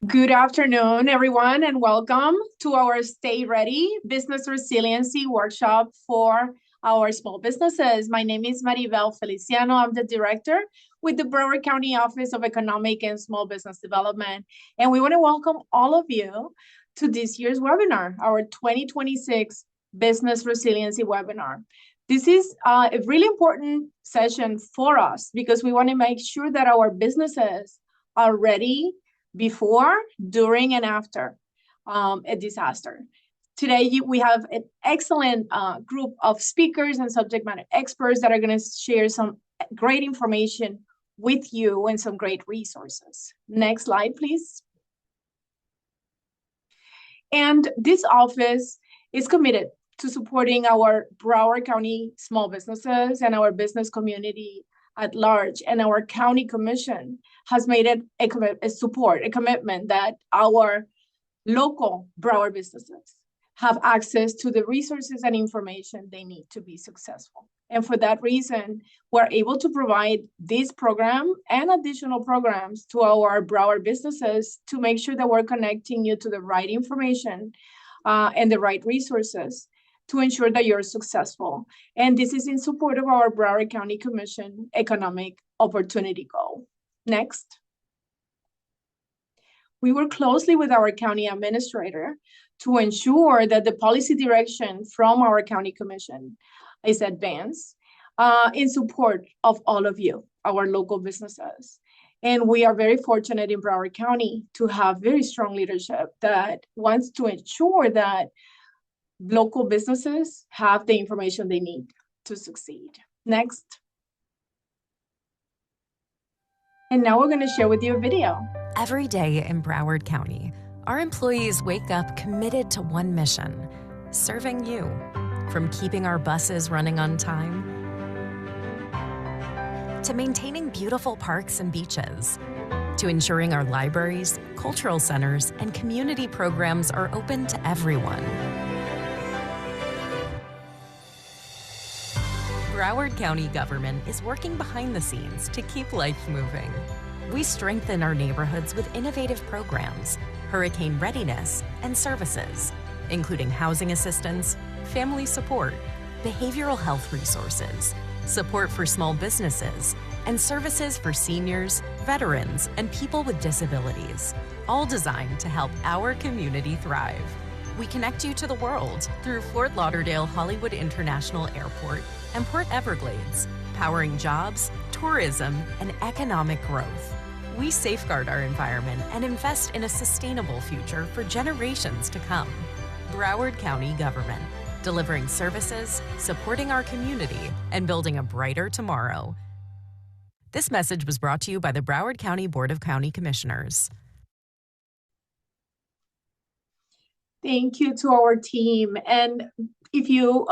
Good afternoon, everyone, and welcome to our Stay Ready Business Resiliency Workshop for our small businesses. My name is Maribel Feliciano. I'm the director with the Broward County Office of Economic and Small Business Development. And we want to welcome all of you to this year's webinar, our 2026 Business Resiliency webinar. This is a really important session for us because we want to make sure that our businesses are ready before, during, and after a disaster. Today, we have an excellent group of speakers and subject matter experts that are going to share some great information with you and some great resources. Next slide, please. And this office is committed to supporting our Broward County small businesses and our business community at large, and our county commission has made it a commitment that our local Broward businesses have access to the resources and information they need to be successful. And for that reason, we're able to provide this program and additional programs to our Broward businesses to make sure that we're connecting you to the right information and the right resources to ensure that you're successful. And this is in support of our Broward County Commission Economic Opportunity Goal. Next. We work closely with our county administrator to ensure that the policy direction from our county commission is advanced in support of all of you, our local businesses. And we are very fortunate in Broward County to have very strong leadership that wants to ensure that local businesses have the information they need to succeed. Next. And now we're going to share with you a video. Every day in Broward County, our employees wake up committed to one mission, serving you. From keeping our buses running on time, to maintaining beautiful parks and beaches, to ensuring our libraries, cultural centers, and community programs are open to everyone. Broward County government is working behind the scenes to keep life moving. We strengthen our neighborhoods with innovative programs, hurricane readiness, and services, including housing assistance, family support, behavioral health resources, support for small businesses, and services for seniors, veterans, and people with disabilities, all designed to help our community thrive. We connect you to the world through Fort Lauderdale Hollywood International Airport and Port Everglades, powering jobs, tourism, and economic growth. We safeguard our environment and invest in a sustainable future for generations to come. Broward County Government, delivering services, supporting our community, and building a brighter tomorrow. This message was brought to you by the Broward County Board of County Commissioners. Thank you to our team. And if you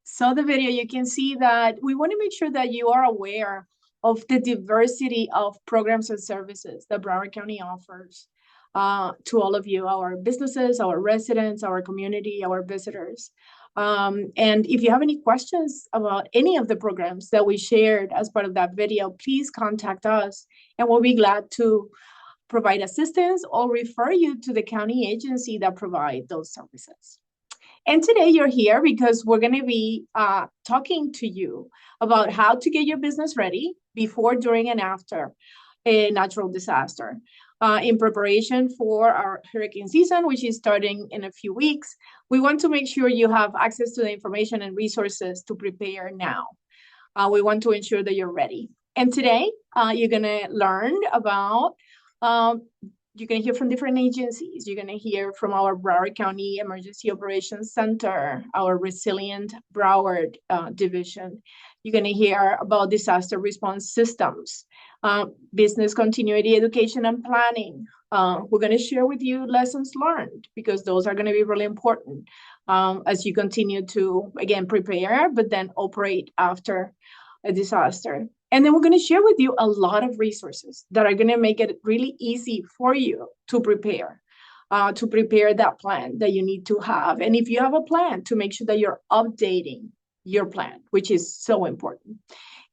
saw the video, you can see that we want to make sure that you are aware of the diversity of programs and services that Broward County offers to all of you, our businesses, our residents, our community, our visitors. And if you have any questions about any of the programs that we shared as part of that video, please contact us and we'll be glad to provide assistance or refer you to the county agency that provide those services. And today you're here because we're going to be talking to you about how to get your business ready before, during, and after a natural disaster. In preparation for our hurricane season, which is starting in a few weeks, we want to make sure you have access to the information and resources to prepare now. We want to ensure that you're ready. And today, you're going to learn about you're going to hear from different agencies. You're going to hear from our Broward County Emergency Operations Center, our Resilient Broward division. You're going to hear about disaster response systems, business continuity education and planning. We're going to share with you lessons learned because those are going to be really important as you continue to, again, prepare, but then operate after a disaster. And then we're going to share with you a lot of resources that are going to make it really easy for you to prepare that plan that you need to have. And if you have a plan, to make sure that you're updating your plan, which is so important.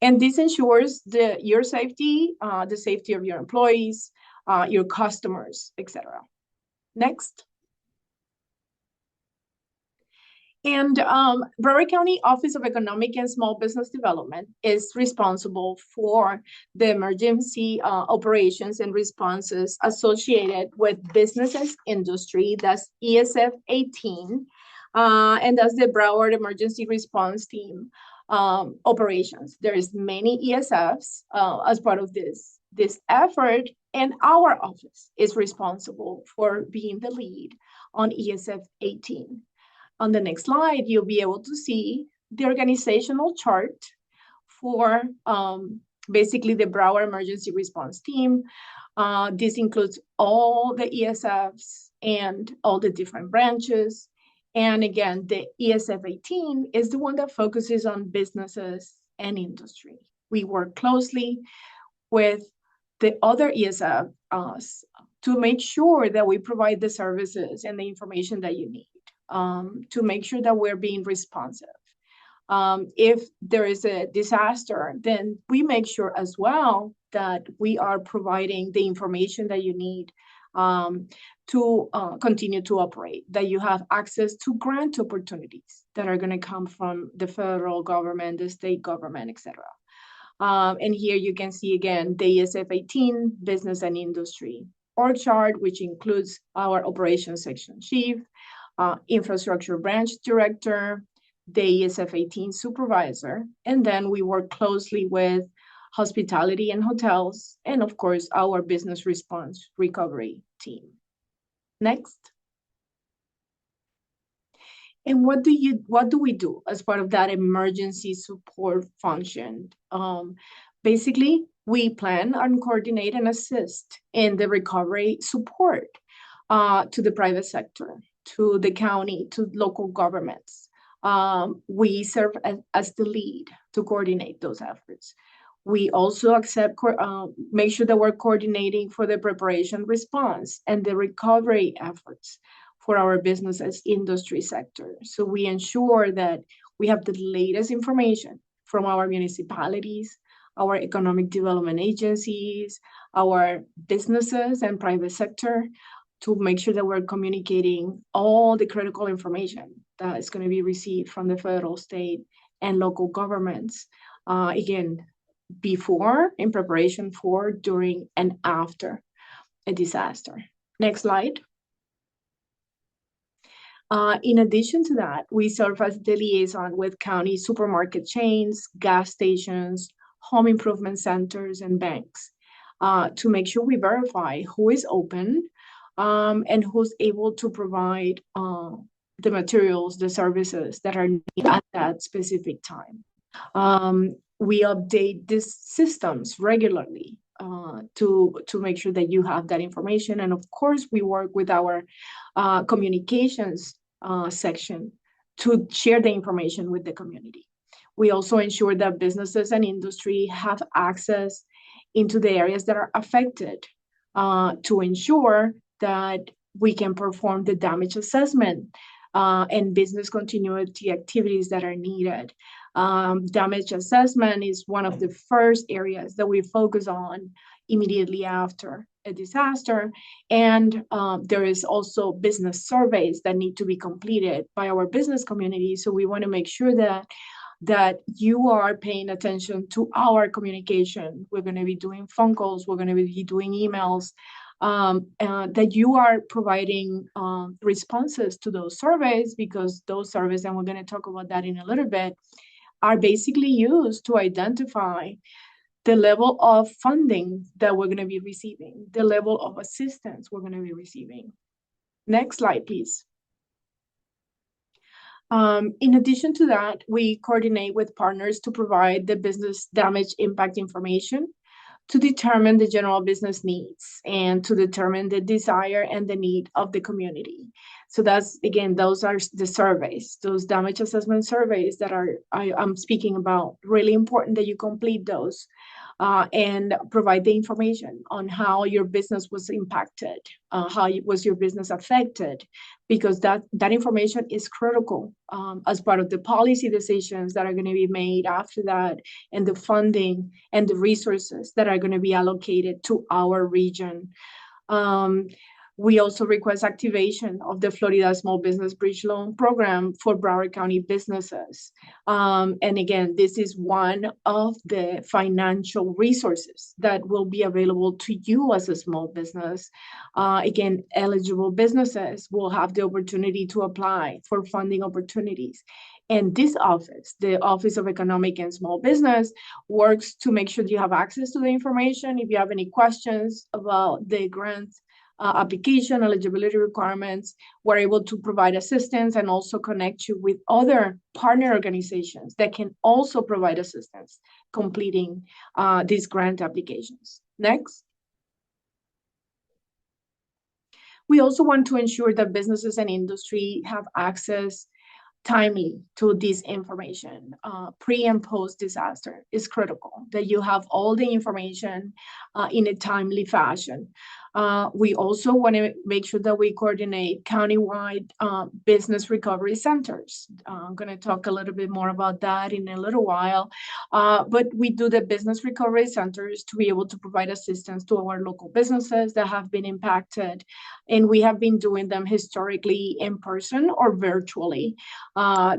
And this ensures your safety, the safety of your employees, your customers, etc. Next. And Broward County Office of Economic and Small Business Development is responsible for the emergency operations and responses associated with businesses industry. That's ESF 18, and that's the Broward Emergency Response Team operations. There's many ESFs as part of this effort, and our office is responsible for being the lead on ESF 18. On the next slide, you'll be able to see the organizational chart for basically the Broward Emergency Response Team. This includes all the ESFs and all the different branches. And again, the ESF 18 is the one that focuses on businesses and industry. We work closely with the other ESFs to make sure that we provide the services and the information that you need. To make sure that we're being responsive. If there is a disaster, then we make sure as well that we are providing the information that you need to continue to operate, that you have access to grant opportunities that are going to come from the federal government, the state government, etc. And here you can see again the ESF 18 business and industry org chart, which includes our operations section chief, infrastructure branch director, the ESF 18 supervisor, and then we work closely with hospitality and hotels, and of course, our business response recovery team. Next. And what do we do as part of that emergency support function? Basically, we plan and coordinate and assist in the recovery support to the private sector, to the county, to local governments. We serve as the lead to coordinate those efforts. We also make sure that we're coordinating for the preparation response and the recovery efforts for our businesses industry sector. So we ensure that we have the latest information from our municipalities, our economic development agencies, our businesses and private sector, to make sure that we're communicating all the critical information that is going to be received from the federal, state, and local governments. Again, before, in preparation for, during, and after a disaster. Next slide. In addition to that, we serve as the liaison with county supermarket chains, gas stations, home improvement centers, and banks to make sure we verify who is open and who's able to provide the materials, the services that are needed at that specific time. We update these systems regularly to make sure that you have that information. And of course, we work with our communications section to share the information with the community. We also ensure that businesses and industry have access into the areas that are affected to ensure that we can perform the damage assessment and business continuity activities that are needed. Damage assessment is one of the first areas that we focus on immediately after a disaster. And there is also business surveys that need to be completed by our business community. So we want to make sure that you are paying attention to our communication. We're going to be doing phone calls, we're going to be doing emails, that you are providing responses to those surveys, because those surveys, and we're going to talk about that in a little bit, are basically used to identify the level of funding that we're going to be receiving, the level of assistance we're going to be receiving. Next slide, please. In addition to that, we coordinate with partners to provide the business damage impact information to determine the general business needs and to determine the desire and the need of the community. So that's, again, those are the surveys, those damage assessment surveys that I'm speaking about. Really important that you complete those and provide the information on how your business was impacted, how was your business affected, because that information is critical as part of the policy decisions that are going to be made after that, and the funding and the resources that are going to be allocated to our region. We also request activation of the Florida Small Business Bridge Loan Program for Broward County businesses. And again, this is one of the financial resources that will be available to you as a small business. Again, eligible businesses will have the opportunity to apply for funding opportunities. And this office, the Office of Economic and Small Business, works to make sure that you have access to the information. If you have any questions about the grant application, eligibility requirements, we're able to provide assistance and also connect you with other partner organizations that can also provide assistance completing these grant applications. Next. We also want to ensure that businesses and industry have access timely to this information. Pre and post disaster is critical, that you have all the information in a timely fashion. We also want to make sure that we coordinate countywide business recovery centers. I'm going to talk a little bit more about that in a little while. But we do the business recovery centers to be able to provide assistance to our local businesses that have been impacted. And we have been doing them historically in person or virtually.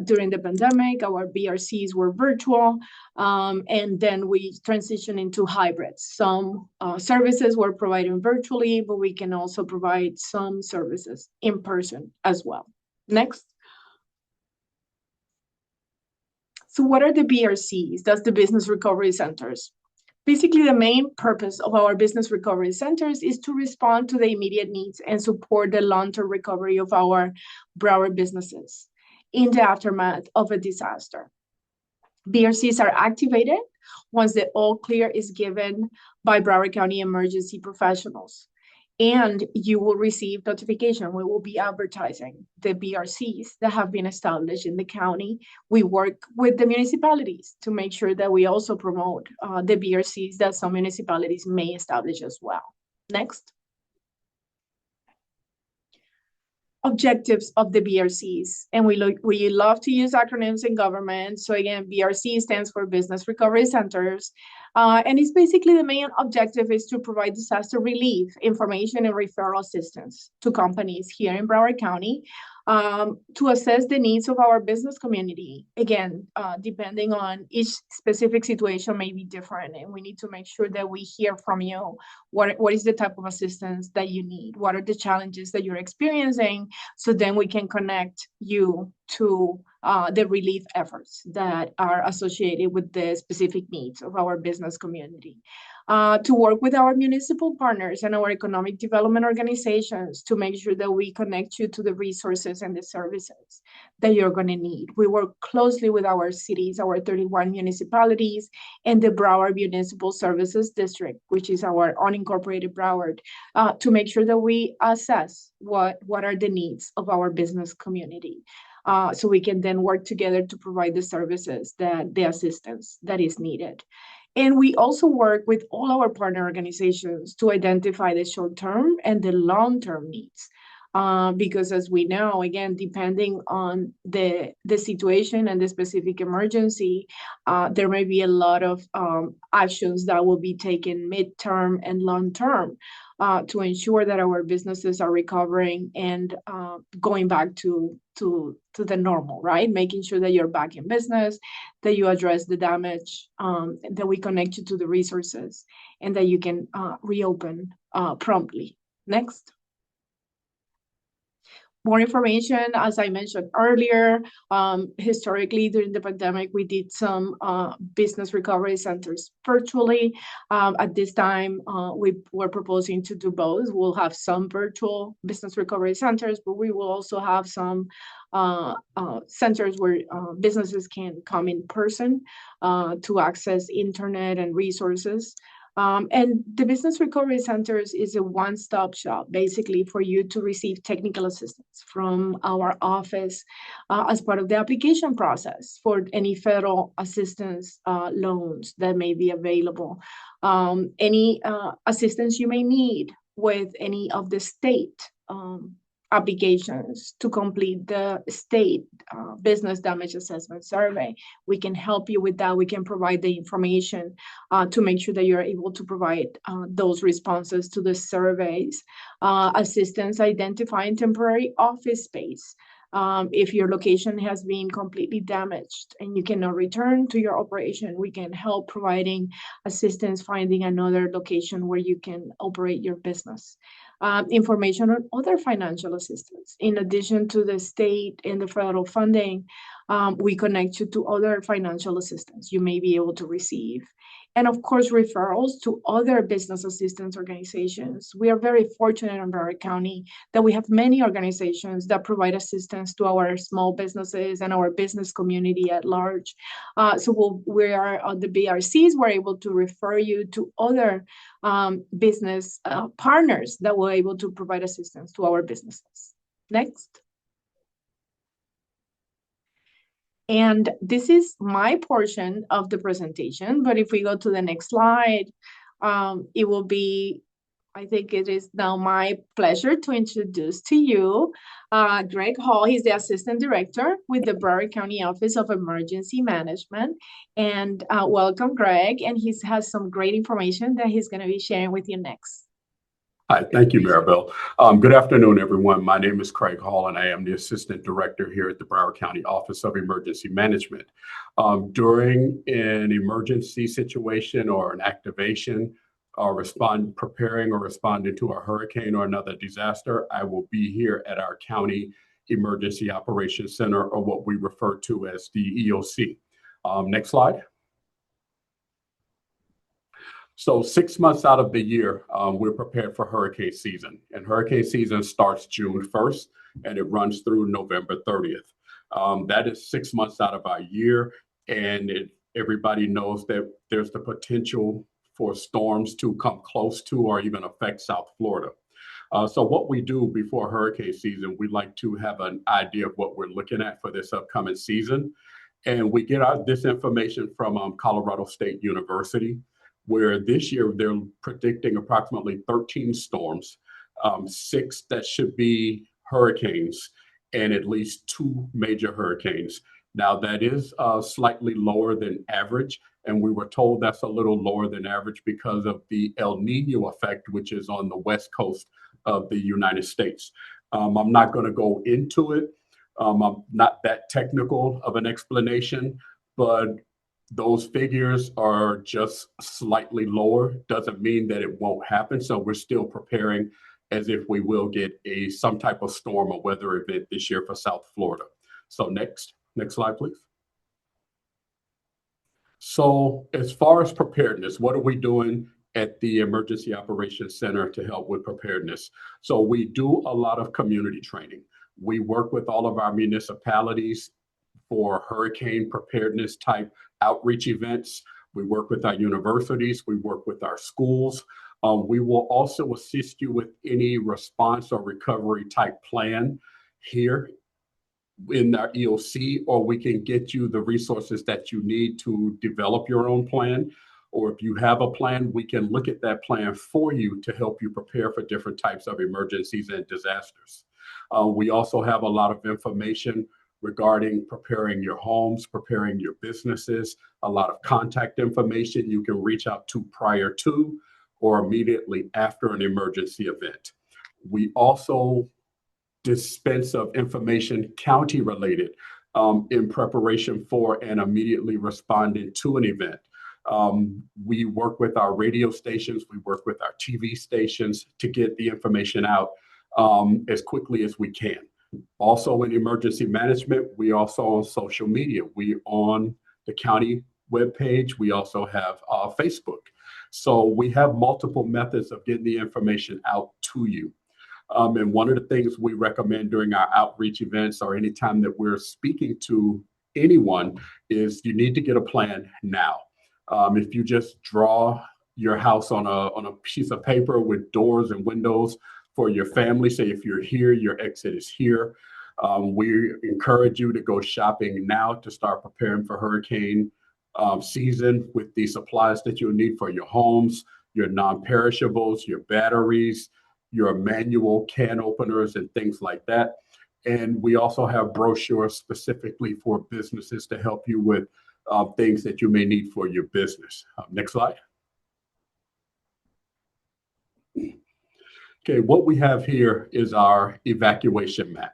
During the pandemic, our BRCs were virtual, and then we transitioned into hybrids. Some services were provided virtually, but we can also provide some services in person as well. Next. So what are the BRCs? That's the Business Recovery Centers. Basically, the main purpose of our business recovery centers is to respond to the immediate needs and support the long-term recovery of our Broward businesses in the aftermath of a disaster. BRCs are activated once the all clear is given by Broward County emergency professionals, and you will receive notification. We will be advertising the BRCs that have been established in the county. We work with the municipalities to make sure that we also promote the BRCs that some municipalities may establish as well. Next. Objectives of the BRCs, and we love to use acronyms in government. So again, BRC stands for Business Recovery Centers, and it's basically the main objective is to provide disaster relief information and referral assistance to companies here in Broward County to assess the needs of our business community. Again, depending on each specific situation may be different, and we need to make sure that we hear from you. What is the type of assistance that you need? What are the challenges that you're experiencing? So then we can connect you to the relief efforts that are associated with the specific needs of our business community. To work with our municipal partners and our economic development organizations to make sure that we connect you to the resources and the services that you're going to need. We work closely with our cities, our 31 municipalities, and the Broward Municipal Services District, which is our unincorporated Broward, to make sure that we assess what are the needs of our business community. So we can then work together to provide the services, the assistance that is needed. And we also work with all our partner organizations to identify the short-term and the long-term needs. Because as we know, again, depending on the situation and the specific emergency, there may be a lot of actions that will be taken midterm and long-term to ensure that our businesses are recovering and going back to the normal, right? Making sure that you're back in business, that you address the damage, that we connect you to the resources, and that you can reopen promptly. Next. More information, as I mentioned earlier, historically during the pandemic, we did some business recovery centers virtually. At this time, we were proposing to do both. We'll have some virtual business recovery centers, but we will also have some centers where businesses can come in person to access internet and resources. And the Business Recovery Centers is a one-stop shop, basically, for you to receive technical assistance from our office as part of the application process for any federal assistance loans that may be available. Any assistance you may need with any of the state applications to complete the state business damage assessment survey. We can help you with that. We can provide the information to make sure that you're able to provide those responses to the surveys. Assistance identifying temporary office space. If your location has been completely damaged and you cannot return to your operation, we can help providing assistance finding another location where you can operate your business. Information on other financial assistance. In addition to the state and the federal funding, we connect you to other financial assistance you may be able to receive. And of course, referrals to other business assistance organizations. We are very fortunate in Broward County that we have many organizations that provide assistance to our small businesses and our business community at large. We are the BRCs, we're able to refer you to other business partners that were able to provide assistance to our businesses. Next. And this is my portion of the presentation, but if we go to the next slide, it will be, I think it is now my pleasure to introduce to you Greg Hall. He's the Assistant Director with the Broward County Office of Emergency Management. And welcome, Greg. And he has some great information that he's going to be sharing with you next. Hi, thank you, Maribel. Good afternoon, everyone. My name is Craig Hall, and I am the Assistant Director here at the Broward County Office of Emergency Management. During an emergency situation or an activation, or preparing or responding to a hurricane or another disaster, I will be here at our County Emergency Operations Center, or what we refer to as the EOC. Next slide. So 6 months out of the year, we're prepared for hurricane season. And hurricane season starts June 1st, and it runs through November 30th. That is 6 months out of our year, and everybody knows that there's the potential for storms to come close to or even affect South Florida. So what we do before hurricane season, we like to have an idea of what we're looking at for this upcoming season. And we get this information from Colorado State University, where this year they're predicting approximately 13 storms, 6 that should be hurricanes, and at least 2 major hurricanes. Now, that is slightly lower than average, and we were told that's a little lower than average because of the El Nino effect, which is on the west coast of the United States. I'm not going to go into it. I'm not that technical of an explanation, but those figures are just slightly lower. Doesn't mean that it won't happen. So we're still preparing as if we will get some type of storm or weather event this year for South Florida. So next slide, please. So as far as preparedness, what are we doing at the Emergency Operations Center to help with preparedness? So we do a lot of community training. We work with all of our municipalities for hurricane preparedness type outreach events. We work with our universities. We work with our schools. We will also assist you with any response or recovery type plan here in our EOC, or we can get you the resources that you need to develop your own plan. Or if you have a plan, we can look at that plan for you to help you prepare for different types of emergencies and disasters. We also have a lot of information regarding preparing your homes, preparing your businesses, a lot of contact information you can reach out to prior to or immediately after an emergency event. We also dispense of information county related in preparation for and immediately responding to an event. We work with our radio stations, we work with our TV stations to get the information out as quickly as we can. Also in emergency management, we also on social media. We on the county webpage. We also have Facebook. So we have multiple methods of getting the information out to you. And one of the things we recommend during our outreach events or anytime that we're speaking to anyone is you need to get a plan now. If you just draw your house on a piece of paper with doors and windows for your family. Say if you're here, your exit is here. We encourage you to go shopping now to start preparing for hurricane season with the supplies that you'll need for your homes, your non-perishables, your batteries, your manual can openers, and things like that. And we also have brochures specifically for businesses to help you with things that you may need for your business. Next slide. Okay, what we have here is our evacuation map.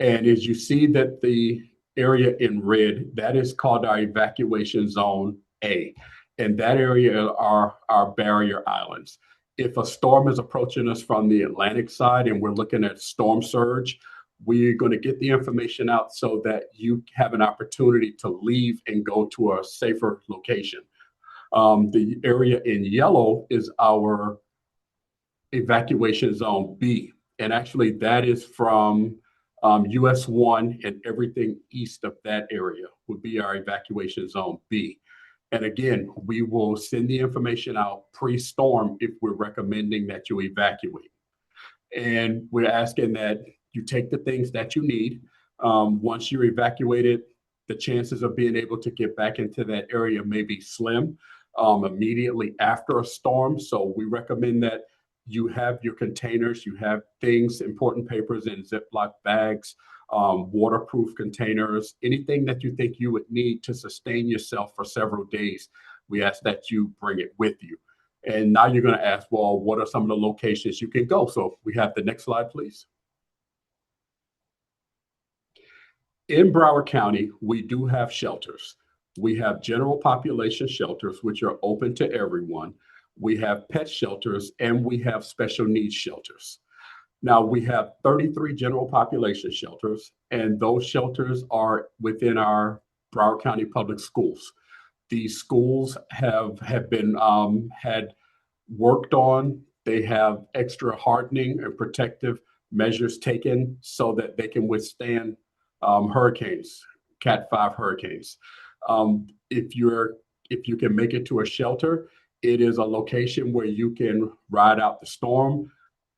And as you see that the area in red, that is called our evacuation zone A. And that area are our barrier islands. If a storm is approaching us from the Atlantic side and we're looking at storm surge, we're going to get the information out so that you have an opportunity to leave and go to a safer location. The area in yellow is our evacuation zone B. And actually that is from US 1 and everything east of that area would be our evacuation zone B. And again, we will send the information out pre-storm if we're recommending that you evacuate. And we're asking that you take the things that you need. Once you're evacuated, the chances of being able to get back into that area may be slim immediately after a storm. So we recommend that you have your containers, you have things, important papers in Ziploc bags, waterproof containers, anything that you think you would need to sustain yourself for several days. We ask that you bring it with you. And now you're going to ask, well, what are some of the locations you can go? So we have the next slide, please. In Broward County, we do have shelters. We have general population shelters, which are open to everyone. We have pet shelters, and we have special needs shelters. Now, we have 33 general population shelters, and those shelters are within our Broward County Public Schools. These schools have been had worked on. They have extra hardening and protective measures taken so that they can withstand hurricanes, Cat 5 hurricanes. If you can make it to a shelter, it is a location where you can ride out the storm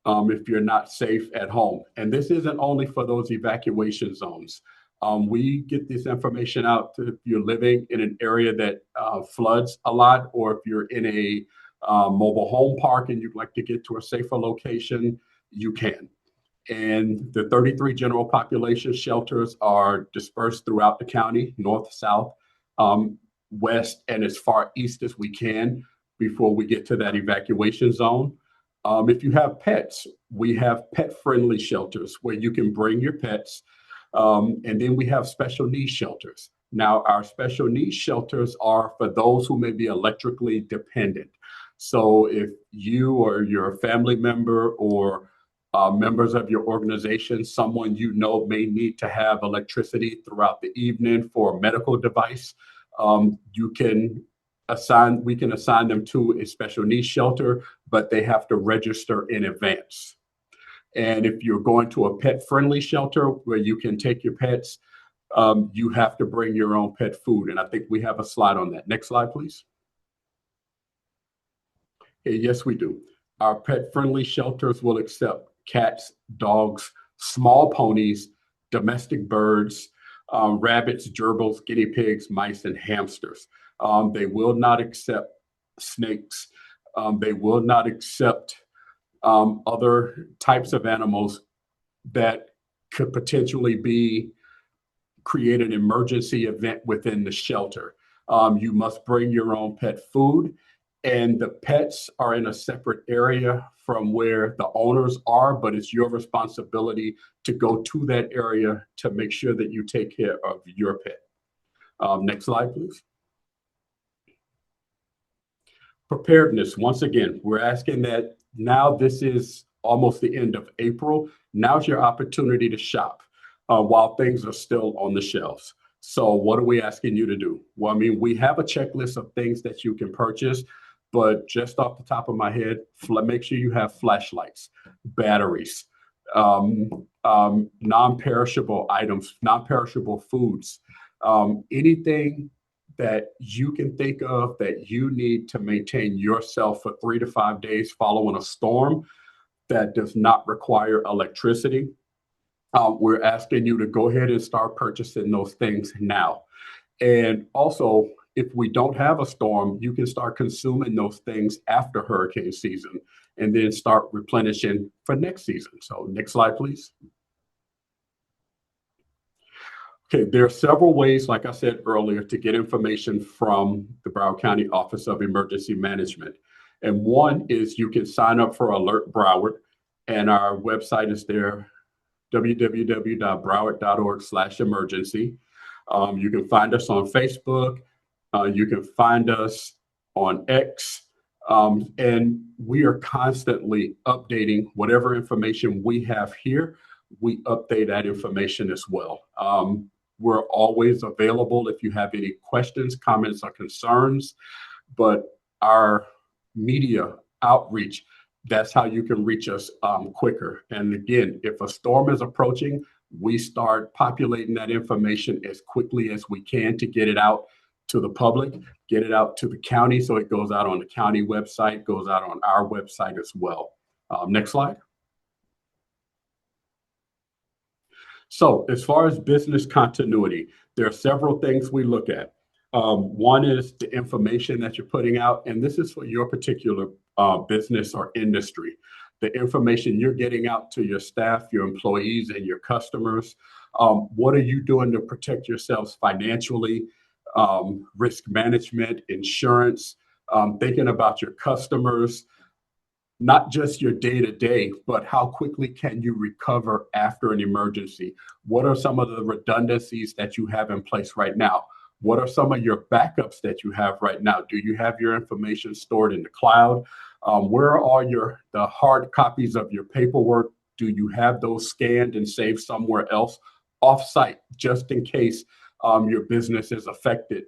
if you're not safe at home. And this isn't only for those evacuation zones. We get this information out to if you're living in an area that floods a lot, or if you're in a mobile home park and you'd like to get to a safer location, you can. And the 33 general population shelters are dispersed throughout the county, north, south, west, and as far east as we can before we get to that evacuation zone. If you have pets, we have pet-friendly shelters where you can bring your pets. And then we have special needs shelters. Now, our special needs shelters are for those who may be electrically dependent. So if you or your family member or members of your organization, someone you know may need to have electricity throughout the evening for a medical device, we can assign them to a special needs shelter, but they have to register in advance. And if you're going to a pet-friendly shelter where you can take your pets, you have to bring your own pet food. And I think we have a slide on that. Next slide, please. Okay, yes, we do. Our pet-friendly shelters will accept cats, dogs, small ponies, domestic birds, rabbits, gerbils, guinea pigs, mice, and hamsters. They will not accept snakes. They will not accept other types of animals that could potentially create an emergency event within the shelter. You must bring your own pet food, and the pets are in a separate area from where the owners are, but it's your responsibility to go to that area to make sure that you take care of your pet. Next slide, please. Preparedness. Once again, we're asking that now this is almost the end of April. Now's your opportunity to shop while things are still on the shelves. So what are we asking you to do? Well, I mean, we have a checklist of things that you can purchase, but just off the top of my head, make sure you have flashlights, batteries, non-perishable items, non-perishable foods, anything that you can think of that you need to maintain yourself for 3 to 5 days following a storm that does not require electricity, we're asking you to go ahead and start purchasing those things now. And also, if we don't have a storm, you can start consuming those things after hurricane season and then start replenishing for next season. So next slide, please. Okay, there are several ways, like I said earlier, to get information from the Broward County Office of Emergency Management. And one is you can sign up for Alert Broward, and our website is there, www.broward.org/emergency. You can find us on Facebook. You can find us on X. And we are constantly updating whatever information we have here. We update that information as well. We're always available if you have any questions, comments, or concerns. But our media outreach, that's how you can reach us quicker. And again, if a storm is approaching, we start populating that information as quickly as we can to get it out to the public, get it out to the county. So it goes out on the county website, goes out on our website as well. Next slide. So as far as business continuity, there are several things we look at. One is the information that you're putting out, and this is for your particular business or industry. The information you're getting out to your staff, your employees, and your customers. What are you doing to protect yourselves financially? Risk management, insurance, thinking about your customers, not just your day-to-day, but how quickly can you recover after an emergency? What are some of the redundancies that you have in place right now? What are some of your backups that you have right now? Do you have your information stored in the cloud? Where are the hard copies of your paperwork? Do you have those scanned and saved somewhere else off-site, just in case your business is affected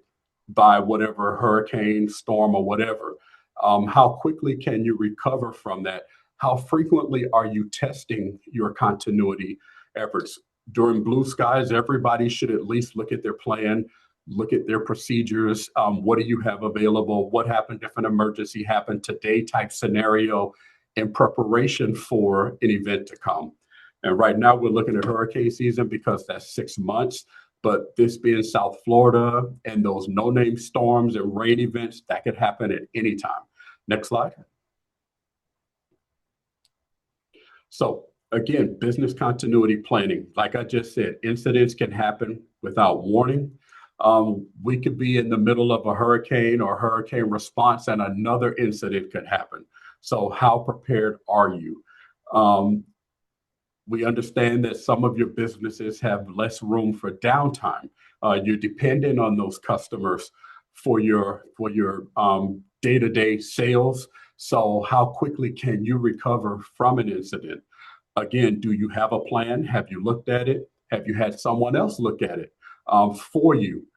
by whatever hurricane, storm, or whatever? How quickly can you recover from that? How frequently are you testing your continuity efforts? During blue skies, everybody should at least look at their plan, look at their procedures. What do you have available? What happened if an emergency happened today type scenario in preparation for an event to come? And right now we're looking at hurricane season because that's 6 months. But this being South Florida and those no-name storms and rain events, that could happen at any time. Next slide. So again, business continuity planning. Like I just said, incidents can happen without warning. We could be in the middle of a hurricane or hurricane response and another incident could happen. So how prepared are you? We understand that some of your businesses have less room for downtime. You're dependent on those customers for your day-to-day sales. So how quickly can you recover from an incident? Again, do you have a plan? Have you looked at it? Have you had someone else look at it for you?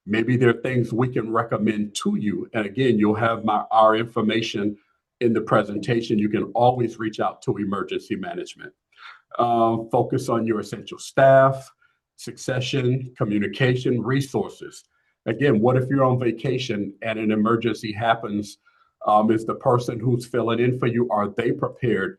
Maybe there are things we can recommend to you. And again, you'll have our information in the presentation. You can always reach out to emergency management. Focus on your essential staff, succession, communication, resources. Again, what if you're on vacation and an emergency happens? Is the person who's filling in for you, are they prepared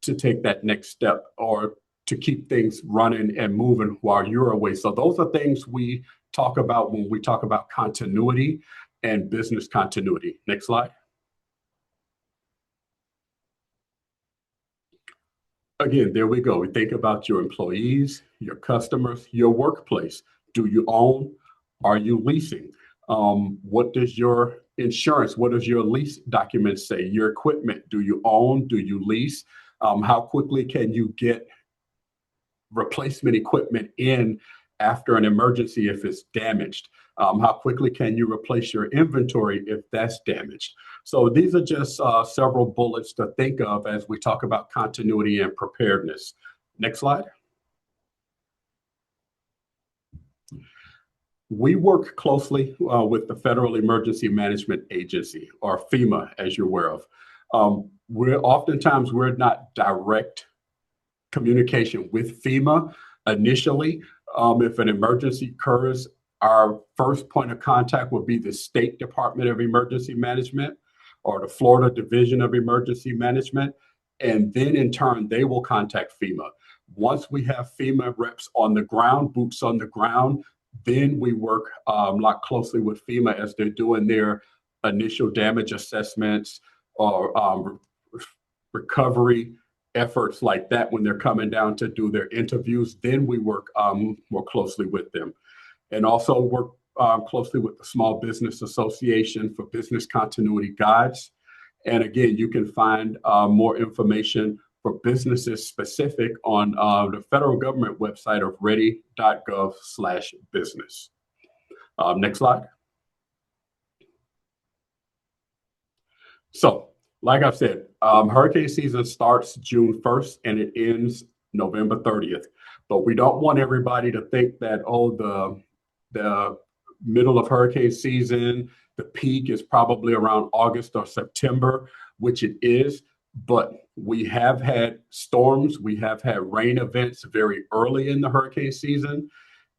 to take that next step or to keep things running and moving while you're away? So those are things we talk about when we talk about continuity and business continuity. Next slide. Again, there we go. We think about your employees, your customers, your workplace. Do you own? Are you leasing? What does your insurance, what does your lease document say? Your equipment, do you own? Do you lease? How quickly can you get replacement equipment in after an emergency if it's damaged? How quickly can you replace your inventory if that's damaged? So these are just several bullets to think of as we talk about continuity and preparedness. Next slide. We work closely with the Federal Emergency Management Agency, or FEMA, as you're aware of. Oftentimes we're not direct communication with FEMA initially. If an emergency occurs, our first point of contact will be the State Department of Emergency Management or the Florida Division of Emergency Management. And then in turn, they will contact FEMA. Once we have FEMA reps on the ground, boots on the ground, then we work a lot closely with FEMA as they're doing their initial damage assessments or recovery efforts like that. When they're coming down to do their interviews, then we work more closely with them, and also work closely with the Small Business Association for business continuity guides. And again, you can find more information for businesses specific on the federal government website of ready.gov/business. Next slide. So, like I've said, hurricane season starts June 1st and it ends November 30th. But we don't want everybody to think that, oh, the middle of hurricane season, the peak is probably around August or September, which it is. But we have had storms, we have had rain events very early in the hurricane season.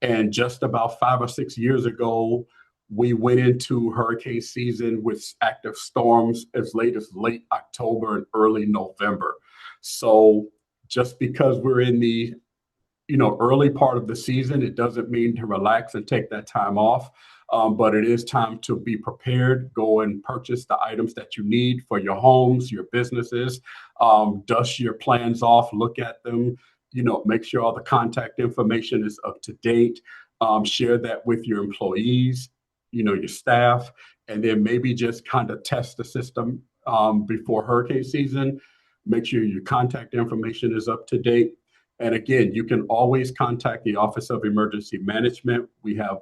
And just about 5 or 6 years ago, we went into hurricane season with active storms as late as late October and early November. So just because we're in the early part of the season, it doesn't mean to relax and take that time off. But it is time to be prepared. Go and purchase the items that you need for your homes, your businesses. Dust your plans off, look at them, make sure all the contact information is up to date. Share that with your employees, your staff, and then maybe just kind of test the system before hurricane season. Make sure your contact information is up to date. And again, you can always contact the Office of Emergency Management. We have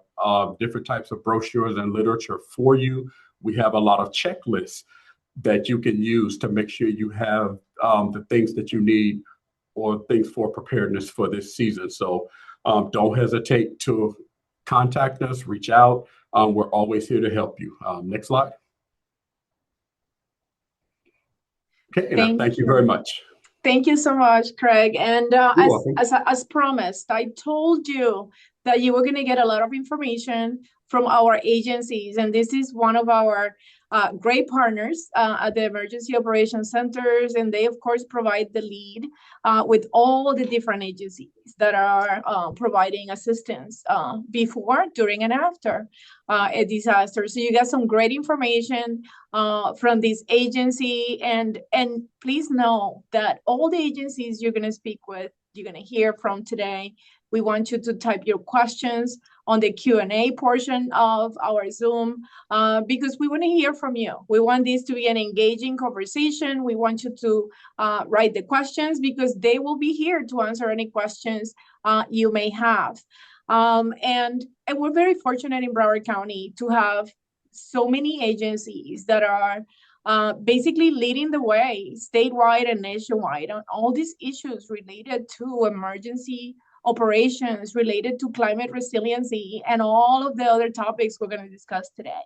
different types of brochures and literature for you. We have a lot of checklists that you can use to make sure you have the things that you need or things for preparedness for this season. So don't hesitate to contact us, reach out. We're always here to help you. Next slide. Okay, and thank you very much. Thank you so much, Craig. And as promised, I told you that you were going to get a lot of information from our agencies. And this is one of our great partners at the Emergency Operations Centers. And they, of course, provide the lead with all the different agencies that are providing assistance before, during, and after a disaster. So you got some great information from this agency. And please know that all the agencies you're going to speak with, you're going to hear from today, we want you to type your questions on the Q&A portion of our Zoom because we want to hear from you. We want this to be an engaging conversation. We want you to write the questions because they will be here to answer any questions you may have. And we're very fortunate in Broward County to have so many agencies that are basically leading the way statewide and nationwide on all these issues related to emergency operations, related to climate resiliency, and all of the other topics we're going to discuss today.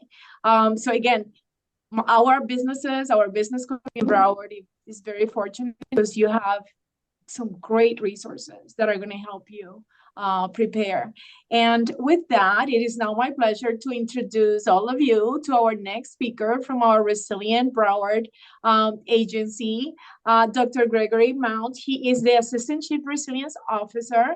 So again, our business community in Broward is very fortunate because you have some great resources that are going to help you prepare. And with that, it is now my pleasure to introduce all of you to our next speaker from our Resilient Broward agency, Dr. Gregory Mount. He is the Assistant Chief Resilience Officer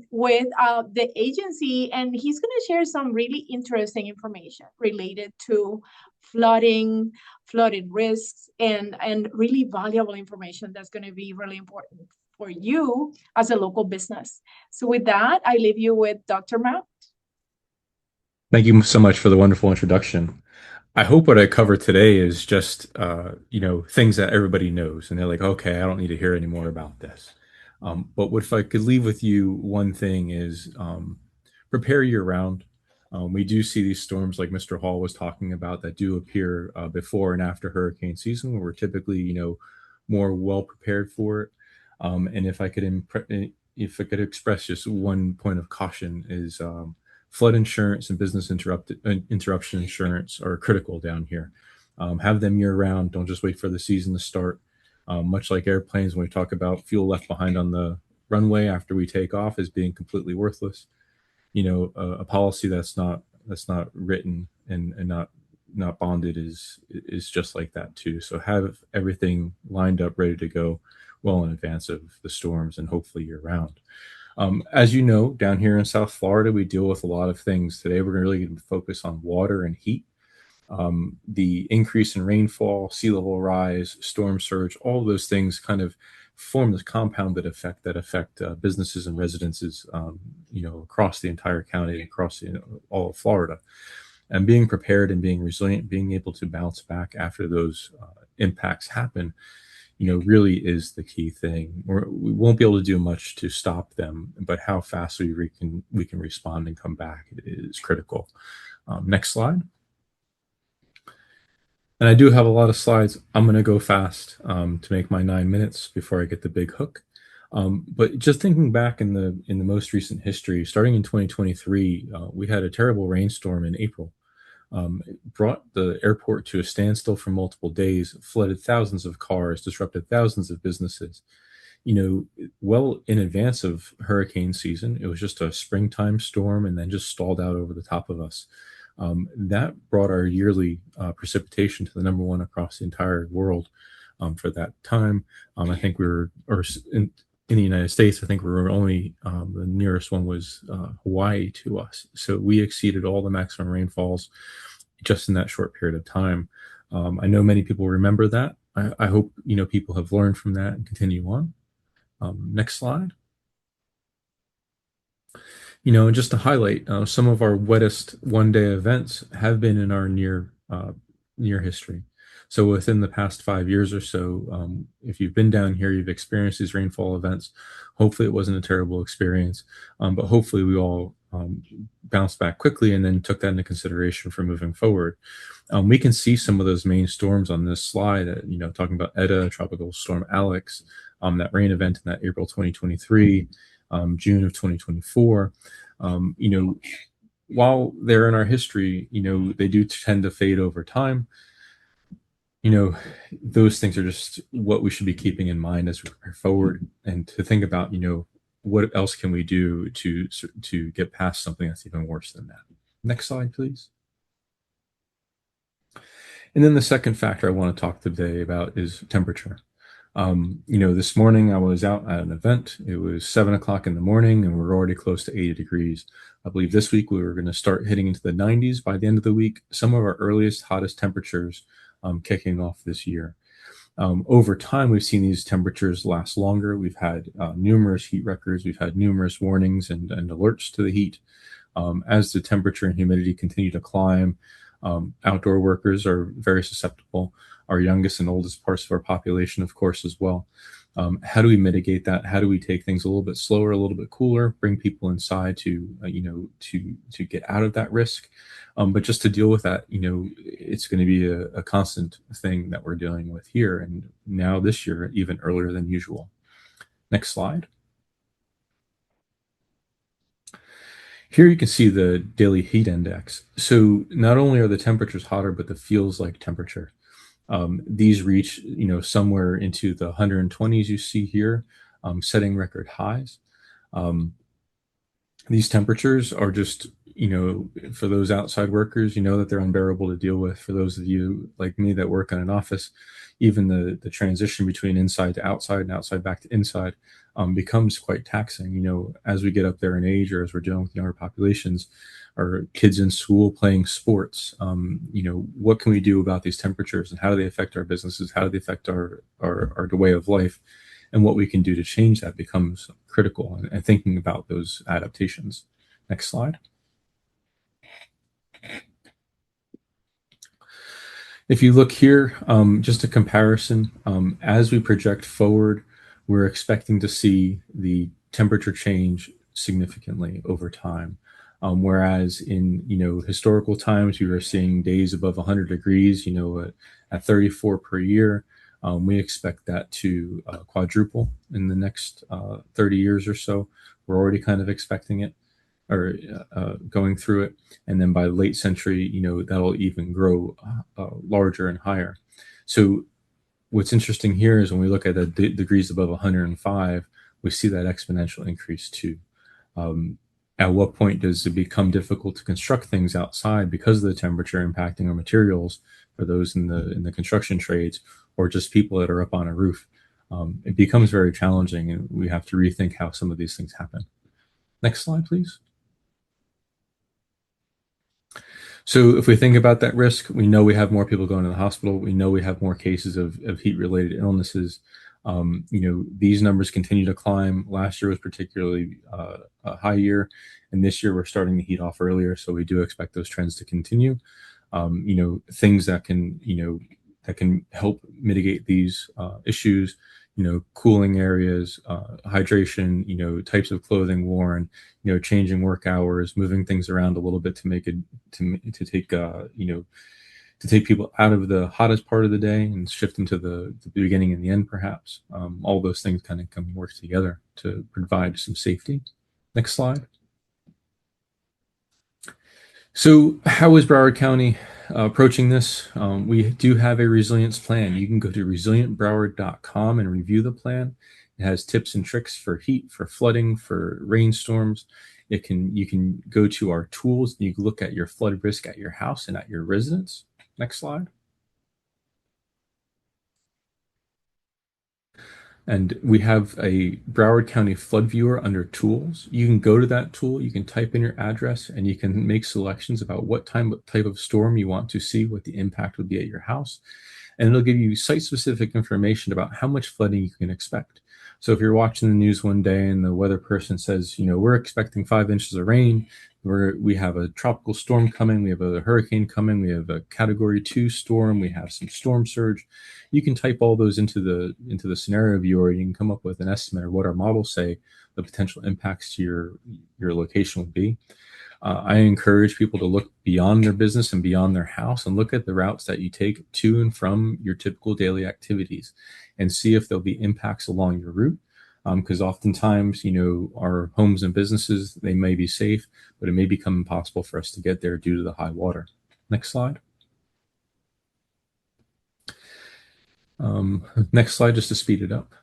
with the agency, and he's going to share some really interesting information related to flooding risks, and really valuable information that's going to be really important for you as a local business. So with that, I leave you with Dr. Mount. Thank you so much for the wonderful introduction. I hope what I cover today is just, things that everybody knows, and they're like, okay, I don't need to hear any more about this. But if I could leave with you one thing is prepare year-round. We do see these storms like Mr. Hall was talking about that do appear before and after hurricane season, where we're typically, more well prepared for it. And if I could express just one point of caution is flood insurance and business interruption insurance are critical down here. Have them year round. Don't just wait for the season to start. Much like airplanes, when we talk about fuel left behind on the runway after we take off as being completely worthless, a policy that's not written and not bonded is just like that too. So have everything lined up, ready to go well in advance of the storms and hopefully year round. As you know, down here in South Florida, we deal with a lot of things. Today, we're really going to focus on water and heat. The increase in rainfall, sea level rise, storm surge, all of those things kind of form this compounded effect that affect businesses and residences, across the entire county, across all of Florida. And being prepared and being resilient, being able to bounce back after those impacts happen, really is the key thing. We won't be able to do much to stop them, but how fast we can respond and come back is critical. Next slide. And I do have a lot of slides. I'm going to go fast to make my 9 minutes before I get the big hook. But just thinking back in the most recent history, starting in 2023, we had a terrible rainstorm in April. It brought the airport to a standstill for multiple days, flooded thousands of cars, disrupted thousands of businesses. Well in advance of hurricane season, it was just a springtime storm and then just stalled out over the top of us. That brought our yearly precipitation to the #1 across the entire world for that time. I think in the United States, I think we were only, the nearest one was Hawaii to us. So we exceeded all the maximum rainfalls just in that short period of time. I know many people remember that. I hope, people have learned from that and continue on. Next slide. And just to highlight, some of our wettest one-day events have been in our near history. So within the past 5 years or so, if you've been down here, you've experienced these rainfall events. Hopefully it wasn't a terrible experience, but hopefully we all bounced back quickly and then took that into consideration for moving forward. We can see some of those main storms on this slide, talking about Eta, Tropical Storm Alex, that rain event in that April 2023, June of 2024. While they're in our history, they do tend to fade over time. Those things are just what we should be keeping in mind as we prepare forward, and to think about, what else can we do to get past something that's even worse than that. Next slide, please. And then the second factor I want to talk today about is temperature. This morning I was out at an event. It was 7 o'clock in the morning and we're already close to 80 degrees. I believe this week we were going to start hitting into the 90s by the end of the week. Some of our earliest, hottest temperatures kicking off this year. Over time, we've seen these temperatures last longer. We've had numerous heat records. We've had numerous warnings and alerts to the heat. As the temperature and humidity continue to climb, outdoor workers are very susceptible. Our youngest and oldest parts of our population, of course, as well. How do we mitigate that? How do we take things a little bit slower, a little bit cooler, bring people inside to get out of that risk? But just to deal with that, it's going to be a constant thing that we're dealing with here. And now this year, even earlier than usual. Next slide. Here you can see the daily heat index. So not only are the temperatures hotter, but the feels like temperature. These reach, somewhere into the 120s you see here, setting record highs. These temperatures are just, for those outside workers, that they're unbearable to deal with. For those of you like me that work in an office, even the transition between inside to outside and outside back to inside becomes quite taxing. As we get up there in age, or as we're dealing with younger populations, or kids in school playing sports, what can we do about these temperatures, and how do they affect our businesses? How do they affect our way of life? And what we can do to change that becomes critical, and thinking about those adaptations. Next slide. If you look here, just a comparison, as we project forward, we're expecting to see the temperature change significantly over time. Whereas in, historical times, we were seeing days above 100 degrees, at 34 per year. We expect that to quadruple in the next 30 years or so. We're already kind of expecting it, or going through it. And then by late century, that'll even grow larger and higher. So what's interesting here is when we look at the degrees above 105, we see that exponential increase too. At what point does it become difficult to construct things outside because of the temperature impacting our materials for those in the construction trades, or just people that are up on a roof? It becomes very challenging, and we have to rethink how some of these things happen. Next slide, please. So if we think about that risk, we know we have more people going to the hospital. We know we have more cases of heat-related illnesses. These numbers continue to climb. Last year was particularly a high year, and this year we're starting to heat off earlier. So we do expect those trends to continue. Things that can help mitigate these issues. Cooling areas, hydration, types of clothing worn, changing work hours, moving things around a little bit to make it to take people out of the hottest part of the day and shift them to the beginning and the end, perhaps. All those things kind of can work together to provide some safety. Next slide. So how is Broward County approaching this? We do have a resilience plan. You can go to resilientbroward.com and review the plan. It has tips and tricks for heat, for flooding, for rainstorms. You can go to our tools. You can look at your flood risk at your house and at your residence. Next slide. And we have a Broward County flood viewer under tools. You can go to that tool, you can type in your address, and you can make selections about what type of storm you want to see, what the impact would be at your house. And it'll give you site-specific information about how much flooding you can expect. So if you're watching the news one day and the weather person says, we're expecting 5 inches of rain, we have a tropical storm coming, we have a hurricane coming, we have a Category 2 storm, we have some storm surge. You can type all those into the scenario viewer. You can come up with an estimate of what our models say the potential impacts to your location would be. I encourage people to look beyond their business and beyond their house and look at the routes that you take to and from your typical daily activities and see if there'll be impacts along your route. Because oftentimes, our homes and businesses, they may be safe, but it may become impossible for us to get there due to the high water. Next slide. Next slide, just to speed it up.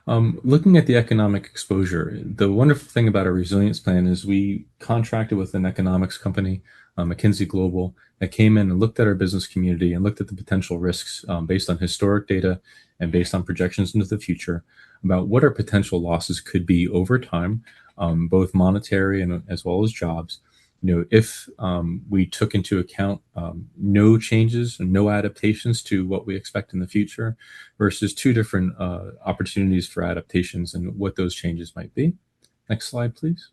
Looking at the economic exposure, the wonderful thing about our resilience plan is we contracted with an economics company, McKinsey Global, that came in and looked at our business community and looked at the potential risks based on historic data and based on projections into the future about what our potential losses could be over time, both monetary and as well as jobs. If we took into account no changes and no adaptations to what we expect in the future versus two different opportunities for adaptations and what those changes might be. Next slide, please.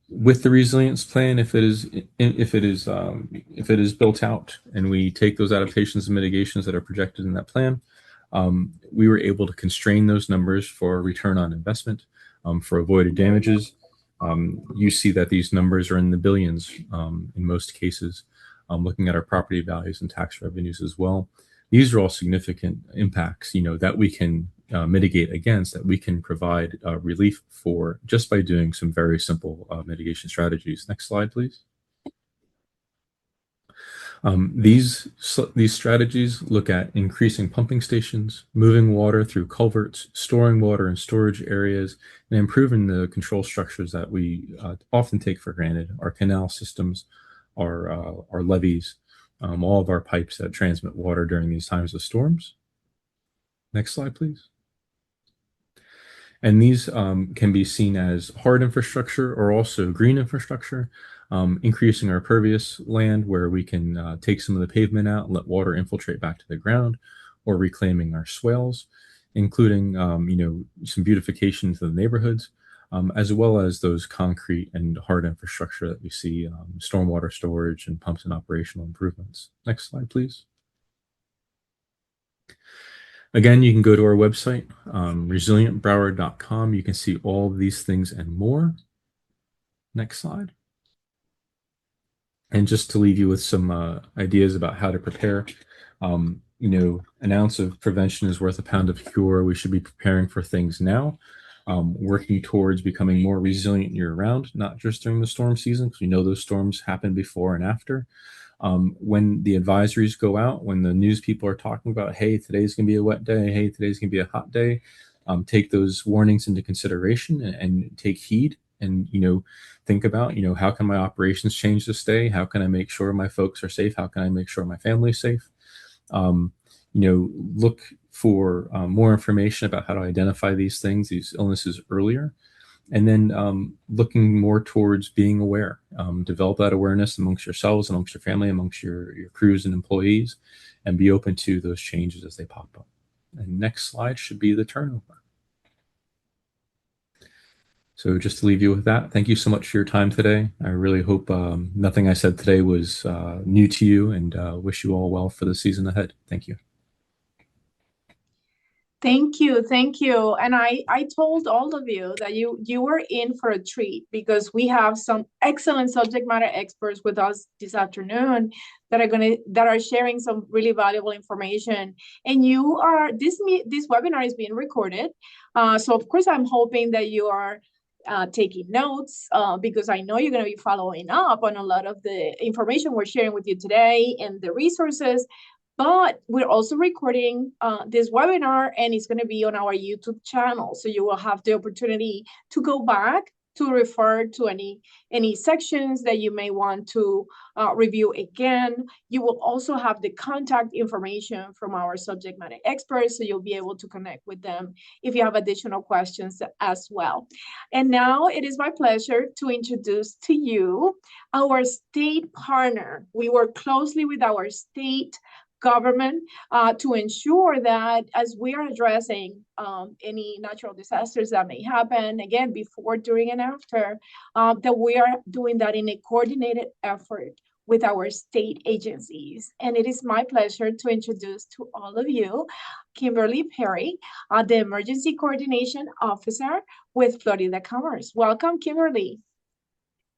With the resilience plan, if it is built out and we take those adaptations and mitigations that are projected in that plan, we were able to constrain those numbers for return on investment. For avoided damages, you see that these numbers are in the billions in most cases. Looking at our property values and tax revenues as well, these are all significant impacts, that we can mitigate against, that we can provide relief for just by doing some very simple mitigation strategies. Next slide, please. These strategies look at increasing pumping stations, moving water through culverts, storing water in storage areas, and improving the control structures that we often take for granted, our canal systems, our levees, all of our pipes that transmit water during these times of storms. Next slide, please. And these can be seen as hard infrastructure or also green infrastructure. Increasing our pervious land where we can take some of the pavement out and let water infiltrate back to the ground, or reclaiming our swales, including some beautification to the neighborhoods, as well as those concrete and hard infrastructure that we see, stormwater storage and pumps and operational improvements. Next slide, please. Again, you can go to our website, resilientbroward.com. You can see all of these things and more. Next slide. And just to leave you with some ideas about how to prepare, an ounce of prevention is worth a pound of cure. We should be preparing for things now, working towards becoming more resilient year round, not just during the storm season, because we know those storms happen before and after. When the advisories go out, when the news people are talking about, hey, today's going to be a wet day, hey, today's going to be a hot day, take those warnings into consideration and take heed and, think about, how can my operations change this day? How can I make sure my folks are safe? How can I make sure my family's safe? Look for more information about how to identify these things, these illnesses earlier. And then looking more towards being aware, develop that awareness amongst yourselves, amongst your family, amongst your crews and employees, and be open to those changes as they pop up. And next slide should be the turnover. So just to leave you with that, thank you so much for your time today. I really hope nothing I said today was new to you, and wish you all well for the season ahead. Thank you. Thank you. Thank you. And I told all of you that you were in for a treat, because we have some excellent subject matter experts with us this afternoon that are sharing some really valuable information. And this webinar is being recorded. So of course, I'm hoping that you are taking notes, because I know you're going to be following up on a lot of the information we're sharing with you today and the resources. But we're also recording this webinar, and it's going to be on our YouTube channel. So you will have the opportunity to go back to refer to any sections that you may want to review again. You will also have the contact information from our subject matter experts, so you'll be able to connect with them if you have additional questions as well. And now it is my pleasure to introduce to you our state partner. We work closely with our state government to ensure that as we are addressing any natural disasters that may happen, again, before, during, and after, that we are doing that in a coordinated effort with our state agencies. And it is my pleasure to introduce to all of you Kimberly Perry, the Emergency Coordination Officer with Florida Commerce. Welcome, Kimberly.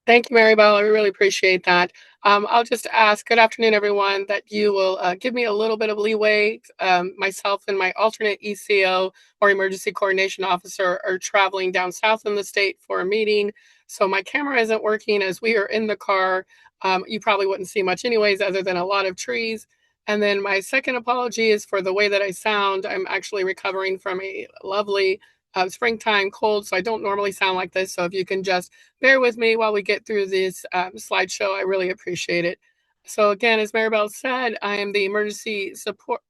Thank you, Maribel. I really appreciate that. I'll just ask, good afternoon, everyone, that you will give me a little bit of leeway. Myself and my alternate ECO, or Emergency Coordination Officer, are traveling down south in the state for a meeting. So my camera isn't working as we are in the car. You probably wouldn't see much anyways, other than a lot of trees. And then my second apology is for the way that I sound. I'm actually recovering from a lovely springtime cold, so I don't normally sound like this. So if you can just bear with me while we get through this slideshow, I really appreciate it. So again, as Maribel said, I am the emergency support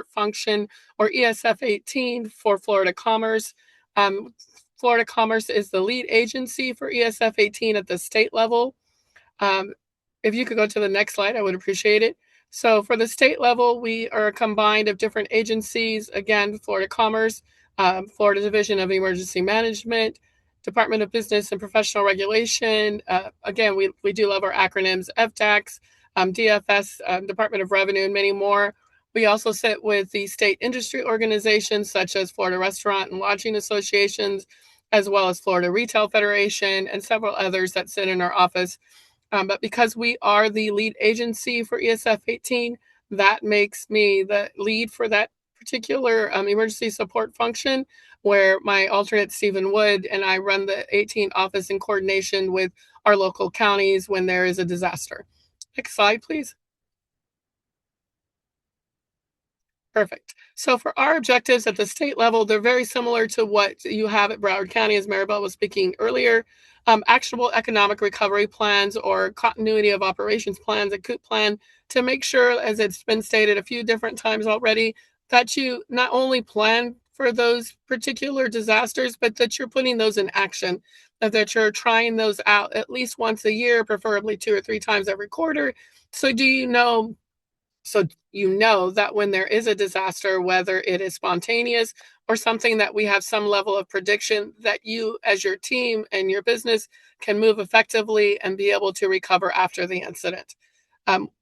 function, or ESF 18, for Florida Commerce. Florida Commerce is the lead agency for ESF 18 at the state level. If you could go to the next slide, I would appreciate it. So for the state level, we are combined of different agencies. Again, Florida Commerce, Florida Division of Emergency Management, Department of Business and Professional Regulation. Again, we do love our acronyms: FTAX, DFS, Department of Revenue, and many more. We also sit with the state industry organizations such as Florida Restaurant and Lodging Associations, as well as Florida Retail Federation, and several others that sit in our office. But because we are the lead agency for ESF 18, that makes me the lead for that particular emergency support function, where my alternate, Stephen Wood, and I run the 18 office in coordination with our local counties when there is a disaster. Next slide, please. Perfect. So for our objectives at the state level, they're very similar to what you have at Broward County, as Maribel was speaking earlier. Actionable economic recovery plans, or continuity of operations plans, a COOP plan, to make sure, as it's been stated a few different times already, that you not only plan for those particular disasters, but that you're putting those in action, that you're trying those out at least once a year, preferably 2 or 3 times every quarter. So you know that when there is a disaster, whether it is spontaneous or something that we have some level of prediction, that you as your team and your business can move effectively and be able to recover after the incident.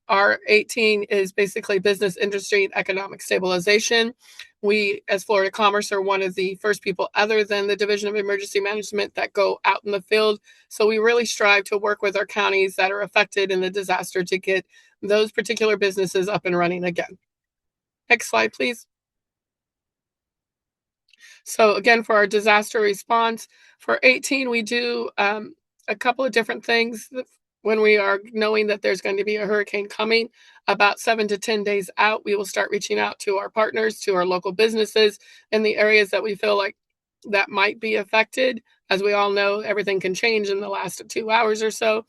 Our 18 is basically business, industry, and economic stabilization. We, as Florida Commerce, are one of the first people other than the Division of Emergency Management that go out in the field. So we really strive to work with our counties that are affected in the disaster to get those particular businesses up and running again. Next slide, please. So again, for our disaster response, for 18, we do a couple of different things. when we are knowing that there's going to be a hurricane coming, about 7 to 10 days out, we will start reaching out to our partners, to our local businesses in the areas that we feel like that might be affected. As we all know, everything can change in the last 2 hours or so,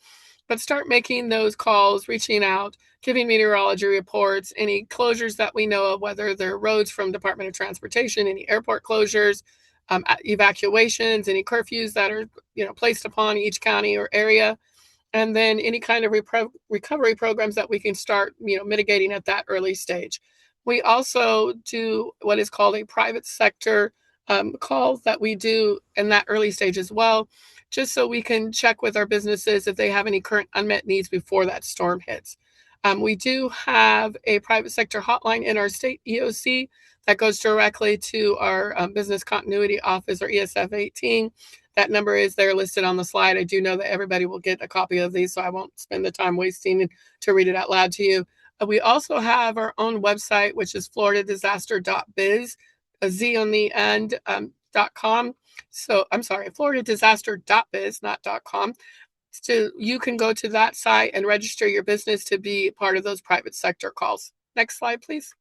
but start making those calls, reaching out, giving meteorology reports, any closures that we know of, whether they're roads from Department of Transportation, any airport closures, evacuations, any curfews that are placed upon each county or area, and then any kind of recovery programs that we can start mitigating at that early stage. We also do what is called a private sector calls that we do in that early stage as well, just so we can check with our businesses if they have any current unmet needs before that storm hits. We do have a private sector hotline in our state EOC that goes directly to our business continuity office, or ESF 18. That number is there listed on the slide. I do know that everybody will get a copy of these, so I won't spend the time wasting to read it out loud to you. We also have our own website, which is floridadisaster.biz, a Z on the end, .com. So I'm sorry, floridadisaster.biz, not .com. So you can go to that site and register your business to be part of those private sector calls. Next slide, please.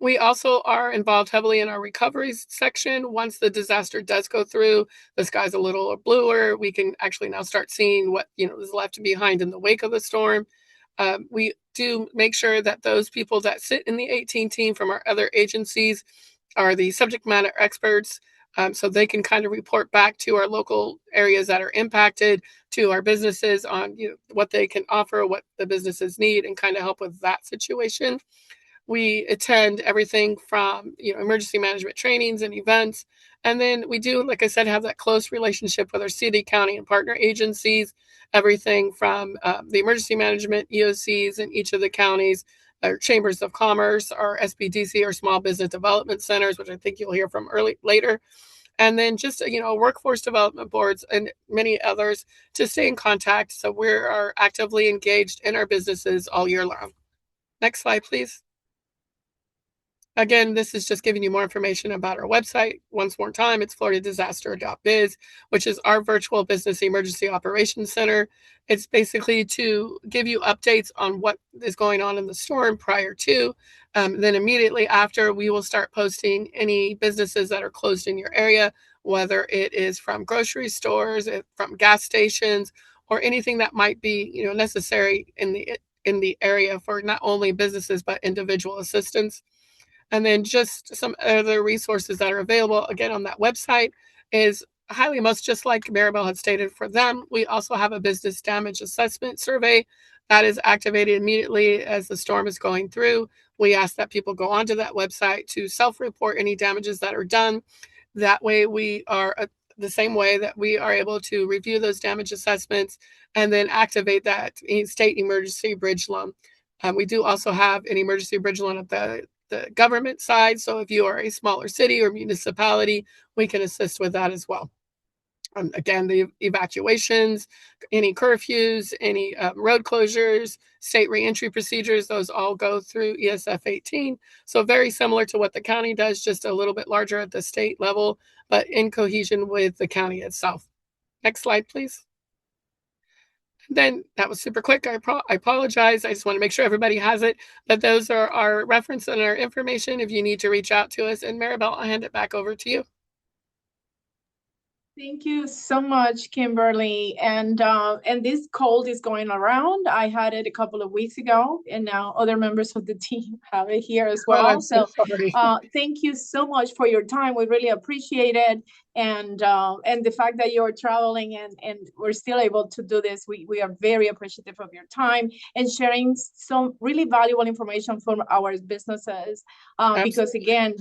We also are involved heavily in our recovery section. Once the disaster does go through, the sky's a little bluer, we can actually now start seeing what is left behind in the wake of the storm. We do make sure that those people that sit in the 18 team from our other agencies are the subject matter experts, so they can kind of report back to our local areas that are impacted, to our businesses on what they can offer, what the businesses need, and kind of help with that situation. We attend everything from emergency management trainings and events. And then we do, like I said, have that close relationship with our city, county, and partner agencies, everything from the emergency management EOCs in each of the counties, our chambers of commerce, our SBDC, or small business development centers, which I think you'll hear from later. And then just, workforce development boards and many others to stay in contact. So we are actively engaged in our businesses all year long. Next slide, please. Again, this is just giving you more information about our website. Once more time, it's floridadisaster.biz, which is our virtual business emergency operations center. It's basically to give you updates on what is going on in the storm prior to. Then immediately after, we will start posting any businesses that are closed in your area, whether it is from grocery stores, from gas stations, or anything that might be necessary in the area for not only businesses but individual assistance. And then just some other resources that are available, again, on that website is highly most, just like Maribel had stated for them. We also have a business damage assessment survey that is activated immediately as the storm is going through. We ask that people go onto that website to self-report any damages that are done. That way we are the same way that we are able to review those damage assessments and then activate that state emergency bridge loan. We do also have an emergency bridge loan at the government side. So if you are a smaller city or municipality, we can assist with that as well. Again, the evacuations, any curfews, any road closures, state reentry procedures, those all go through ESF 18. So very similar to what the county does, just a little bit larger at the state level, but in cohesion with the county itself. Next slide, please. Then that was super quick. I apologize. I just want to make sure everybody has it, that those are our reference and our information if you need to reach out to us. And Maribel, I'll hand it back over to you. Thank you so much, Kimberly. And this cold is going around. I had it a couple of weeks ago, and now other members of the team have it here as well. I'm so sorry. Thank you so much for your time. We really appreciate it. And the fact that you're traveling and we're still able to do this, we are very appreciative of your time and sharing some really valuable information from our businesses. Because again,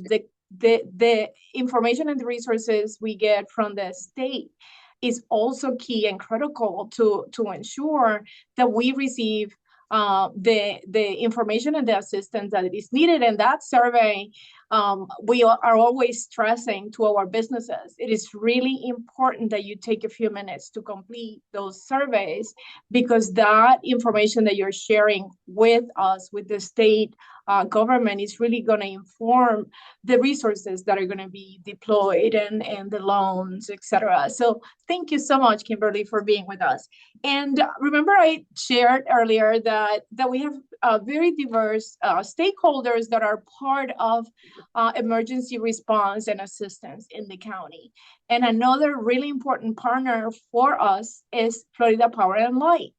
the information and the resources we get from the state is also key and critical to ensure that we receive the information and the assistance that is needed. And that survey we are always stressing to our businesses, it is really important that you take a few minutes to complete those surveys, because that information that you're sharing with us, with the state government, is really going to inform the resources that are going to be deployed and the loans, etc. So thank you so much, Kimberly, for being with us. And remember, I shared earlier that we have very diverse stakeholders that are part of emergency response and assistance in the county. And another really important partner for us is Florida Power and Light.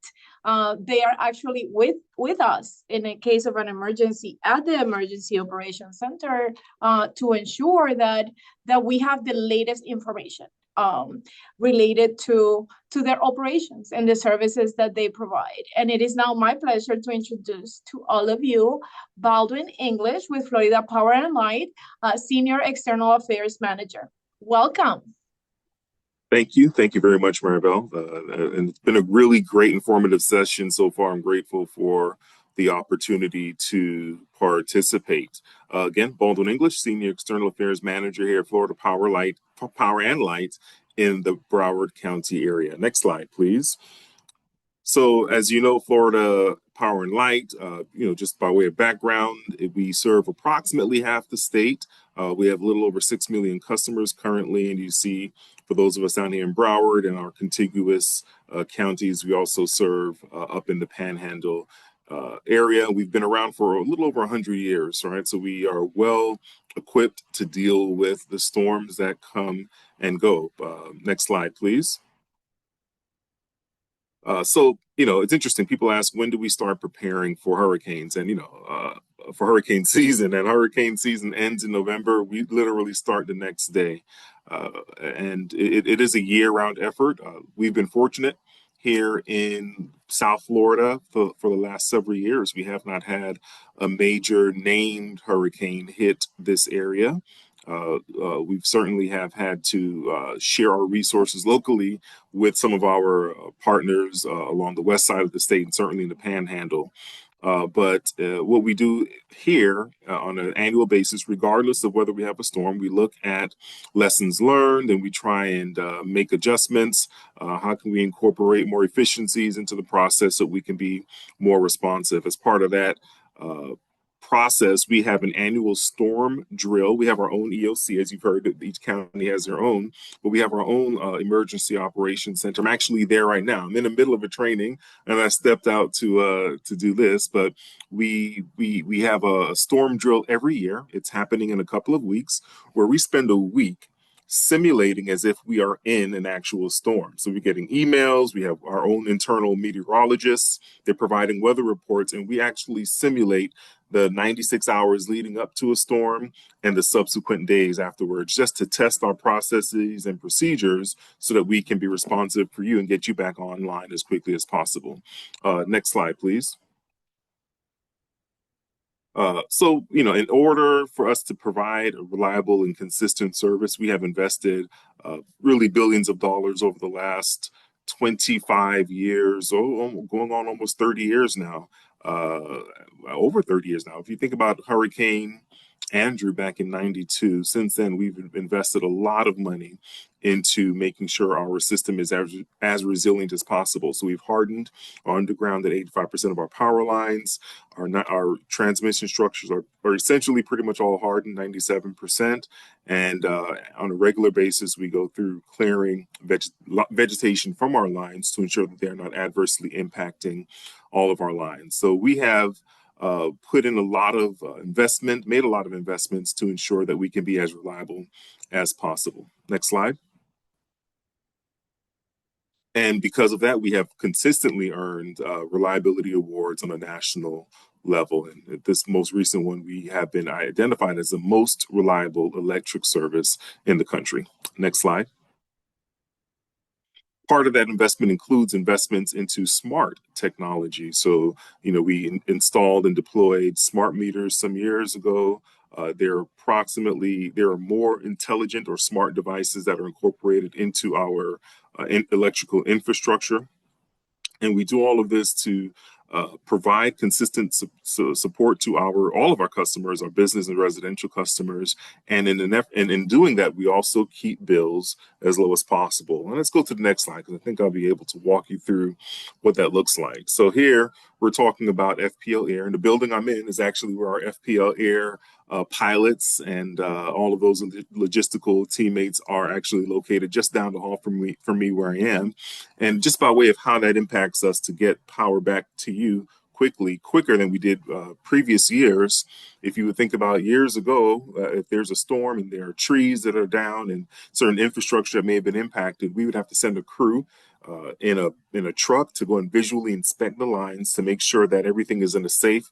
They are actually with us in a case of an emergency at the Emergency Operations Center to ensure that we have the latest information related to their operations and the services that they provide. And it is now my pleasure to introduce to all of you Baldwin English with Florida Power and Light, Senior External Affairs Manager. Welcome. Thank you. Thank you very much, Maribel. And it's been a really great informative session so far. I'm grateful for the opportunity to participate. Again, Baldwin English, Senior External Affairs Manager here at Florida Power and Light in the Broward County area. Next slide, please. So as you know, Florida Power and Light, just by way of background, we serve approximately half the state. We have a little over 6 million customers currently, and you see, for those of us down here in Broward and our contiguous counties, we also serve up in the Panhandle area. We've been around for a little over 100 years, right? So we are well equipped to deal with the storms that come and go. Next slide, please. So, it's interesting. People ask, when do we start preparing for hurricanes? And, for hurricane season, and hurricane season ends in November. We literally start the next day. And it is a year-round effort. We've been fortunate here in South Florida for the last several years. We have not had a major named hurricane hit this area. We've certainly have had to share our resources locally with some of our partners along the west side of the state and certainly in the Panhandle. But what we do here on an annual basis, regardless of whether we have a storm, we look at lessons learned and we try and make adjustments. How can we incorporate more efficiencies into the process so we can be more responsive? As part of that process, we have an annual storm drill. We have our own EOC, as you've heard, each county has their own, but we have our own emergency operations center. I'm actually there right now. I'm in the middle of a training and I stepped out to do this, but we have a storm drill every year. It's happening in a couple of weeks where we spend a week simulating as if we are in an actual storm. So we're getting emails, we have our own internal meteorologists, they're providing weather reports, and we actually simulate the 96 hours leading up to a storm and the subsequent days afterwards, just to test our processes and procedures so that we can be responsive for you and get you back online as quickly as possible. Next slide, please. So, in order for us to provide a reliable and consistent service, we have invested really billions of dollars over the last 25 years, going on almost 30 years now, over 30 years now. If you think about Hurricane Andrew back in '92, since then we've invested a lot of money into making sure our system is as resilient as possible. So we've hardened our underground at 85% of our power lines. Our transmission structures are essentially pretty much all hardened, 97%. And on a regular basis, we go through clearing vegetation from our lines to ensure that they're not adversely impacting all of our lines. So we have put in a lot of made a lot of investments to ensure that we can be as reliable as possible. Next slide. And because of that, we have consistently earned reliability awards on a national level. And this most recent one, we have been identified as the most reliable electric service in the country. Next slide. Part of that investment includes investments into smart technology. So, we installed and deployed smart meters some years ago. There are more intelligent or smart devices that are incorporated into our electrical infrastructure. And we do all of this to provide consistent support to all of our customers, our business and residential customers. And in doing that, we also keep bills as low as possible. And let's go to the next slide, because I think I'll be able to walk you through what that looks like. So here we're talking about FPL Air, and the building I'm in is actually where our FPL Air pilots and all of those logistical teammates are actually located, just down the hall from me where I am. And just by way of how that impacts us to get power back to you quicker than we did previous years. If you would think about years ago, if there's a storm and there are trees that are down and certain infrastructure that may have been impacted, we would have to send a crew in a truck to go and visually inspect the lines to make sure that everything is in a safe,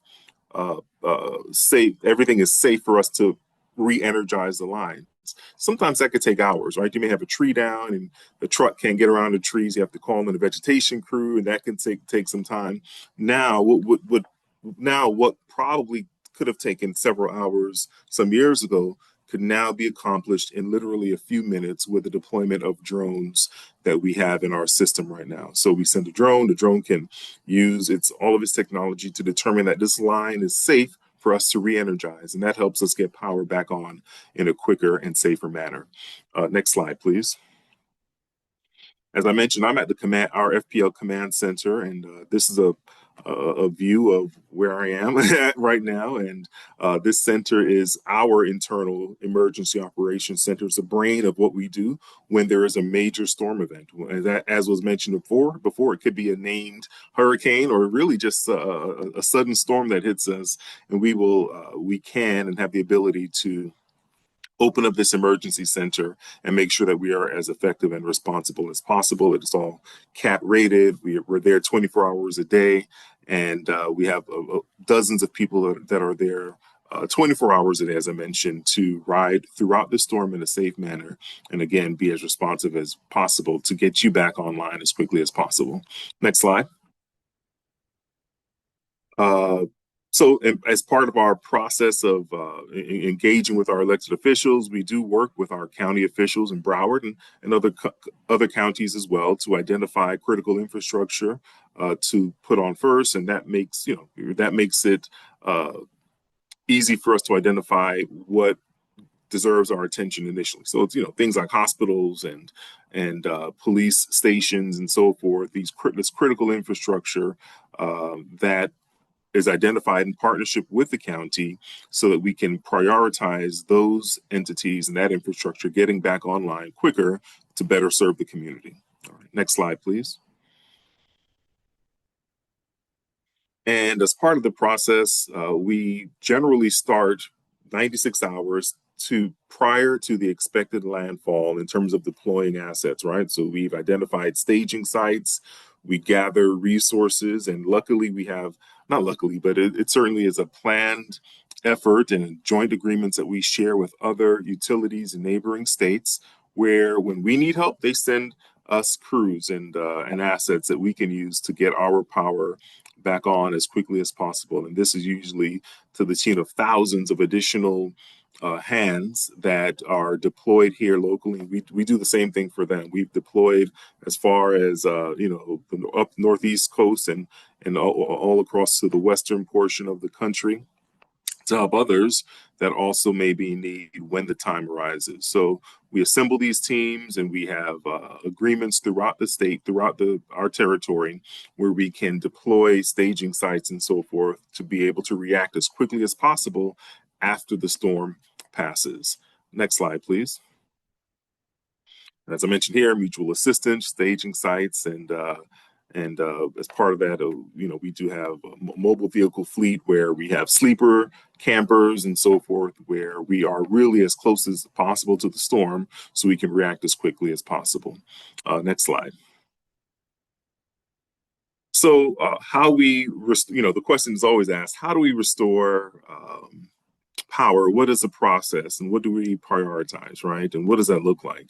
everything is safe for us to re-energize the lines. Sometimes that could take hours, right? You may have a tree down and the truck can't get around the trees. You have to call in a vegetation crew, and that can take some time. Now, what probably could have taken several hours some years ago could now be accomplished in literally a few minutes with the deployment of drones that we have in our system right now. So we send a drone. The drone can use all of its technology to determine that this line is safe for us to re-energize, and that helps us get power back on in a quicker and safer manner. Next slide, please. As I mentioned, I'm at our FPL command center, and this is a view of where I am at right now. And this center is our internal emergency operations center. It's the brain of what we do when there is a major storm event. As was mentioned before, it could be a named hurricane or really just a sudden storm that hits us, and we can and have the ability to open up this emergency center and make sure that we are as effective and responsible as possible. It's all CAT rated. We're there 24 hours a day, and we have dozens of people that are there 24 hours a day, as I mentioned, to ride throughout the storm in a safe manner, and again, be as responsive as possible to get you back online as quickly as possible. Next slide. So as part of our process of engaging with our elected officials, we do work with our county officials in Broward and other counties as well to identify critical infrastructure to put on first. And that makes it easy for us to identify what deserves our attention initially. So it's, things like hospitals and police stations and so forth, this critical infrastructure that is identified in partnership with the county so that we can prioritize those entities and that infrastructure getting back online quicker to better serve the community. All right, next slide, please. And as part of the process, we generally start 96 hours prior to the expected landfall in terms of deploying assets, right? So we've identified staging sites, we gather resources, and luckily we have, not luckily, but it certainly is a planned effort and joint agreements that we share with other utilities in neighboring states, where when we need help, they send us crews and assets that we can use to get our power back on as quickly as possible. And this is usually to the tune of thousands of additional hands that are deployed here locally. We do the same thing for them. We've deployed as far as up northeast coast and all across to the western portion of the country to help others that also may be in need when the time arises. So we assemble these teams, and we have agreements throughout the state, throughout our territory, where we can deploy staging sites and so forth to be able to react as quickly as possible after the storm passes. Next slide, please. As I mentioned here, mutual assistance, staging sites, and as part of that, we do have a mobile vehicle fleet where we have sleeper campers and so forth, where we are really as close as possible to the storm so we can react as quickly as possible. Next slide. So the question is always asked, how do we restore power? What is the process, and what do we prioritize, right? And what does that look like?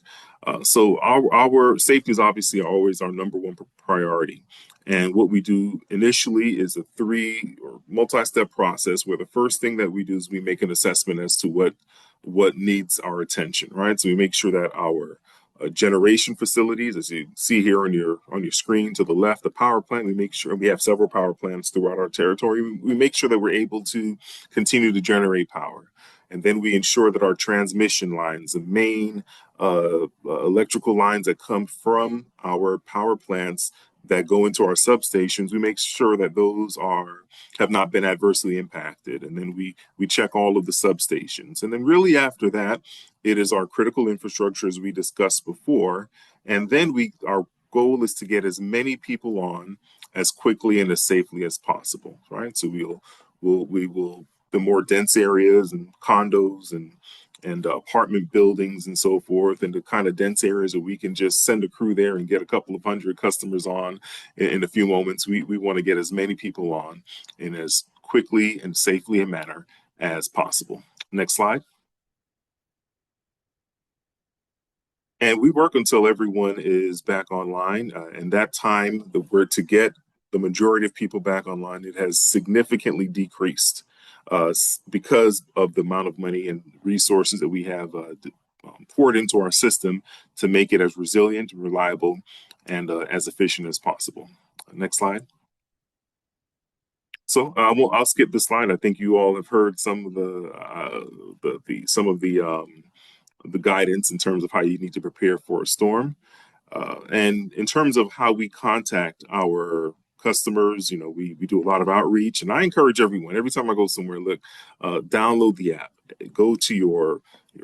So our safety is obviously always our number one priority. And what we do initially is a 3 or multi-step process, where the first thing that we do is we make an assessment as to what needs our attention, right? So we make sure that our generation facilities, as you see here on your screen to the left, the power plant. We make sure we have several power plants throughout our territory. We make sure that we're able to continue to generate power. And then we ensure that our transmission lines, the main electrical lines that come from our power plants that go into our substations, we make sure that those have not been adversely impacted. And then we check all of the substations. And then really after that, it is our critical infrastructure as we discussed before. And then our goal is to get as many people on as quickly and as safely as possible, right? So we will the more dense areas and condos and apartment buildings and so forth, and the kind of dense areas that we can just send a crew there and get a couple of hundred customers on in a few moments. We want to get as many people on in as quickly and safely a manner as possible. Next slide. And we work until everyone is back online. And that time, to get the majority of people back online, it has significantly decreased because of the amount of money and resources that we have poured into our system to make it as resilient, reliable, and as efficient as possible. Next slide. So I'll skip this slide. I think you all have heard some of the guidance in terms of how you need to prepare for a storm. And in terms of how we contact our customers, we do a lot of outreach, and I encourage everyone, every time I go somewhere, download the app. Go to your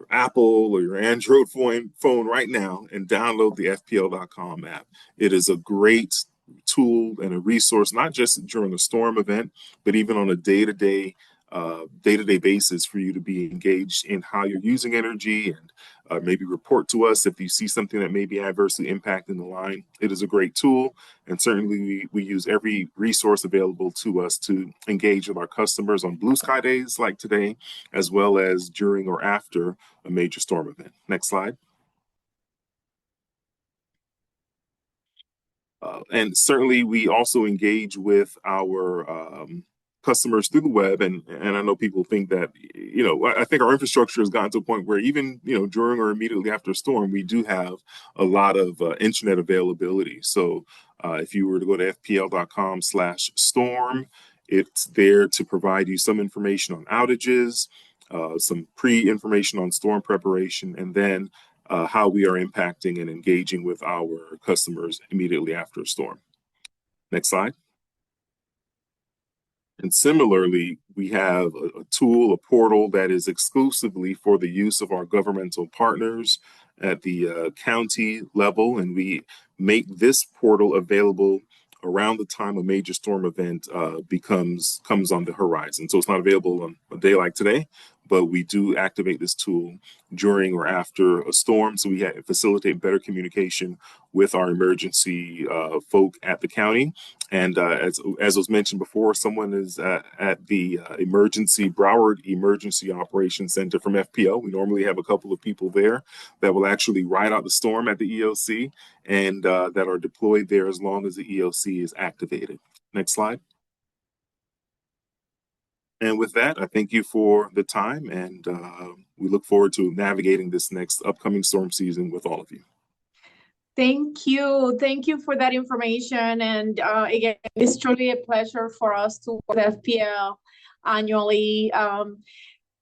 Apple or your Android phone right now and download the FPL.com app. It is a great tool and a resource, not just during a storm event, but even on a day-to-day basis for you to be engaged in how you're using energy, and maybe report to us if you see something that may be adversely impacting the line. It is a great tool, and certainly we use every resource available to us to engage with our customers on blue sky days like today, as well as during or after a major storm event. Next slide. And certainly we also engage with our customers through the web, and I know people think that, I think our infrastructure has gotten to a point where even, during or immediately after a storm, we do have a lot of internet availability. So if you were to go to fpl.com/storm, it's there to provide you some information on outages, some pre-information on storm preparation, and then how we are impacting and engaging with our customers immediately after a storm. Next slide. And similarly, we have a tool, a portal that is exclusively for the use of our governmental partners at the county level. And we make this portal available around the time a major storm event comes on the horizon. So it's not available on a day like today, but we do activate this tool during or after a storm. So we facilitate better communication with our emergency folk at the county. And as was mentioned before, someone is at the Broward Emergency Operations Center from FPL. We normally have a couple of people there that will actually ride out the storm at the EOC and that are deployed there as long as the EOC is activated. Next slide. And with that, I thank you for the time, and we look forward to navigating this next upcoming storm season with all of you. Thank you. Thank you for that information. And again, it's truly a pleasure for us to work with FPL annually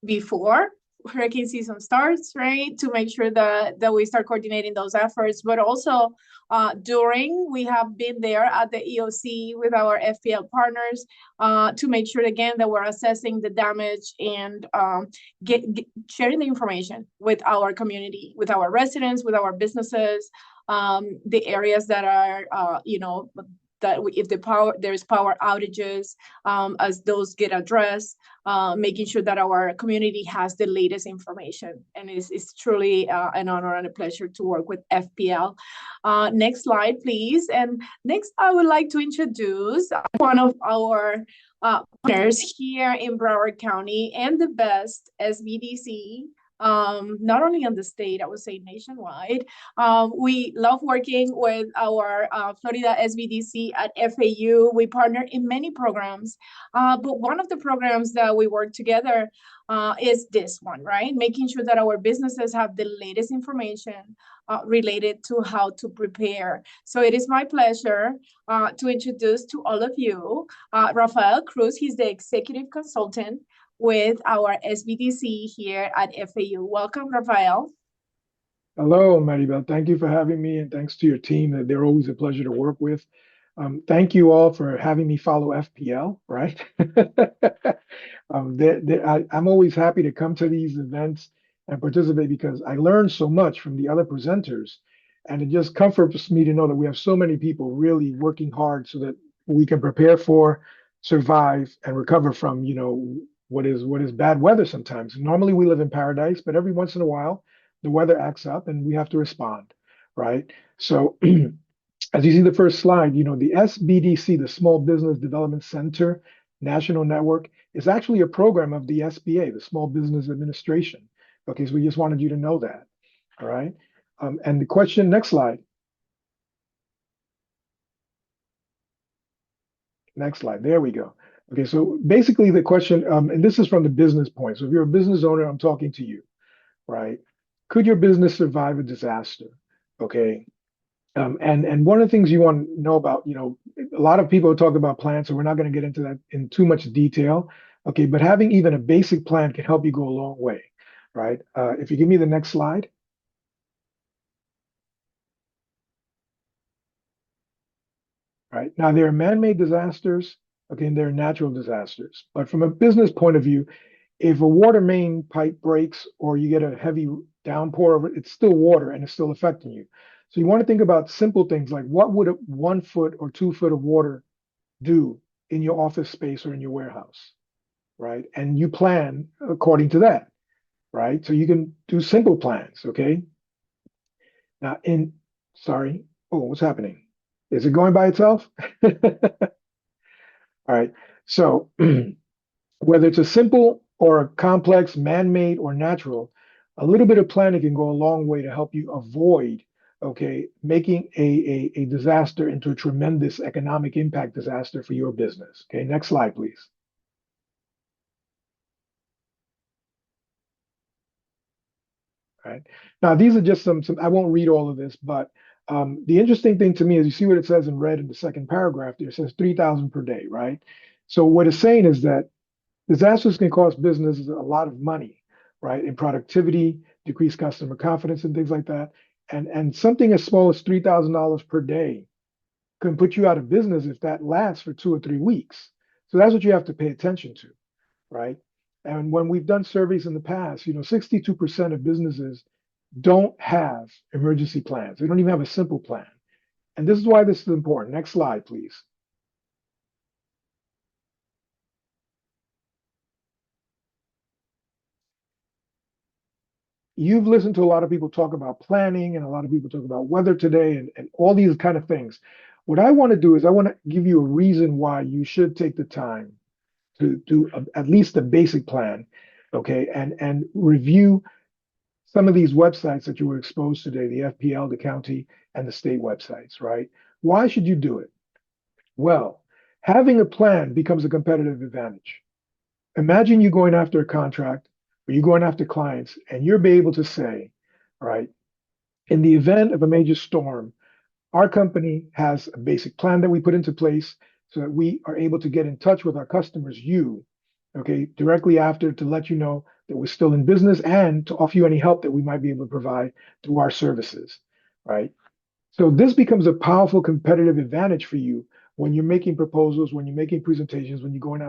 before hurricane season starts, right? To make sure that we start coordinating those efforts, but also during, we have been there at the EOC with our FPL partners to make sure, again, that we're assessing the damage and sharing the information with our community, with our residents, with our businesses, the areas that are, that if there's power outages, as those get addressed, making sure that our community has the latest information. And it's truly an honor and a pleasure to work with FPL. Next slide, please. And next, I would like to introduce one of our partners here in Broward County and the best SBDC. Not only in the state, I would say nationwide. We love working with our Florida SBDC at FAU. We partner in many programs, but one of the programs that we work together is this one, right? Making sure that our businesses have the latest information related to how to prepare. So it is my pleasure to introduce to all of you Rafael Cruz. He's the executive consultant with our SBDC here at FAU. Welcome, Rafael. Hello, Maribel. Thank you for having me, and thanks to your team. They're always a pleasure to work with. Thank you all for having me follow FPL, right? I'm always happy to come to these events and participate because I learn so much from the other presenters, and it just comforts me to know that we have so many people really working hard so that we can prepare for, survive, and recover from, what is bad weather sometimes. Normally we live in paradise, but every once in a while, the weather acts up and we have to respond, right? So as you see the first slide, the SBDC, the Small Business Development Center National Network, is actually a program of the SBA, the Small Business Administration. Okay, so we just wanted you to know that, all right? And the question, next slide. Next slide, there we go. Okay, so basically the question, and this is from the business point. So if you're a business owner, I'm talking to you, right? Could your business survive a disaster? Okay. And one of the things you want to know about, a lot of people talk about plans, so we're not going to get into that in too much detail. Okay, but having even a basic plan can help you go a long way, right? If you give me the next slide. Right. Now, there are man-made disasters, okay, and there are natural disasters. But from a business point of view, if a water main pipe breaks or you get a heavy downpour, it's still water and it's still affecting you. So you want to think about simple things like what would a 1 foot or 2 foot of water do in your office space or in your warehouse, right? And you plan according to that, right? So you can do simple plans, okay? Now sorry, what's happening? Is it going by itself? All right, so whether it's a simple or a complex, man-made or natural, a little bit of planning can go a long way to help you avoid, okay, making a disaster into a tremendous economic impact disaster for your business. Okay, next slide, please. All right, now these are just some, I won't read all of this, but the interesting thing to me is you see what it says in red in the second paragraph there. It says 3,000 per day, right? So what it's saying is that disasters can cost businesses a lot of money, right? In productivity, decrease customer confidence and things like that. And something as small as $3,000 per day can put you out of business if that lasts for 2 or 3 weeks. So that's what you have to pay attention to, right? And when we've done surveys in the past, 62% of businesses don't have emergency plans. They don't even have a simple plan. And this is why this is important. Next slide, please. You've listened to a lot of people talk about planning and a lot of people talk about weather today and all these kind of things. What I want to do is I want to give you a reason why you should take the time to do at least a basic plan, okay, and review some of these websites that you were exposed to today, the FPL, the county, and the state websites, right? Why should you do it? Well, having a plan becomes a competitive advantage. Imagine you going after a contract or you going after clients and you're be able to say, all right, in the event of a major storm, our company has a basic plan that we put into place so that we are able to get in touch with our customers, okay, directly after to let you know that we're still in business and to offer you any help that we might be able to provide through our services, right? So this becomes a powerful competitive advantage for you when you're making proposals, when you're making presentations, when you're going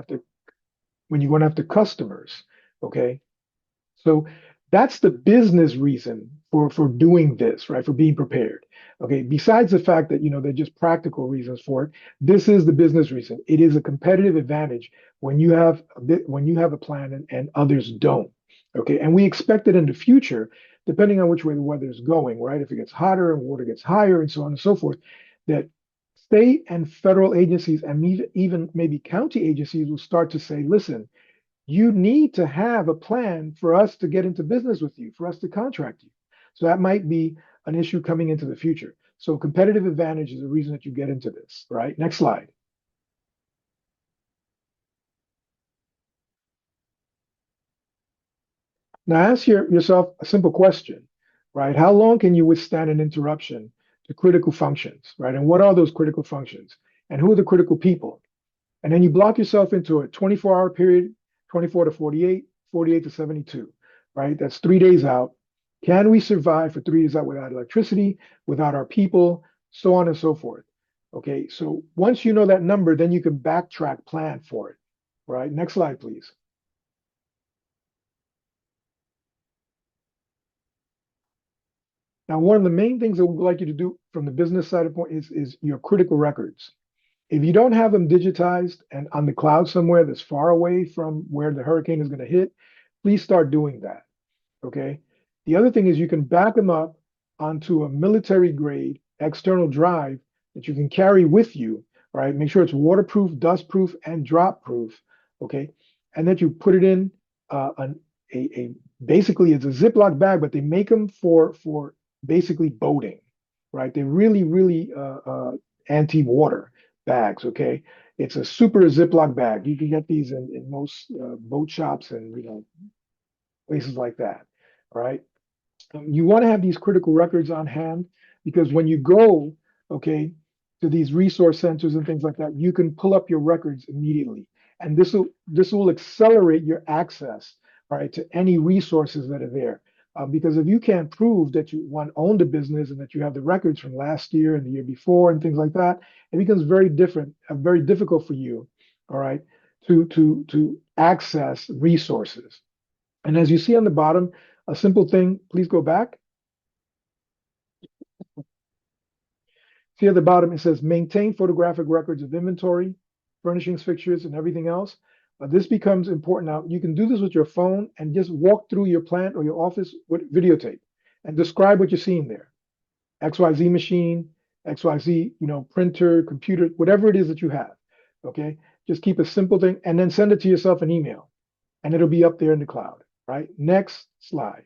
after customers, okay? So that's the business reason for doing this, right? For being prepared. Okay. Besides the fact that they're just practical reasons for it, this is the business reason. It is a competitive advantage when you have a plan and others don't. Okay. And we expect it in the future, depending on which way the weather is going, right? If it gets hotter and water gets higher and so on and so forth, that state and federal agencies and even maybe county agencies will start to say, listen, you need to have a plan for us to get into business with you, for us to contract you. So that might be an issue coming into the future. So competitive advantage is the reason that you get into this, right? Next slide. Now ask yourself a simple question. right? How long can you withstand an interruption to critical functions, right? And what are those critical functions? And who are the critical people? And then you block yourself into a 24-hour period, 24 to 48, 48 to 72, right? That's 3 days out. Can we survive for 3 days out without electricity, without our people, so on and so forth? Okay, so once you know that number, then you can backtrack, plan for it, right? Next slide, please. Now, one of the main things that we'd like you to do from the business side of point is your critical records. If you don't have them digitized and on the cloud somewhere that's far away from where the hurricane is going to hit, please start doing that, okay? The other thing is you can back them up onto a military grade external drive that you can carry with you, right? Make sure it's waterproof, dustproof, and drop proof, okay? And that you put it in basically it's a Ziploc bag, but they make them for basically boating, right? They're really anti-water bags, okay? It's a super Ziploc bag. You can get these in most boat shops and places like that, all right? You want to have these critical records on hand because when you go, okay, to these resource centers and things like that, you can pull up your records immediately. And this will accelerate your access, all right, to any resources that are there. Because if you can't prove that you owned a business and that you have the records from last year and the year before and things like that, it becomes very difficult for you, all right, to access resources. And as you see on the bottom, a simple thing, please go back. See at the bottom, it says maintain photographic records of inventory, furnishings, fixtures, and everything else. This becomes important now. You can do this with your phone and just walk through your plant or your office with videotape and describe what you're seeing there. XYZ machine, XYZ, printer, computer, whatever it is that you have. Okay. Just keep a simple thing and then send it to yourself an email and it'll be up there in the cloud, right? Next slide.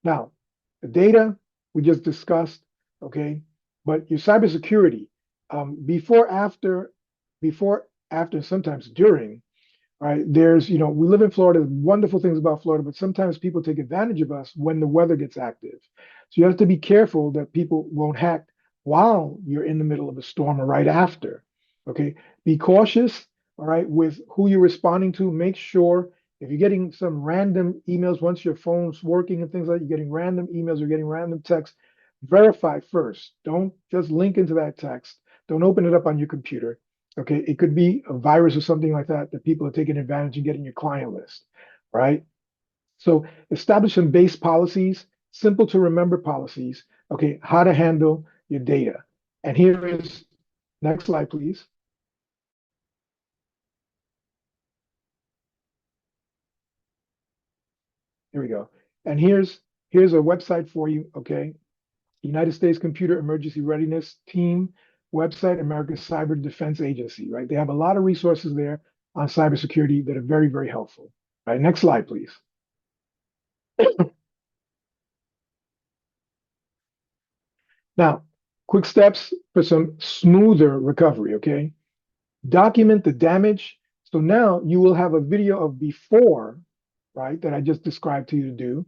Now, the data we just discussed, okay? But your cybersecurity, before, after, sometimes during, right? There's, we live in Florida, wonderful things about Florida, but sometimes people take advantage of us when the weather gets active. So you have to be careful that people won't hack while you're in the middle of a storm or right after, okay? Be cautious, all right, with who you're responding to. Make sure if you're getting some random emails, once your phone's working and things like that, you're getting random emails or getting random texts, verify first. Don't just link into that text. Don't open it up on your computer. Okay, it could be a virus or something like that people are taking advantage and getting your client list, right? So establish some base policies, simple to remember policies, okay, how to handle your data. And here is, next slide, please. Here we go. And here's a website for you, okay? United States Computer Emergency Readiness Team website, America's Cyber Defense Agency, right? They have a lot of resources there on cybersecurity that are very, very helpful. Right, next slide, please. Now, quick steps for some smoother recovery, okay? Document the damage. So now you will have a video of before, right, that I just described to you to do,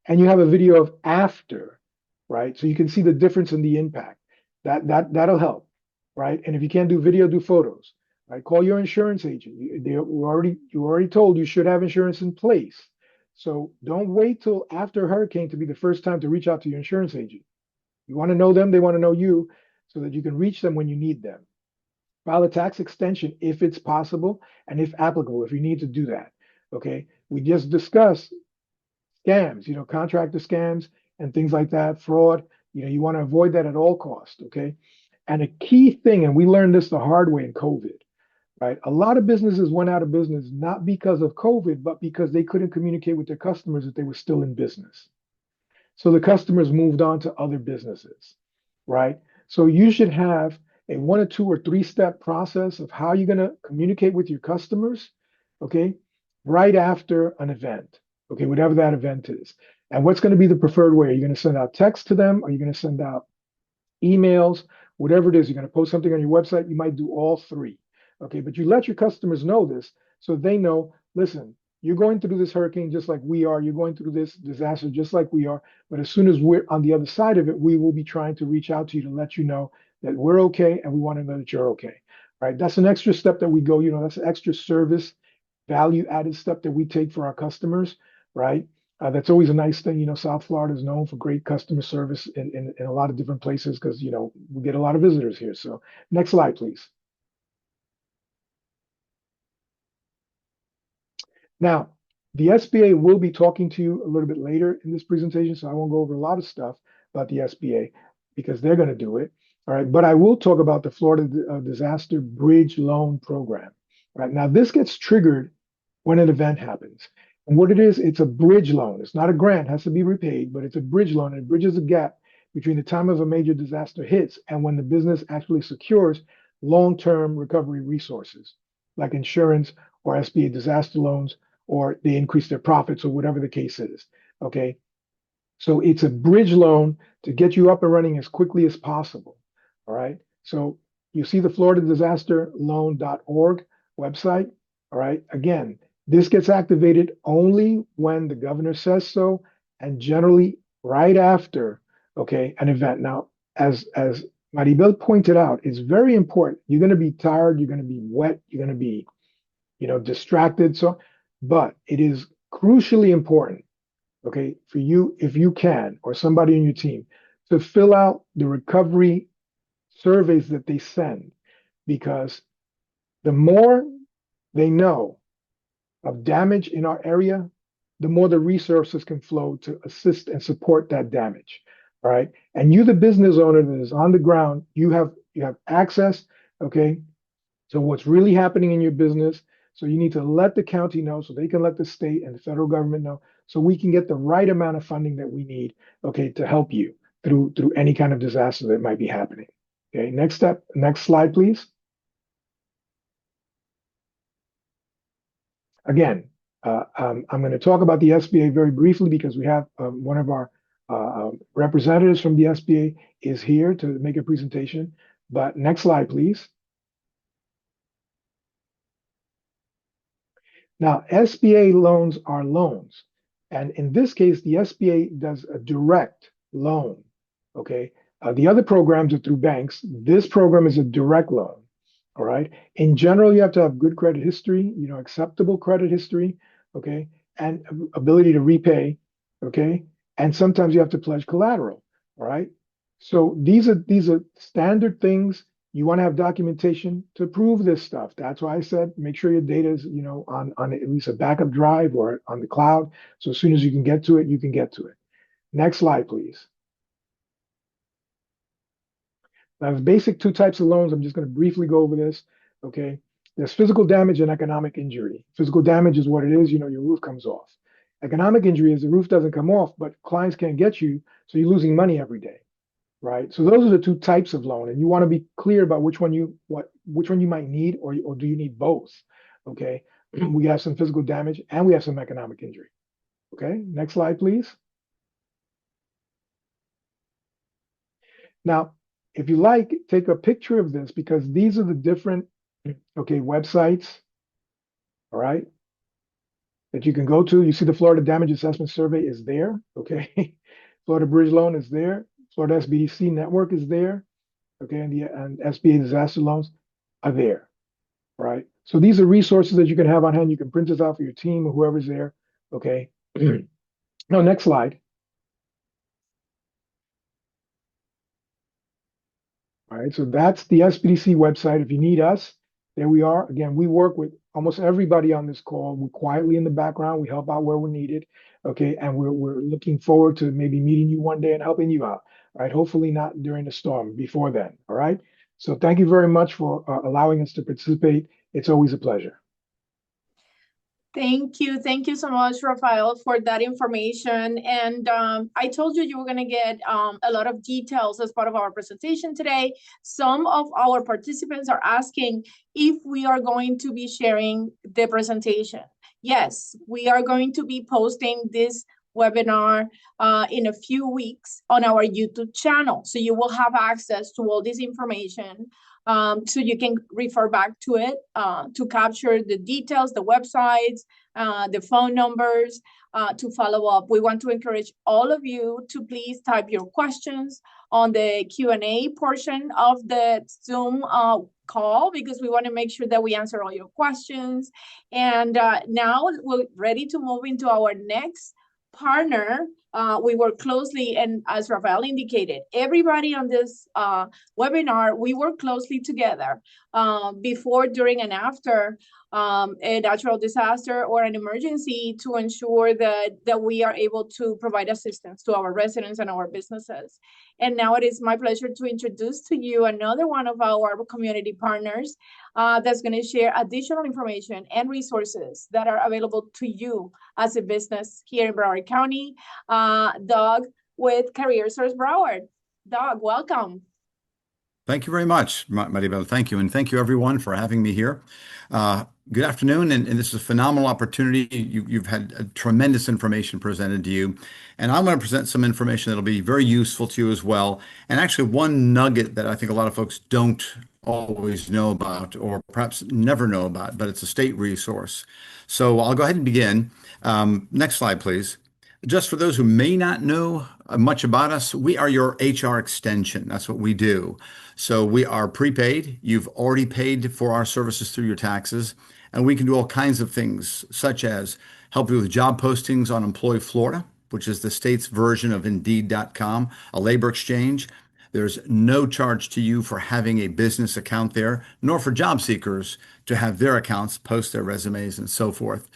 and you have a video of after, right? So you can see the difference in the impact. That'll help, right? And if you can't do video, do photos, right? Call your insurance agent. You already told you should have insurance in place. So don't wait till after a hurricane to be the first time to reach out to your insurance agent. You want to know them, they want to know you, so that you can reach them when you need them. File a tax extension if it's possible and if applicable, if you need to do that. Okay. We just discussed scams, contractor scams and things like that, fraud. You want to avoid that at all costs. Okay. And a key thing, and we learned this the hard way in COVID, right? A lot of businesses went out of business not because of COVID, but because they couldn't communicate with their customers that they were still in business. So the customers moved on to other businesses, right? So you should have a 1 or 2 or 3 step process of how you're going to communicate with your customers, okay, right after an event, okay, whatever that event is. And what's going to be the preferred way? Are you going to send out text to them? Are you going to send out emails? Whatever it is, you're going to post something on your website, you might do all 3, okay? But you let your customers know this so they know listen, you're going through this hurricane just like we are. You're going through this disaster just like we are. But as soon as we're on the other side of it, we will be trying to reach out to you to let you know that we're okay and we want to know that you're okay. Right? That's an extra step that we go, that's an extra service, value added step that we take for our customers, right? That's always a nice thing. South Florida is known for great customer service in a lot of different places because, we get a lot of visitors here. So next slide, please. Now, the SBA will be talking to you a little bit later in this presentation, so I won't go over a lot of stuff about the SBA because they're going to do it. All right, but I will talk about the Florida Disaster Bridge Loan Program. All right, now this gets triggered when an event happens. And what it is, it's a bridge loan. It's not a grant, it has to be repaid, but it's a bridge loan. And it bridges a gap between the time of a major disaster hits and when the business actually secures long-term recovery resources, like insurance or SBA disaster loans, or they increase their profits or whatever the case is, okay? So it's a bridge loan to get you up and running as quickly as possible, all right? So you see the floridadisasterloan.org website, all right? Again, this gets activated only when the governor says so, and generally right after, okay, an event. Now, as Maribel pointed out, it's very important. You're going to be tired, you're going to be wet, you're going to be, distracted. But it is crucially important, okay, for you, if you can, or somebody on your team, to fill out the recovery surveys that they send, because the more they know of damage in our area, the more the resources can flow to assist and support that damage. All right. And you, the business owner that is on the ground, you have access, okay, to what's really happening in your business. So you need to let the county know so they can let the state and the federal government know so we can get the right amount of funding that we need, okay, to help you through any kind of disaster that might be happening. Okay, next slide, please. Again, I'm going to talk about the SBA very briefly because we have one of our representatives from the SBA is here to make a presentation. But next slide, please. Now, SBA loans are loans. And in this case, the SBA does a direct loan, okay? The other programs are through banks. This program is a direct loan, all right? In general, you have to have good credit history, acceptable credit history, okay? And ability to repay, okay? And sometimes you have to pledge collateral, all right? So these are standard things. You want to have documentation to prove this stuff. That's why I said make sure your data is, on at least a backup drive or on the cloud. So as soon as you can get to it, you can get to it. Next slide, please. Now, the basic two types of loans, I'm just going to briefly go over this, okay? There's physical damage and economic injury. Physical damage is what it is, your roof comes off. Economic injury is the roof doesn't come off, but clients can't get you, so you're losing money every day. Right. So those are the two types of loan, and you want to be clear about which one you might need, or do you need both? Okay. We have some physical damage and we have some economic injury. Okay. Next slide, please. Now, if you like, take a picture of this because these are the different websites. All right. That you can go to. You see the Florida Damage Assessment Survey is there. Okay. Florida Bridge Loan is there. Florida SBDC network is there, okay, and SBA disaster loans are there, right? So these are resources that you can have on hand. You can print this out for your team or whoever's there, okay? No, next slide. All right, so that's the SBDC website. If you need us, there we are. Again, we work with almost everybody on this call. We're quietly in the background. We help out where we're needed, okay? And we're looking forward to maybe meeting you one day and helping you out. All right, hopefully not during the storm, before then, all right? So thank you very much for allowing us to participate. It's always a pleasure. Thank you so much, Rafael, for that information. And I told you were going to get a lot of details as part of our presentation today. Some of our participants are asking if we are going to be sharing the presentation. Yes, we are going to be posting this webinar in a few weeks on our YouTube channel. So you will have access to all this information So you can refer back to it to capture the details, the websites, the phone numbers, to follow up. We want to encourage all of you to please type your questions on the Q&A portion of the Zoom call, because we want to make sure that we answer all your questions. And now we're ready to move into our next partner. We work closely, and as Rafael indicated, everybody on this webinar, we work closely together before, during, and after a natural disaster or an emergency, to ensure that we are able to provide assistance to our residents and our businesses. And now it is my pleasure to introduce to you another one of our community partners that's going to share additional information and resources that are available to you as a business here in Broward County. Doug with CareerSource Broward. Doug, welcome. Thank you very much, Maribel. Thank you. And thank you, everyone, for having me here. Good afternoon. And this is a phenomenal opportunity. You've had tremendous information presented to you. And I'm going to present some information that'll be very useful to you as well. And actually, one nugget that I think a lot of folks don't always know about, or perhaps never know about, but it's a state resource. So I'll go ahead and begin. Next slide, please. Just for those who may not know much about us, we are your HR extension. That's what we do. So we are prepaid. You've already paid for our services through your taxes, and we can do all kinds of things, such as help you with job postings on Employ Florida, which is the state's version of Indeed.com, a labor exchange. There's no charge to you for having a business account there, nor for job seekers to have their accounts, post their resumes, and so forth.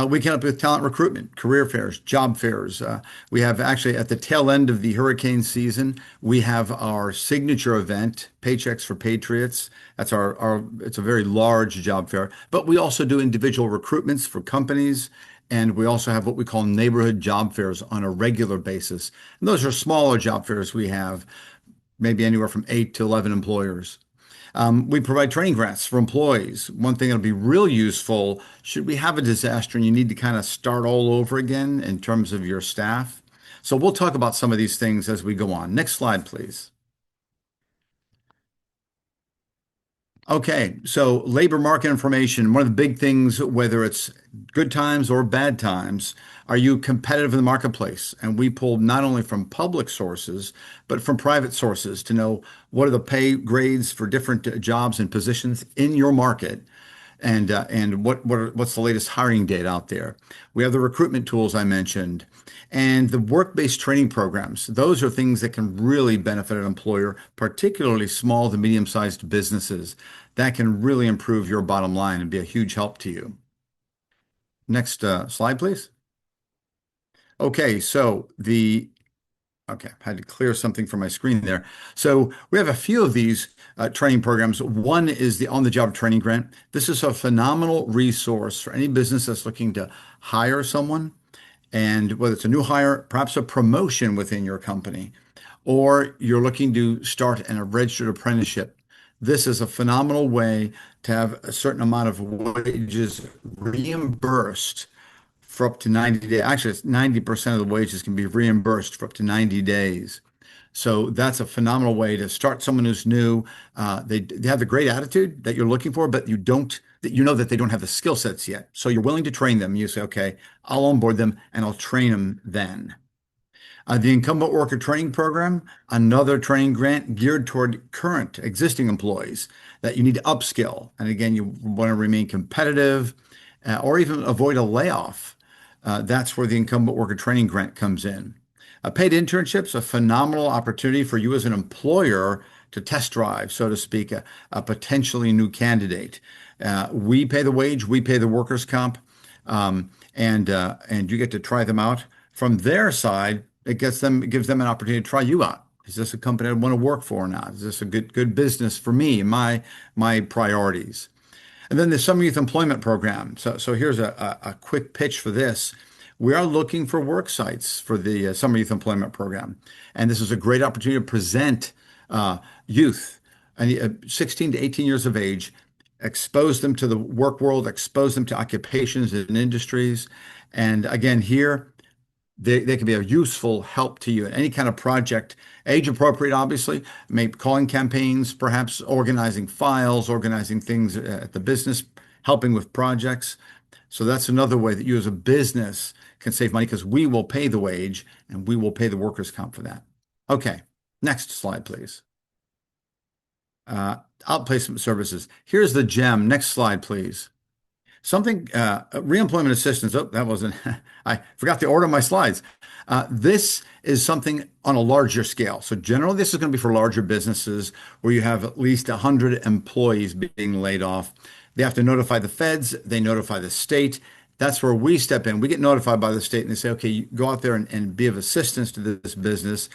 We can help with talent recruitment, career fairs, job fairs. We have actually, at the tail end of the hurricane season, we have our signature event, Paychecks for Patriots. That's it's a very large job fair, but we also do individual recruitments for companies. And we also have what we call neighborhood job fairs on a regular basis. And those are smaller job fairs we have, maybe anywhere from 8 to 11 employers. We provide training grants for employees. One thing that'll be real useful, should we have a disaster and you need to kind of start all over again in terms of your staff. So we'll talk about some of these things as we go on. Next slide, please. Okay, so labor market information. One of the big things, whether it's good times or bad times, are you competitive in the marketplace? And we pull not only from public sources, but from private sources to know what are the pay grades for different jobs and positions in your market, and what's the latest hiring data out there. We have the recruitment tools I mentioned, and the work-based training programs. Those are things that can really benefit an employer, particularly small to medium-sized businesses. That can really improve your bottom line and be a huge help to you. Next slide, please. Okay, so I had to clear something from my screen there. So we have a few of these training programs. One is the on-the-job training grant. This is a phenomenal resource for any business that's looking to hire someone, and whether it's a new hire, perhaps a promotion within your company, or you're looking to start a registered apprenticeship. This is a phenomenal way to have a certain amount of wages reimbursed for up to 90 days. Actually, it's 90% of the wages can be reimbursed for up to 90 days. So that's a phenomenal way to start someone who's new. They have the great attitude that you're looking for, but you know that they don't have the skill sets yet. So you're willing to train them. You say, okay, I'll onboard them and I'll train them then. The Incumbent Worker Training Program, another training grant geared toward current existing employees that you need to upskill. And again, you want to remain competitive or even avoid a layoff. That's where the Incumbent Worker Training Grant comes in. Paid internships, a phenomenal opportunity for you as an employer to test drive, so to speak, a potentially new candidate. We pay the wage, we pay the workers' comp, and you get to try them out. From their side, it gives them an opportunity to try you out. Is this a company I want to work for or not? Is this a good business for me and my priorities? And then the Summer Youth Employment Program. So here's a quick pitch for this. We are looking for work sites for the Summer Youth Employment Program. And this is a great opportunity to present youth, 16 to 18 years of age, expose them to the work world, expose them to occupations and industries. And again, here, they can be a useful help to you in any kind of project, age appropriate, obviously, maybe calling campaigns, perhaps organizing files, organizing things at the business, helping with projects. So that's another way that you as a business can save money because we will pay the wage and we will pay the workers' comp for that. Okay, next slide, please. Outplacement services. Here's the gem. Next slide, please. Something, reemployment assistance. Oh, that wasn't, I forgot to order my slides. This is something on a larger scale. So generally, this is going to be for larger businesses where you have at least 100 employees being laid off. They have to notify the feds. They notify the state. That's where we step in. We get notified by the state and they say, okay, you go out there and be of assistance to this business,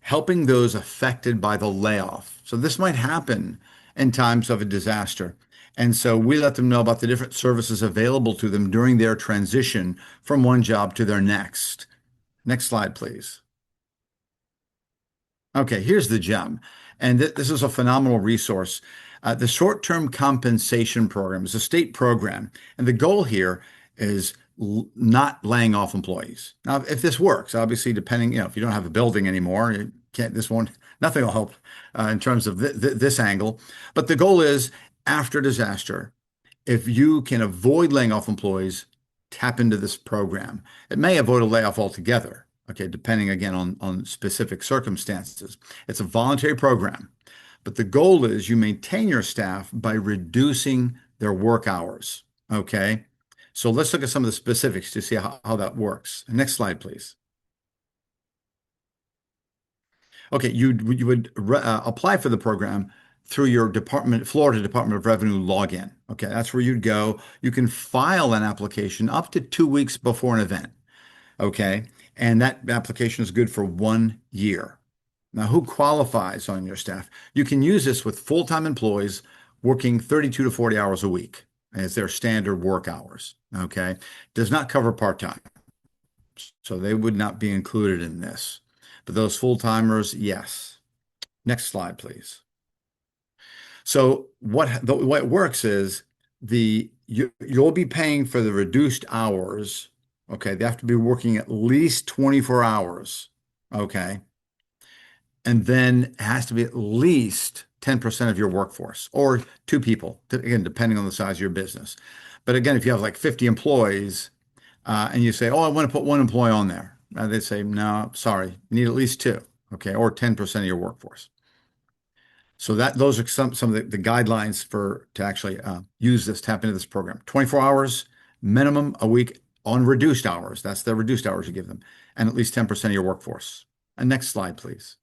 helping those affected by the layoff. So this might happen in times of a disaster. And so we let them know about the different services available to them during their transition from one job to their next. Next slide, please. Okay, here's the gem. And this is a phenomenal resource. The short-term compensation program is a state program. And the goal here is not laying off employees. Now, if this works, obviously, depending, if you don't have a building anymore, you can't, nothing will help in terms of this angle. But the goal is, after disaster, if you can avoid laying off employees, tap into this program. It may avoid a layoff altogether, okay, depending again on specific circumstances. It's a voluntary program, but the goal is you maintain your staff by reducing their work hours, okay? So let's look at some of the specifics to see how that works. Next slide, please. Okay, you would apply for the program through your Florida Department of Revenue login. Okay, that's where you'd go. You can file an application up to 2 weeks before an event. Okay, and that application is good for 1 year. Now, who qualifies on your staff? You can use this with full-time employees working 32 to 40 hours a week as their standard work hours. Okay, does not cover part-time. So they would not be included in this. But those full-timers, yes. Next slide, please. So what it works is you'll be paying for the reduced hours. Okay, they have to be working at least 24 hours. Okay, and then it has to be at least 10% of your workforce or 2 people, again, depending on the size of your business. But again, if you have like 50 employees and you say, oh, I want to put 1 employee on there, they say, no, sorry, you need at least 2, okay, or 10% of your workforce. So those are some of the guidelines to actually use this, tap into this program. 24 hours minimum a week on reduced hours. That's the reduced hours you give them, and at least 10% of your workforce. And next slide, please.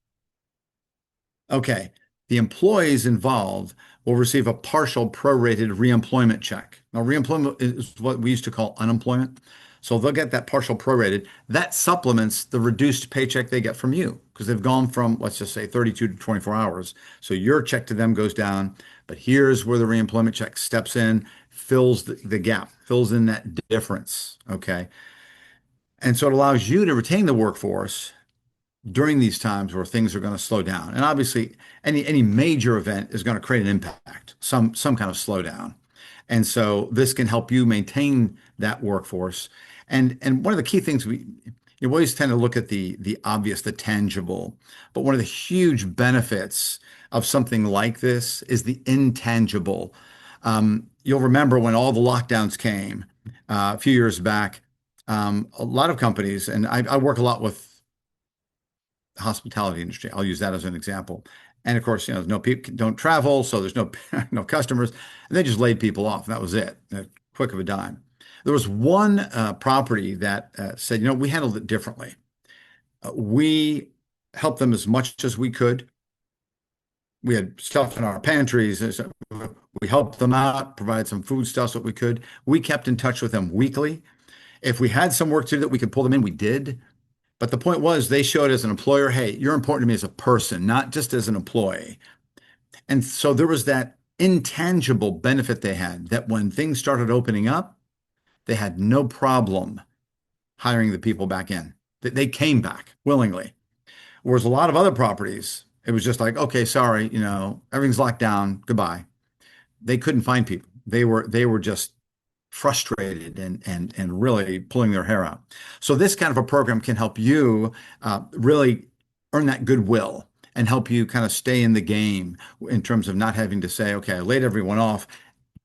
Okay, the employees involved will receive a partial prorated reemployment check. Now, reemployment is what we used to call unemployment. So they'll get that partial prorated. That supplements the reduced paycheck they get from you because they've gone from, let's just say, 32 to 24 hours. So your check to them goes down. But here's where the reemployment check steps in, fills the gap, fills in that difference. Okay. And so it allows you to retain the workforce during these times where things are going to slow down. And obviously, any major event is going to create an impact, some kind of slowdown. And so this can help you maintain that workforce. And one of the key things you always tend to look at the obvious, the tangible, but one of the huge benefits of something like this is the intangible. You'll remember when all the lockdowns came a few years back, a lot of companies, and I work a lot with the hospitality industry. I'll use that as an example. And of course, no people don't travel, so there's no customers, and they just laid people off. That was it, a quick of a dime. There was one property that said, we handled it differently. We helped them as much as we could. We had stuff in our pantries. We helped them out, provide some food stuff that we could. We kept in touch with them weekly. If we had some work to do that we could pull them in, we did. But the point was they showed as an employer, hey, you're important to me as a person, not just as an employee. And so there was that intangible benefit they had that when things started opening up, they had no problem hiring the people back in. They came back willingly. Whereas a lot of other properties, it was just like, okay, sorry, everything's locked down, goodbye. They couldn't find people. They were just frustrated and really pulling their hair out. So this kind of a program can help you really earn that goodwill and help you kind of stay in the game in terms of not having to say, okay, I laid everyone off.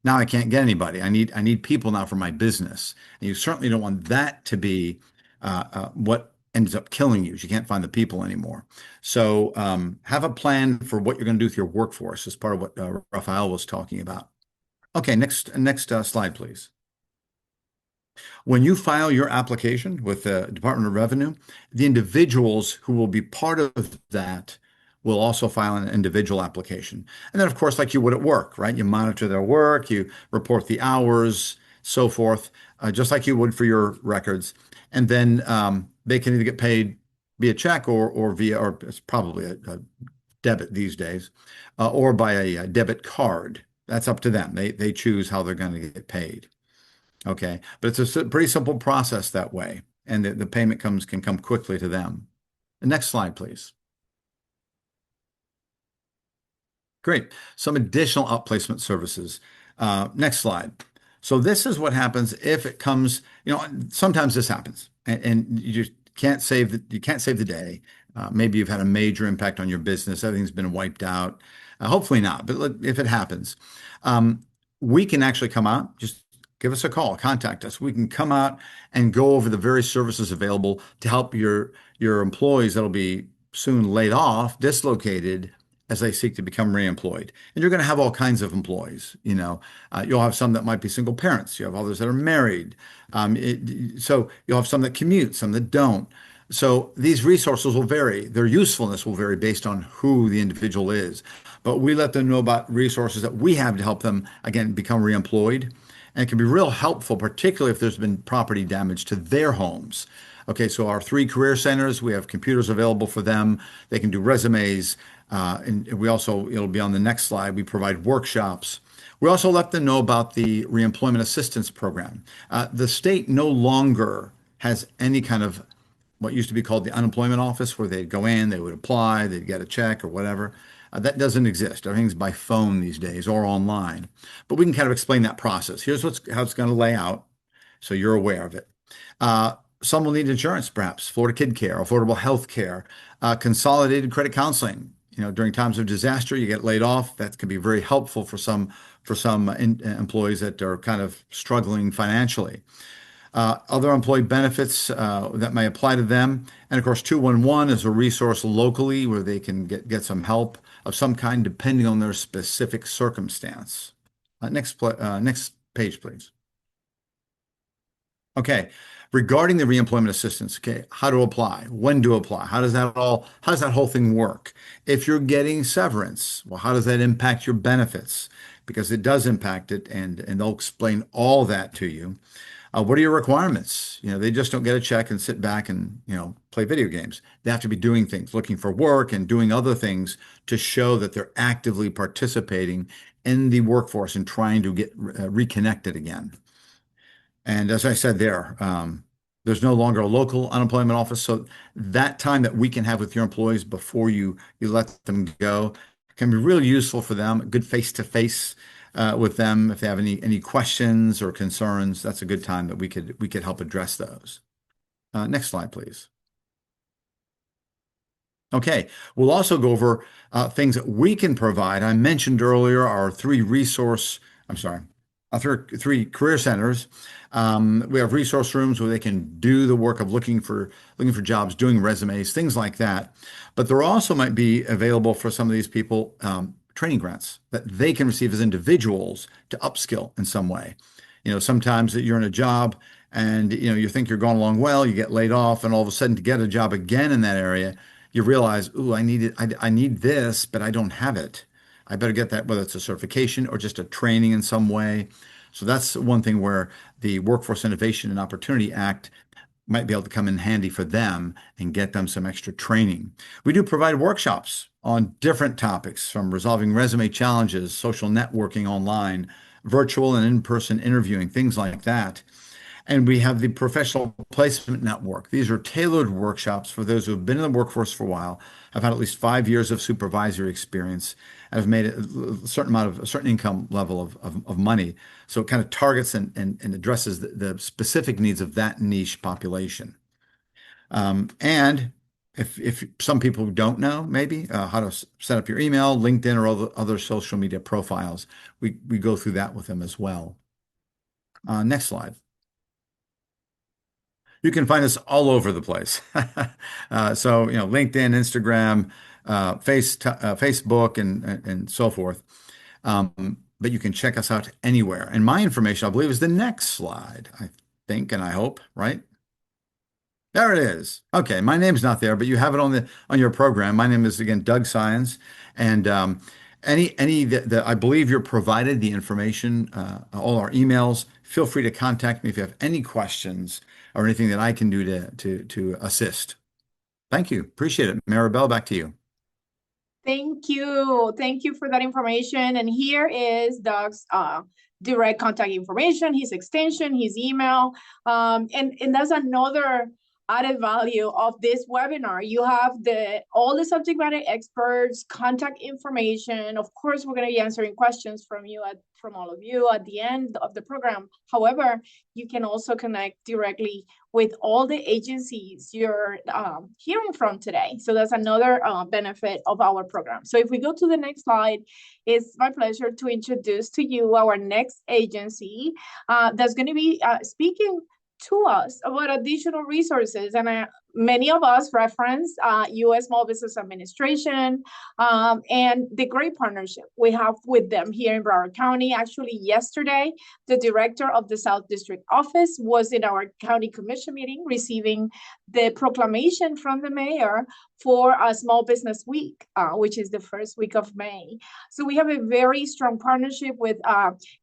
Now I can't get anybody. I need people now for my business. And you certainly don't want that to be what ends up killing you. You can't find the people anymore. So have a plan for what you're going to do with your workforce as part of what Rafael was talking about. Okay, next slide, please. When you file your application with the Department of Revenue, the individuals who will be part of that will also file an individual application. And then, of course, like you would at work, right? You monitor their work, you report the hours, so forth, just like you would for your records. And then they can either get paid via check or via, or it's probably a debit these days, or by a debit card. That's up to them. They choose how they're going to get paid. Okay, but it's a pretty simple process that way, and the payment can come quickly to them. The next slide, please. Great. Some additional outplacement services. Next slide. So this is what happens if it comes, sometimes this happens and you just can't save the day. Maybe you've had a major impact on your business. Everything's been wiped out. Hopefully not, but if it happens, we can actually come out, just give us a call, contact us. We can come out and go over the various services available to help your employees that'll be soon laid off, dislocated, as they seek to become reemployed. And you're going to have all kinds of employees. You'll have some that might be single parents. You have others that are married. So you'll have some that commute, some that don't. So these resources will vary. Their usefulness will vary based on who the individual is. But we let them know about resources that we have to help them, again, become reemployed. And it can be real helpful, particularly if there's been property damage to their homes. Okay, so our 3 career centers, we have computers available for them. They can do resumes. And we also, it'll be on the next slide, we provide workshops. We also let them know about the reemployment assistance program. The state no longer has any kind of what used to be called the unemployment office, where they'd go in, they would apply, they'd get a check or whatever. That doesn't exist. Everything's by phone these days or online. But we can kind of explain that process. Here's how it's going to lay out, so you're aware of it. Some will need insurance, perhaps, Florida Kid Care, affordable health care, consolidated credit counseling. During times of disaster, you get laid off. That can be very helpful for some employees that are kind of struggling financially. Other employee benefits that may apply to them. And of course, 211 is a resource locally where they can get some help of some kind depending on their specific circumstance. Next page, please. Okay, regarding the reemployment assistance, okay, how to apply, when to apply, how does that whole thing work? If you're getting severance, well, how does that impact your benefits? Because it does impact it, and they'll explain all that to you. What are your requirements? They just don't get a check and sit back and, play video games. They have to be doing things, looking for work and doing other things to show that they're actively participating in the workforce and trying to get reconnected again. And as I said there's no longer a local unemployment office. So that time that we can have with your employees before you let them go can be really useful for them, a good face-to-face with them. If they have any questions or concerns, that's a good time that we could help address those. Next slide, please. Okay, we'll also go over things that we can provide. I mentioned earlier our 3 career centers. We have resource rooms where they can do the work of looking for jobs, doing resumes, things like that. But there also might be available for some of these people training grants that they can receive as individuals to upskill in some way. Sometimes that you're in a job and you think you're going along well, you get laid off, and all of a sudden to get a job again in that area, you realize, ooh, I need this, but I don't have it. I better get that, whether it's a certification or just a training in some way. So that's one thing where the Workforce Innovation and Opportunity Act might be able to come in handy for them and get them some extra training. We do provide workshops on different topics, from resolving resume challenges, social networking online, virtual and in-person interviewing, things like that. And we have the Professional Placement Network. These are tailored workshops for those who have been in the workforce for a while, have had at least 5 years of supervisory experience, and have made a certain amount of a certain income level of money. So it kind of targets and addresses the specific needs of that niche population. And if some people don't know maybe how to set up your email, LinkedIn, or other social media profiles, we go through that with them as well. Next slide. You can find us all over the place. So, LinkedIn, Instagram, Facebook, and so forth. But you can check us out anywhere. And my information, I believe, is the next slide, I think, and I hope, right? There it is. Okay, my name's not there, but you have it on your program. My name is, again, Doug Science, and any that I believe you're provided the information, all our emails. Feel free to contact me if you have any questions or anything that I can do to assist. Thank you. Appreciate it. Maribel, back to you. Thank you. Thank you for that information. And here is Doug's direct contact information, his extension, his email. And that's another added value of this webinar. You have all the subject matter experts, contact information. Of course, we're going to be answering questions from all of you at the end of the program. However, you can also connect directly with all the agencies you're hearing from today. So that's another benefit of our program. So if we go to the next slide, it's my pleasure to introduce to you our next agency that's going to be speaking to us about additional resources. And many of us reference U.S. Small Business Administration and the great partnership we have with them here in Broward County. Actually, yesterday, the director of the South District Office was in our county commission meeting receiving the proclamation from the mayor for a Small Business Week, which is the first week of May. So we have a very strong partnership with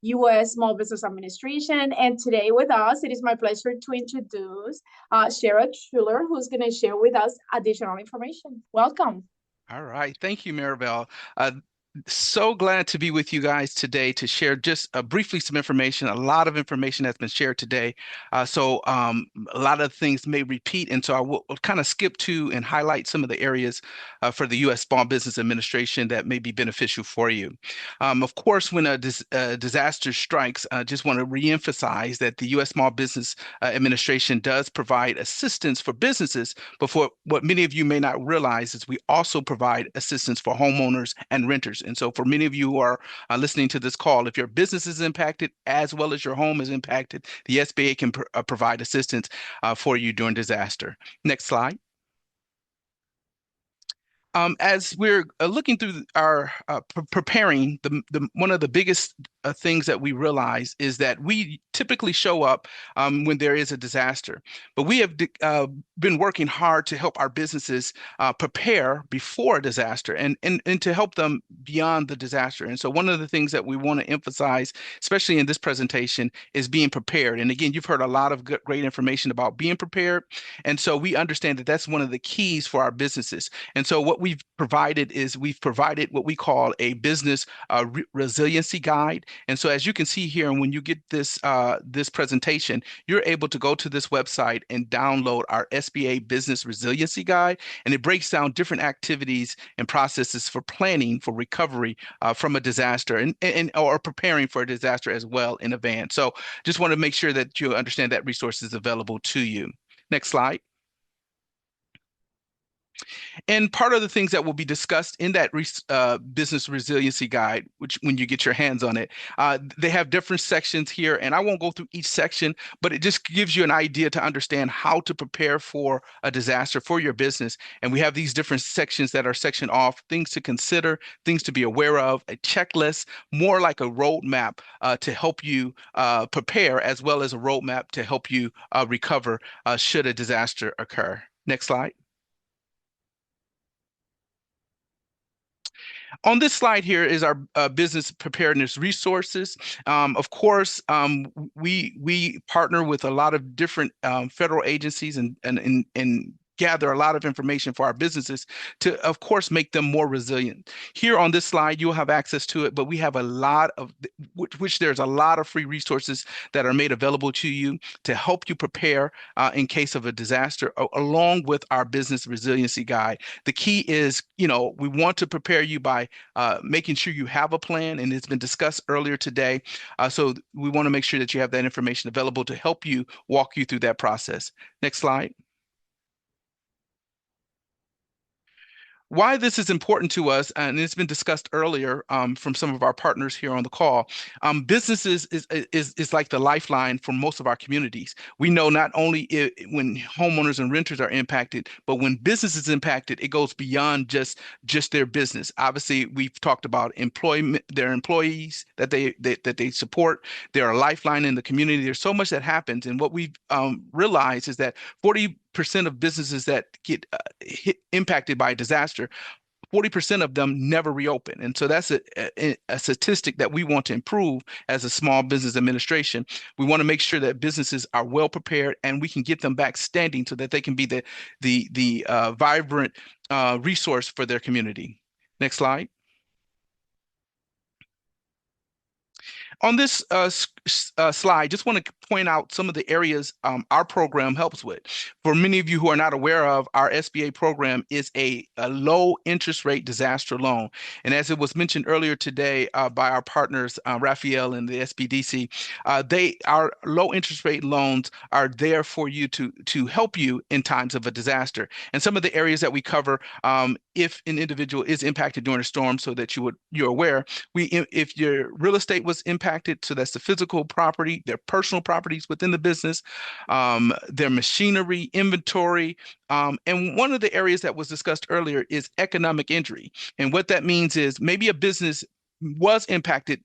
U.S. Small Business Administration. And today with us, it is my pleasure to introduce Shara Schuler, who's going to share with us additional information. Welcome. All right. Thank you, Maribel. So glad to be with you guys today to share just briefly some information. A lot of information has been shared today. So a lot of things may repeat. And so I will kind of skip to and highlight some of the areas for the U.S. Small Business Administration that may be beneficial for you. Of course, when a disaster strikes, I just want to reemphasize that the U.S. Small Business Administration does provide assistance for businesses. But for what many of you may not realize is we also provide assistance for homeowners and renters. And so for many of you who are listening to this call, if your business is impacted as well as your home is impacted, the SBA can provide assistance for you during disaster. Next slide. As we're looking through our preparing, one of the biggest things that we realize is that we typically show up when there is a disaster, but we have been working hard to help our businesses prepare before a disaster and to help them beyond the disaster. And so one of the things that we want to emphasize, especially in this presentation, is being prepared. And again, you've heard a lot of great information about being prepared. And so we understand that that's one of the keys for our businesses. And so what we've provided what we call a business resiliency guide. And so as you can see here, and when you get this this presentation, you're able to go to this website and download our SBA Business Resiliency Guide. And it breaks down different activities and processes for planning for recovery from a disaster or preparing for a disaster as well in advance. So just want to make sure that you understand that resource is available to you. Next slide. And part of the things that will be discussed in that business resiliency guide, which when you get your hands on it, they have different sections here, and I won't go through each section, but it just gives you an idea to understand how to prepare for a disaster for your business. And we have these different sections that are sectioned off, things to consider, things to be aware of, a checklist, more like a roadmap to help you prepare, as well as a roadmap to help you recover should a disaster occur. Next slide. On this slide here is our business preparedness resources. Of course, we partner with a lot of different federal agencies and gather a lot of information for our businesses to, of course, make them more resilient. Here on this slide, you'll have access to it, but we have a lot of, which there's a lot of free resources that are made available to you to help you prepare in case of a disaster, along with our business resiliency guide. The key is, we want to prepare you by making sure you have a plan, and it's been discussed earlier today. So we want to make sure that you have that information available to help you walk you through that process. Next slide. Why this is important to us, and it's been discussed earlier from some of our partners here on the call. Businesses is like the lifeline for most of our communities. We know not only when homeowners and renters are impacted, but when business is impacted, it goes beyond just their business. Obviously, we've talked about employment, their employees that they support. They're a lifeline in the community. There's so much that happens, and what we've realized is that 40% of businesses that get impacted by a disaster, 40% of them never reopen. And so that's a statistic that we want to improve as a small business administration. We want to make sure that businesses are well prepared and we can get them back standing so that they can be the vibrant resource for their community. Next slide. On this slide, just want to point out some of the areas our program helps with. For many of you who are not aware of, our SBA program is a low interest rate disaster loan. And as it was mentioned earlier today by our partners, Raphael and the SBDC, our low interest rate loans are there for you to help you in times of a disaster. And some of the areas that we cover, if an individual is impacted during a storm, so that you're aware, if your real estate was impacted, so that's the physical property, their personal properties within the business, their machinery, inventory. And one of the areas that was discussed earlier is economic injury. And what that means is maybe a business was impacted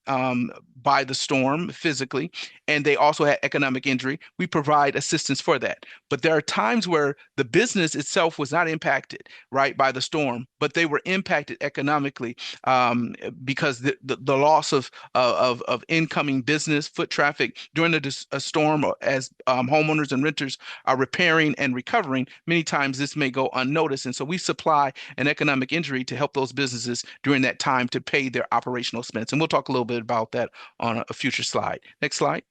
by the storm physically, and they also had economic injury. We provide assistance for that. But there are times where the business itself was not impacted, right, by the storm, but they were impacted economically because the loss of incoming business, foot traffic during a storm, or as homeowners and renters are repairing and recovering, many times this may go unnoticed. And so we supply an economic injury to help those businesses during that time to pay their operational expense. And we'll talk a little bit about that on a future slide. Next slide.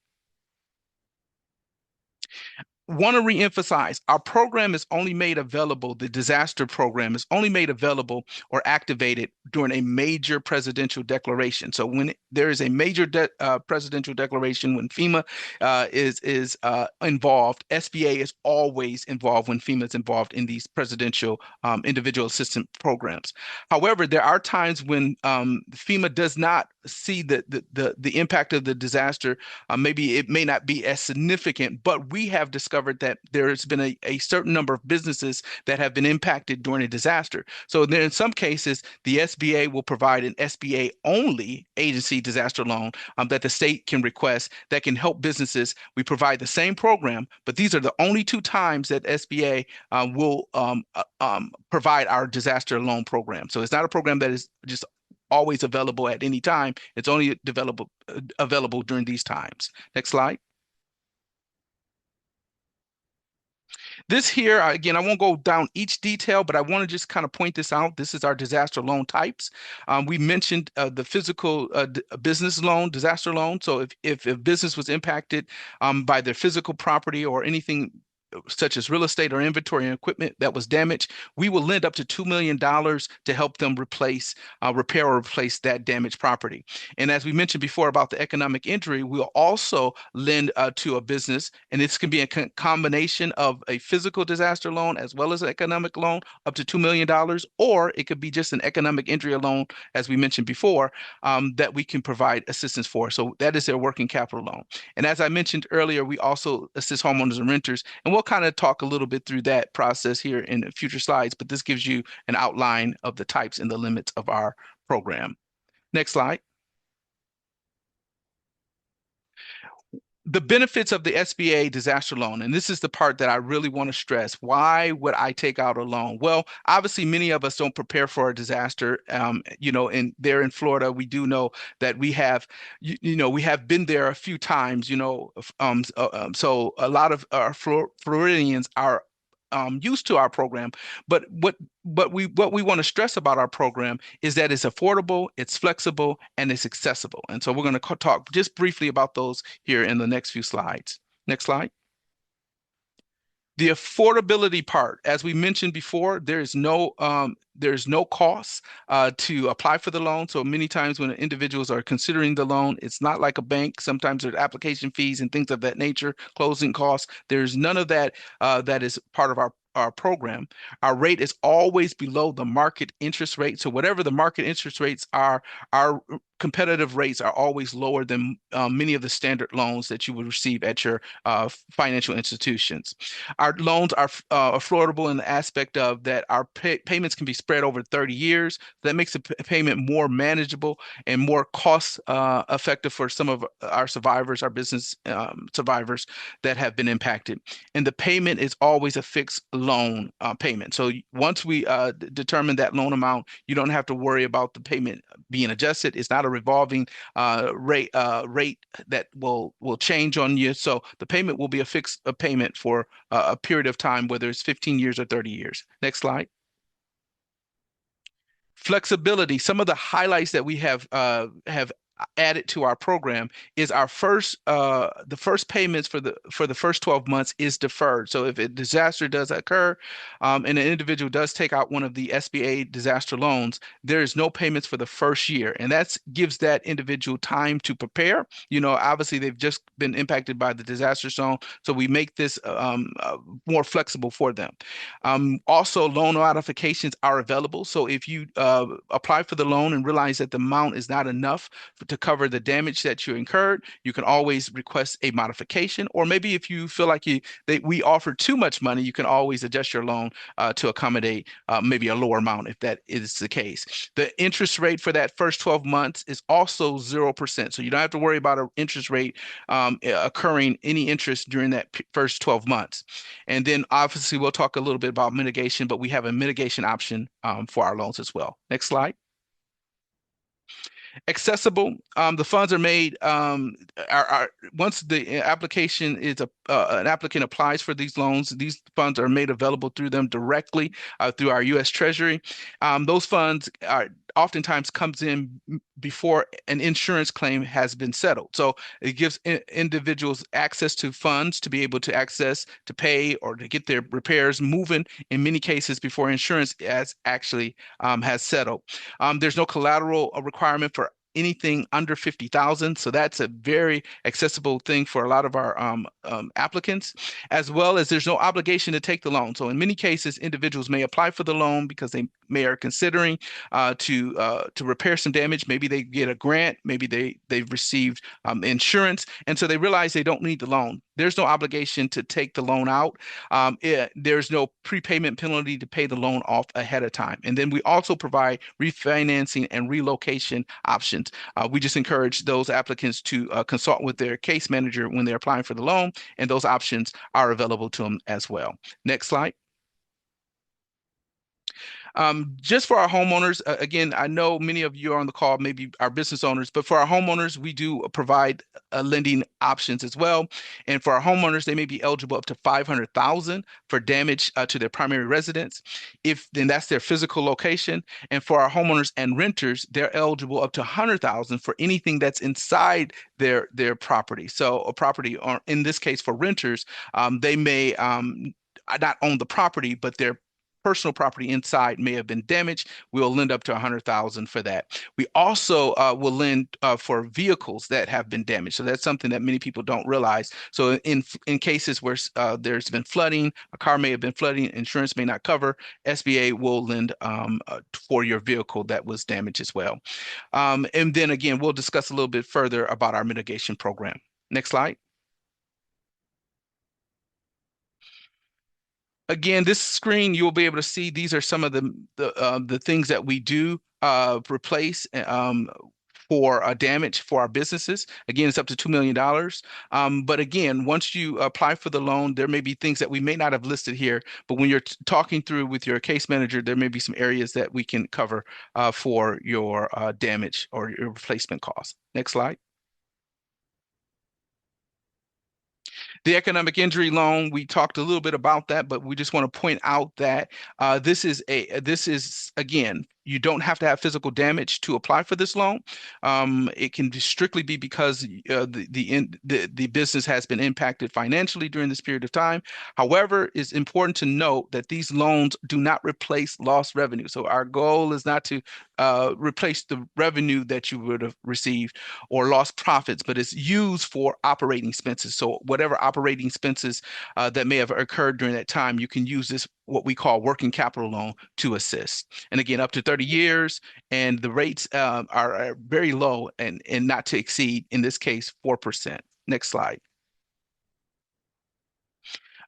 Want to reemphasize, our program is only made available, the disaster program is only made available or activated during a major presidential declaration. So when there is a major presidential declaration, when FEMA is involved, SBA is always involved when FEMA is involved in these presidential individual assistance programs. However, there are times when FEMA does not see the impact of the disaster. Maybe it may not be as significant, but we have discovered that there has been a certain number of businesses that have been impacted during a disaster. So then in some cases, the SBA will provide an SBA only agency disaster loan that the state can request that can help businesses. We provide the same program, but these are the only two times that SBA will provide our disaster loan program. So it's not a program that is just always available at any time. It's only available during these times. Next slide. This here, again, I won't go down each detail, but I want to just kind of point this out. This is our disaster loan types. We mentioned the physical business loan, disaster loan. So if a business was impacted by their physical property or anything such as real estate or inventory and equipment that was damaged, we will lend up to $2 million to help them repair or replace that damaged property. And as we mentioned before about the economic injury, we'll also lend to a business, and this can be a combination of a physical disaster loan as well as an economic loan up to $2 million, or it could be just an economic injury loan, as we mentioned before, that we can provide assistance for. So that is their working capital loan. And as I mentioned earlier, we also assist homeowners and renters, and we'll kind of talk a little bit through that process here in future slides, but this gives you an outline of the types and the limits of our program. Next slide. The benefits of the SBA disaster loan, and this is the part that I really want to stress. Why would I take out a loan? Well, obviously, many of us don't prepare for a disaster. And there in Florida, we do know that we have, we have been there a few times. So a lot of our Floridians are used to our program. But what we want to stress about our program is that it's affordable, it's flexible, and it's accessible. And so we're going to talk just briefly about those here in the next few slides. Next slide. The affordability part, as we mentioned before, there's no cost to apply for the loan. So many times when individuals are considering the loan, it's not like a bank. Sometimes there's application fees and things of that nature, closing costs. There's none of that that is part of our program. Our rate is always below the market interest rate. So whatever the market interest rates are, our competitive rates are always lower than many of the standard loans that you would receive at your financial institutions. Our loans are affordable in the aspect of that our payments can be spread over 30 years. That makes the payment more manageable and more cost effective for some of our survivors, our business survivors that have been impacted. And the payment is always a fixed loan payment. So once we determine that loan amount, you don't have to worry about the payment being adjusted. It's not a revolving rate that will change on you. So the payment will be a fixed payment for a period of time, whether it's 15 years or 30 years. Next slide. Flexibility. Some of the highlights that we have added to our program is our the first payments for the first 12 months is deferred. So if a disaster does occur and an individual does take out one of the SBA disaster loans, there is no payments for the first year, and that gives that individual time to prepare. Obviously they've just been impacted by the disaster zone, so we make this more flexible for them. Also, loan modifications are available. So if you apply for the loan and realize that the amount is not enough to cover the damage that you incurred, you can always request a modification. Or maybe if you feel like we offer too much money, you can always adjust your loan to accommodate maybe a lower amount if that is the case. The interest rate for that first 12 months is also 0%. So you don't have to worry about an interest rate occurring any interest during that first 12 months. And then obviously we'll talk a little bit about mitigation, but we have a mitigation option for our loans as well. Next slide. Accessible. The funds are made once the application is an applicant applies for these loans, these funds are made available through them directly through our U.S. Treasury. Those funds oftentimes comes in before an insurance claim has been settled. So it gives individuals access to funds to be able to access, to pay, or to get their repairs moving in many cases before insurance has settled. There's no collateral requirement for anything under 50,000. So that's a very accessible thing for a lot of our applicants, as well as there's no obligation to take the loan. So in many cases, individuals may apply for the loan because they are considering to repair some damage. Maybe they get a grant, maybe they've received insurance, and so they realize they don't need the loan. There's no obligation to take the loan out. There's no prepayment penalty to pay the loan off ahead of time. And then we also provide refinancing and relocation options. We just encourage those applicants to consult with their case manager when they're applying for the loan, and those options are available to them as well. Next slide. Just for our homeowners, again, I know many of you are on the call, maybe our business owners, but for our homeowners, we do provide lending options as well. And for our homeowners, they may be eligible up to $500,000 for damage to their primary residence, then that's their physical location. And for our homeowners and renters, they're eligible up to $100,000 for anything that's inside their property. So a property, or in this case for renters, they may not own the property, but their personal property inside may have been damaged. We'll lend up to $100,000 for that. We also will lend for vehicles that have been damaged. So that's something that many people don't realize. So in cases where there's been flooding, a car may have been flooding, insurance may not cover, SBA will lend for your vehicle that was damaged as well. And then again, we'll discuss a little bit further about our mitigation program. Next slide. Again, this screen, you'll be able to see these are some of the things that we do replace for damage for our businesses. Again, it's up to $2 million. But again, once you apply for the loan, there may be things that we may not have listed here, but when you're talking through with your case manager, there may be some areas that we can cover for your damage or your replacement costs. Next slide. The economic injury loan, we talked a little bit about that, but we just want to point out that this is again, you don't have to have physical damage to apply for this loan. It can strictly be because the business has been impacted financially during this period of time. However, it's important to note that these loans do not replace lost revenue. So our goal is not to replace the revenue that you would have received or lost profits, but it's used for operating expenses. So whatever operating expenses that may have occurred during that time, you can use this, what we call working capital loan, to assist. And again, up to 30 years, and the rates are very low and not to exceed, in this case, 4%. Next slide.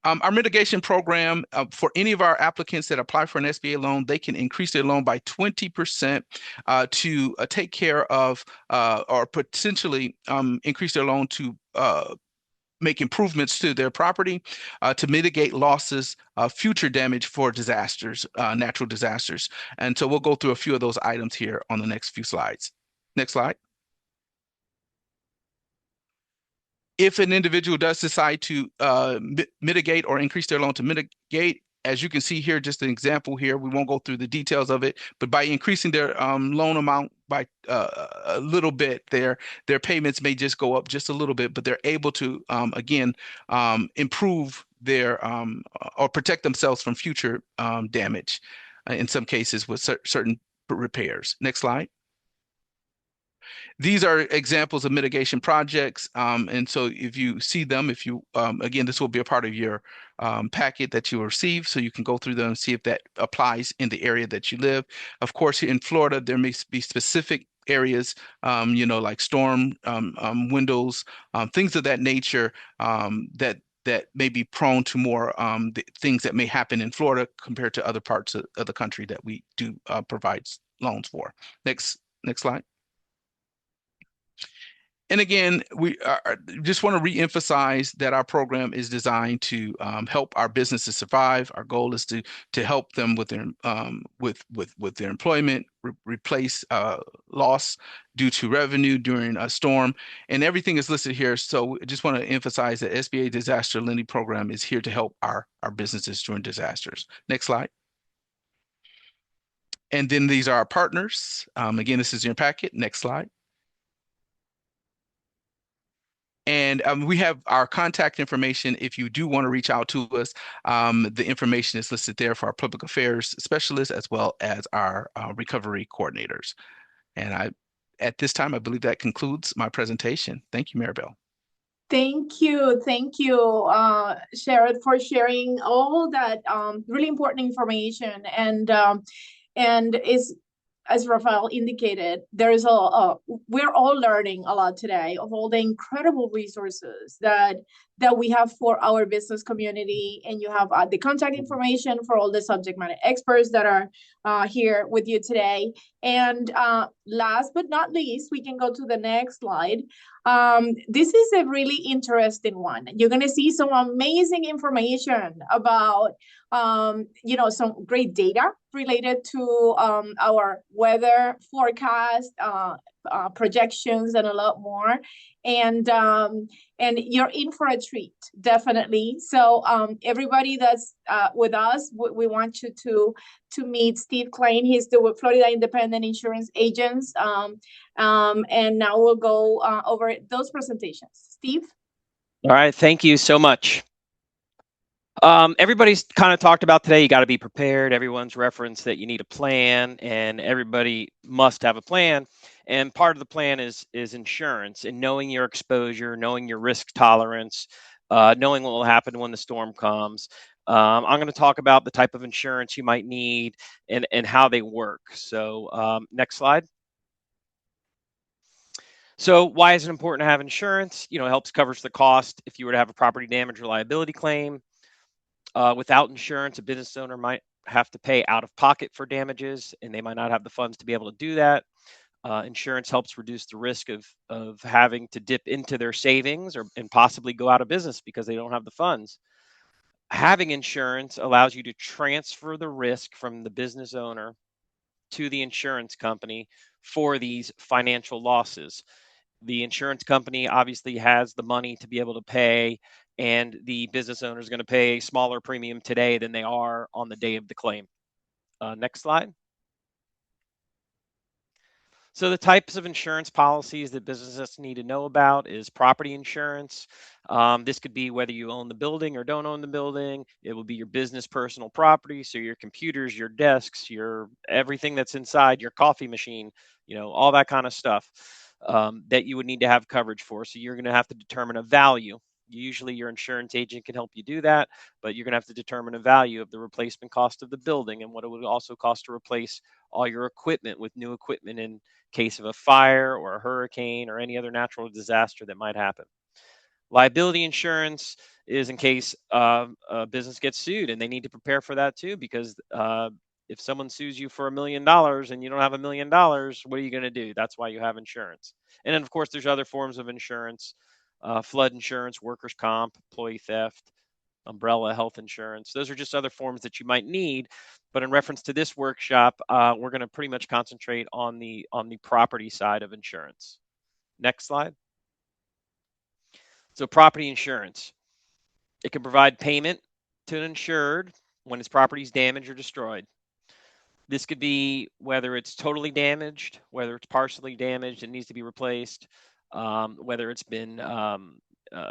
Our mitigation program, for any of our applicants that apply for an SBA loan, they can increase their loan by 20% to take care of or potentially increase their loan to make improvements to their property to mitigate losses, future damage for disasters, natural disasters. And so we'll go through a few of those items here on the next few slides. Next slide. If an individual does decide to mitigate or increase their loan to mitigate, as you can see here, just an example here, we won't go through the details of it, but by increasing their loan amount by a little bit, their payments may just go up just a little bit, but they're able to, again, improve their or protect themselves from future damage, in some cases with certain repairs. Next slide. These are examples of mitigation projects. And so if you see them, if you, again, this will be a part of your packet that you receive, so you can go through them and see if that applies in the area that you live. Of course, here in Florida, there may be specific areas, you know, like storm windows, things of that nature, that may be prone to more the things that may happen in Florida compared to other parts of the country that we do provide loans for. Next slide. And again, we just want to reemphasize that our program is designed to help our businesses survive. Our goal is to help them with their with their employment, replace loss due to revenue during a storm, and everything is listed here. So I just want to emphasize that SBA Disaster Lending Program is here to help our businesses during disasters. Next slide. And then these are our partners. Again, this is in your packet. Next slide. And we have our contact information if you do want to reach out to us. The information is listed there for our public affairs specialists as well as our recovery coordinators. And at this time, I believe that concludes my presentation. Thank you, Maribel. Thank you, Sherrod, for sharing all that really important information. And is, as Rafael indicated, there's we're all learning a lot today of all the incredible resources that we have for our business community. And you have the contact information for all the subject matter experts that are here with you today. And last but not least, we can go to the next slide. This is a really interesting one. You're going to see some amazing information about you know, some great data related to our weather forecast, projections, and a lot more. And you're in for a treat, definitely. So everybody that's with us, we want you to meet Steve Klein. He's the Florida Independent Insurance Agents. And now we'll go over those presentations. Steve? All right, thank you so much. Everybody's kind of talked about today, you got to be prepared. Everyone's referenced that you need a plan, and everybody must have a plan. And part of the plan is insurance, and knowing your exposure, knowing your risk tolerance, knowing what will happen when the storm comes. I'm going to talk about the type of insurance you might need and how they work. So next slide. So why is it important to have insurance? You know, it helps cover the cost if you were to have a property damage or liability claim. Without insurance, a business owner might have to pay out of pocket for damages, and they might not have the funds to be able to do that. Insurance helps reduce the risk of having to dip into their savings and possibly go out of business because they don't have the funds. Having insurance allows you to transfer the risk from the business owner to the insurance company for these financial losses. The insurance company obviously has the money to be able to pay, and the business owner is going to pay a smaller premium today than they are on the day of the claim. Next slide. So the types of insurance policies that businesses need to know about is property insurance. This could be whether you own the building or don't own the building. It will be your business personal property, so your computers, your desks, your everything that's inside your coffee machine, all that kind of stuff that you would need to have coverage for. So you're going to have to determine a value. Usually your insurance agent can help you do that, but you're going to have to determine a value of the replacement cost of the building and what it would also cost to replace all your equipment with new equipment in case of a fire or a hurricane or any other natural disaster that might happen. Liability insurance is in case a business gets sued, and they need to prepare for that too, because if someone sues you for $1 million and you don't have $1 million, what are you going to do? That's why you have insurance. And then, of course, there's other forms of insurance, flood insurance, workers' comp, employee theft, umbrella health insurance. Those are just other forms that you might need. But in reference to this workshop, we're going to pretty much concentrate on the property side of insurance. Next slide. So property insurance. It can provide payment to an insured when his property is damaged or destroyed. This could be whether it's totally damaged, whether it's partially damaged and needs to be replaced, whether it's been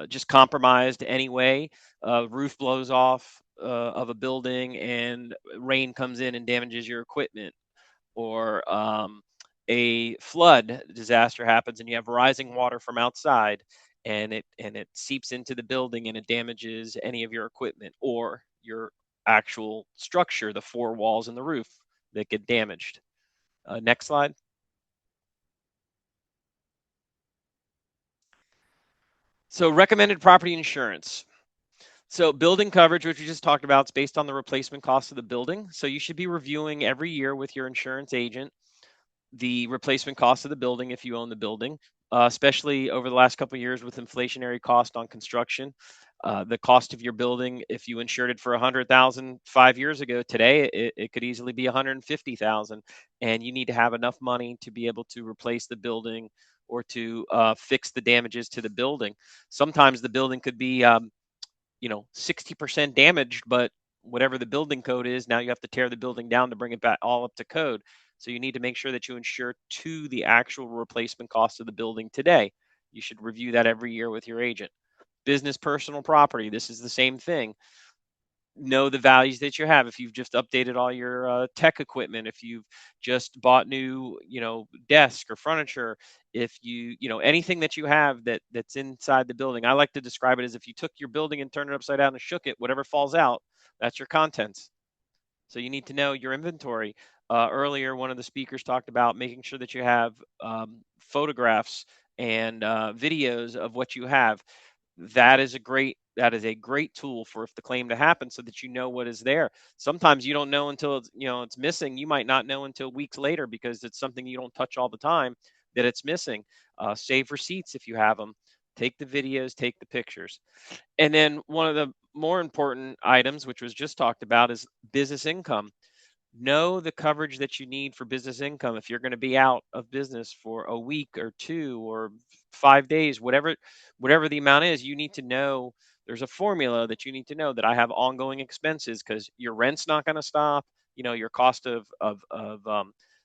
just compromised anyway. Roof blows off of a building and rain comes in and damages your equipment, or a flood disaster happens and you have rising water from outside and it seeps into the building and it damages any of your equipment or your actual structure, the four walls and the roof that get damaged. Next slide. So recommended property insurance. So building coverage, which we just talked about, is based on the replacement cost of the building. So you should be reviewing every year with your insurance agent the replacement cost of the building if you own the building, especially over the last couple of years with inflationary cost on construction. The cost of your building, if you insured it for $100,000 5 years ago, today it could easily be $150,000, and you need to have enough money to be able to replace the building or to fix the damages to the building. Sometimes the building could be 60% damaged, but whatever the building code is, now you have to tear the building down to bring it back all up to code. So you need to make sure that you insure to the actual replacement cost of the building today. You should review that every year with your agent. Business personal property, this is the same thing. Know the values that you have. If you've just updated all your tech equipment, if you've just bought new, desk or furniture, if anything that you have that's inside the building. I like to describe it as if you took your building and turned it upside down and shook it, whatever falls out, that's your contents. So you need to know your inventory. Earlier, one of the speakers talked about making sure that you have photographs and videos of what you have. That is a great tool for if the claim to happen, so that you know what is there. Sometimes you don't know until it's missing. You might not know until weeks later because it's something you don't touch all the time that it's missing. Save receipts if you have them. Take the videos, take the pictures. And then one of the more important items, which was just talked about, is business income. Know the coverage that you need for business income. If you're going to be out of business for a week or 2 or 5 days, whatever the amount is, you need to know there's a formula that you need to know that I have ongoing expenses because your rent's not going to stop. Your cost of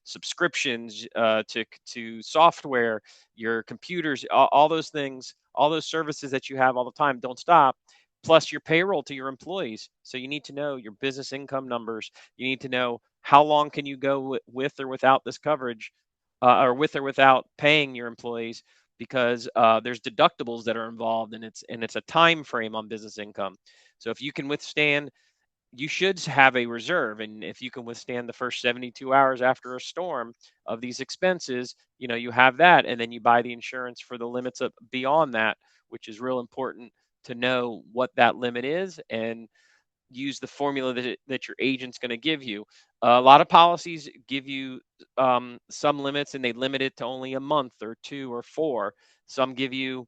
subscriptions to software, your computers, all those things, all those services that you have all the time don't stop, plus your payroll to your employees. So you need to know your business income numbers. You need to know how long can you go with or without this coverage, or with or without paying your employees, because there's deductibles that are involved, and it's a time frame on business income. So if you can withstand, you should have a reserve, and if you can withstand the first 72 hours after a storm of these expenses, you have that, and then you buy the insurance for the limits of beyond that, which is real important to know what that limit is and use the formula that your agent's going to give you. A lot of policies give you some limits, and they limit it to only a month or 2 or 4. Some give you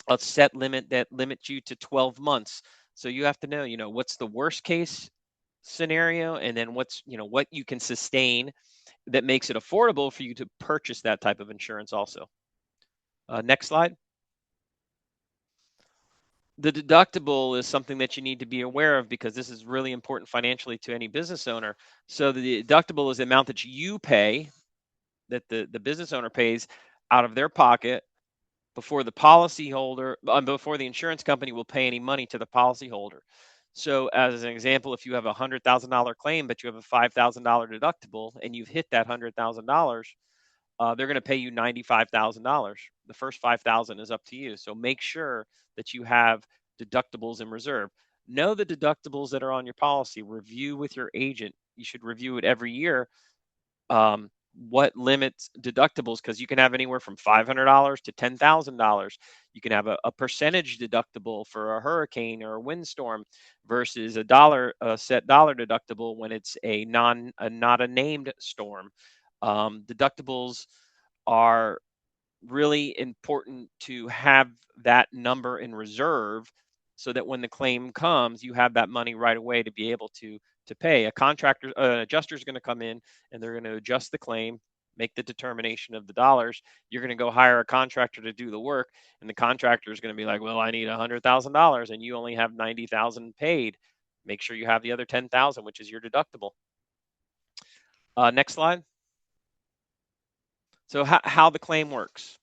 a set limit that limits you to 12 months. So you have to know, what's the worst case scenario, and then what's, what you can sustain that makes it affordable for you to purchase that type of insurance also. Next slide. The deductible is something that you need to be aware of because this is really important financially to any business owner. So the deductible is the amount that you pay, that the business owner pays out of their pocket before the policyholder, before the insurance company will pay any money to the policyholder. So as an example, if you have a $100,000 claim, but you have a $5,000 deductible and you've hit that $100,000, they're going to pay you $95,000. The first $5,000 is up to you. So make sure that you have deductibles in reserve. Know the deductibles that are on your policy. Review with your agent. You should review it every year. What limits deductibles, because you can have anywhere from $500 to $10,000. You can have a percentage deductible for a hurricane or a windstorm versus a set dollar deductible when it's not a named storm. Deductibles are really important to have that number in reserve so that when the claim comes, you have that money right away to be able to pay. An adjuster is going to come in and they're going to adjust the claim, make the determination of the dollars. You're going to go hire a contractor to do the work, and the contractor is going to be like, well, I need $100,000 and you only have $90,000 paid. Make sure you have the other $10,000, which is your deductible. Next slide. So how the claim works.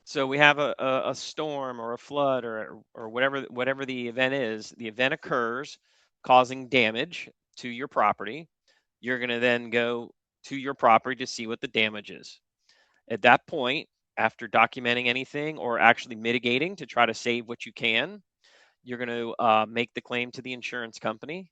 So we have a storm or a flood or whatever the event is. The event occurs causing damage to your property. You're going to then go to your property to see what the damage is. At that point, after documenting anything or actually mitigating to try to save what you can, you're going to make the claim to the insurance company.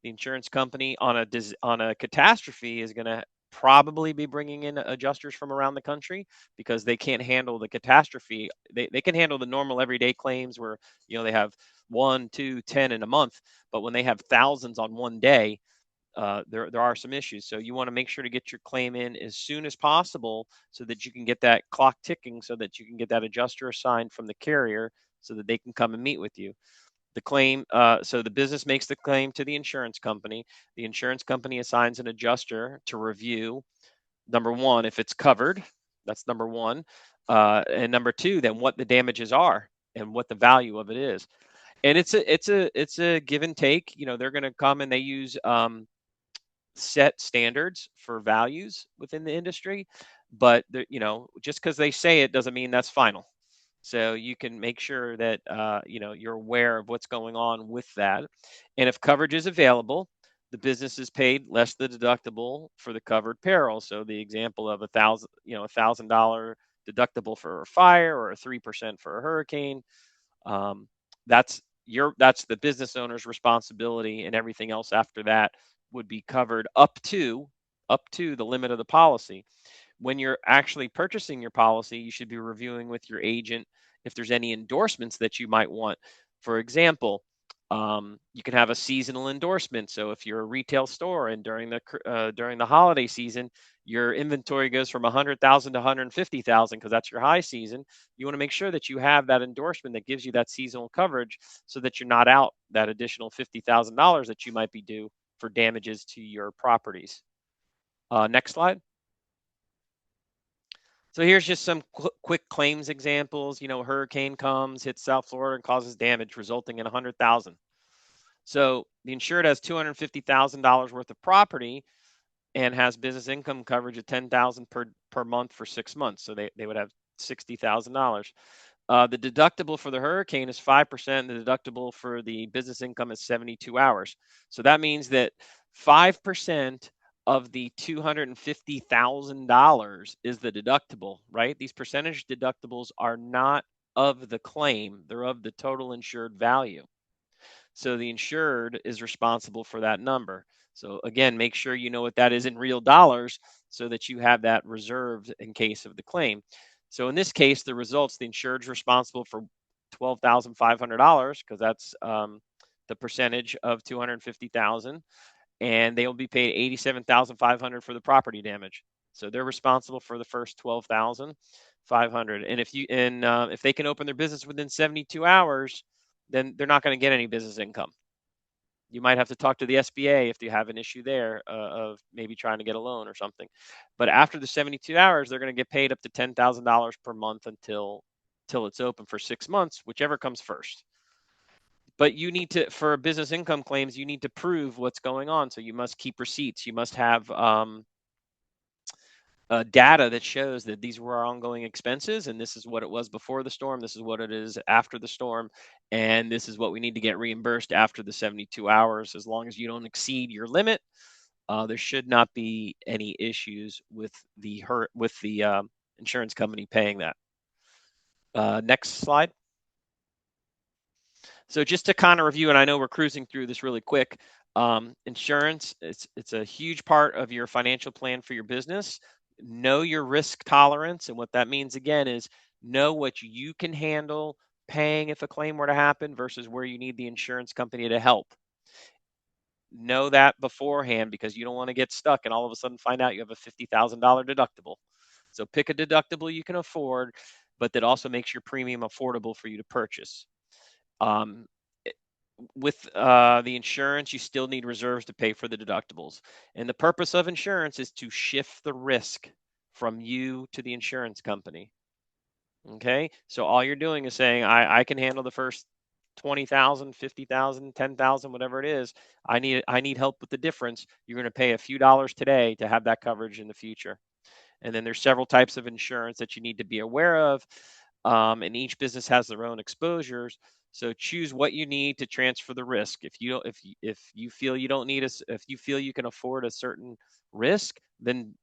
The insurance company on a catastrophe is going to probably be bringing in adjusters from around the country because they can't handle the catastrophe. They can handle the normal everyday claims where they have 1, 2, 10 in a month, but when they have thousands on one day, there are some issues. So you want to make sure to get your claim in as soon as possible so that you can get that clock ticking, so that you can get that adjuster assigned from the carrier so that they can come and meet with you. The claim, so the business makes the claim to the insurance company. The insurance company assigns an adjuster to review, number one, if it's covered. That's number one. And number two, then what the damages are and what the value of it is. And it's a give and take. They're going to come and they use set standards for values within the industry, but just because they say it doesn't mean that's final. So you can make sure that you're aware of what's going on with that. And if coverage is available, the business is paid less the deductible for the covered peril. So the example of $1,000 deductible for a fire or a 3% for a hurricane, that's the business owner's responsibility, and everything else after that would be covered up to the limit of the policy. When you're actually purchasing your policy, you should be reviewing with your agent if there's any endorsements that you might want. For example, you can have a seasonal endorsement. So if you're a retail store and during the holiday season, your inventory goes from 100,000 to 150,000 because that's your high season. You want to make sure that you have that endorsement that gives you that seasonal coverage so that you're not out that additional $50,000 that you might be due for damages to your properties. Next slide. So here's just some quick claims examples. A hurricane comes, hits South Florida, and causes damage, resulting in $100,000. So the insured has $250,000 worth of property and has business income coverage of $10,000 per month for 6 months. So they would have $60,000. The deductible for the hurricane is 5%. The deductible for the business income is 72 hours. So that means that 5% of the $250,000 is the deductible, right? These percentage deductibles are not of the claim. They're of the total insured value. So the insured is responsible for that number. So again, make sure you know what that is in real dollars so that you have that reserved in case of the claim. So in this case, the insured is responsible for $12,500 because that's the percentage of $250,000. And they will be paid $87,500 for the property damage. So they're responsible for the first $12,500. And if they can open their business within 72 hours, then they're not going to get any business income. You might have to talk to the SBA if you have an issue there of maybe trying to get a loan or something. But after the 72 hours, they're going to get paid up to $10,000 per month until till it's open for 6 months, whichever comes first. But you need to, for business income claims, you need to prove what's going on. So you must keep receipts. You must have data that shows that these were our ongoing expenses, and this is what it was before the storm. This is what it is after the storm, and this is what we need to get reimbursed after the 72 hours. As long as you don't exceed your limit, there should not be any issues with the insurance company paying that. Next slide. So just to kind of review, and I know we're cruising through this really quick, insurance, it's a huge part of your financial plan for your business. Know your risk tolerance, and what that means again is know what you can handle paying if a claim were to happen versus where you need the insurance company to help. Know that beforehand, because you don't want to get stuck and all of a sudden find out you have a $50,000 deductible. So pick a deductible you can afford, but that also makes your premium affordable for you to purchase. With the insurance, you still need reserves to pay for the deductibles. And the purpose of insurance is to shift the risk from you to the insurance company. Okay, so all you're doing is saying, I can handle the first 20,000, 50,000, 10,000, whatever it is. I need help with the difference. You're going to pay a few dollars today to have that coverage in the future. And then there's several types of insurance that you need to be aware of. And each business has their own exposures. So choose what you need to transfer the risk. If you feel you don't need if you feel you can afford a certain risk, then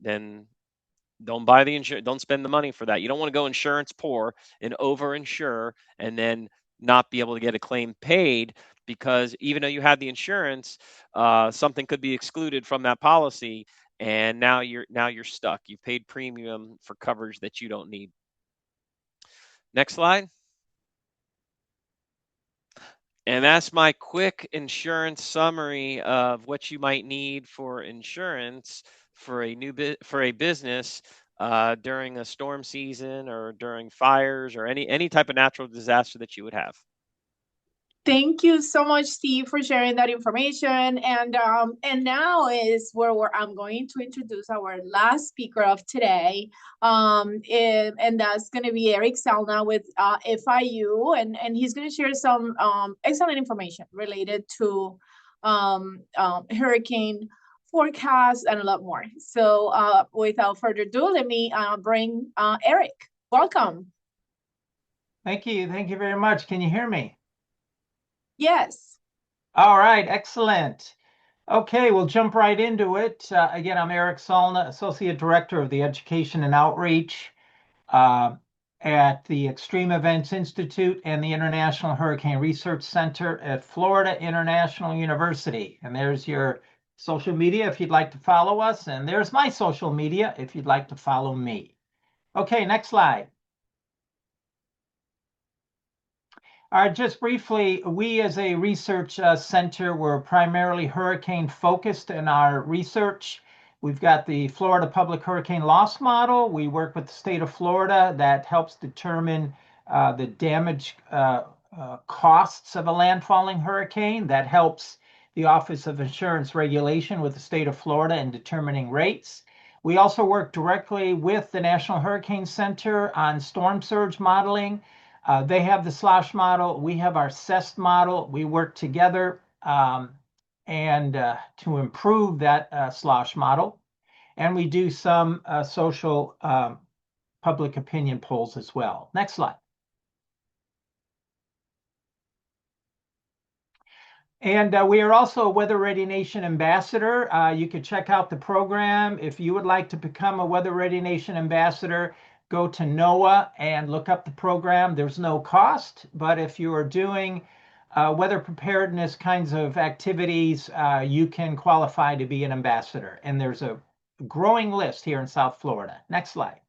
don't buy the insurance. Don't spend the money for that. You don't want to go insurance poor and over insure and then not be able to get a claim paid, because even though you had the insurance, something could be excluded from that policy, and now you're stuck. You've paid premium for coverage that you don't need. Next slide. And that's my quick insurance summary of what you might need for insurance for a business during a storm season or during fires or any type of natural disaster that you would have. Thank you so much, Steve, for sharing that information. And now is where I'm going to introduce our last speaker of today. And that's going to be Eric Salna with FIU, and he's going to share some excellent information related to hurricane forecast and a lot more. So without further ado, let me bring Eric. Welcome. Thank you. Thank you very much. Can you hear me? Yes. All right, excellent. Okay, we'll jump right into it. Again, I'm Eric Salna, Associate Director of the Education and Outreach at the Extreme Events Institute and the International Hurricane Research Center at Florida International University. And there's your social media if you'd like to follow us. And there's my social media if you'd like to follow me. Okay, next slide. All right, just briefly, we as a research center, we're primarily hurricane focused in our research. We've got the Florida Public Hurricane Loss Model. We work with the state of Florida that helps determine the damage costs of a landfalling hurricane. That helps the Office of Insurance Regulation with the state of Florida in determining rates. We also work directly with the National Hurricane Center on storm surge modeling. They have the SLOSH model. We have our CEST model. We work together and to improve that SLOSH model. And we do some social public opinion polls as well. Next slide. And we are also a Weather Ready Nation ambassador. You can check out the program. If you would like to become a Weather Ready Nation ambassador, go to NOAA and look up the program. There's no cost, but if you are doing weather preparedness kinds of activities, you can qualify to be an ambassador. And there's a growing list here in South Florida. Next slide.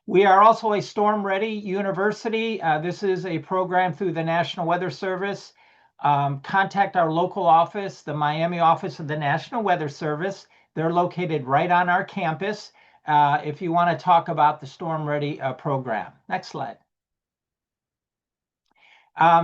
We are also a Storm Ready University. This is a program through the National Weather Service. Contact our local office, the Miami office of the National Weather Service. They're located right on our campus. If you want to talk about the Storm Ready program. Next slide.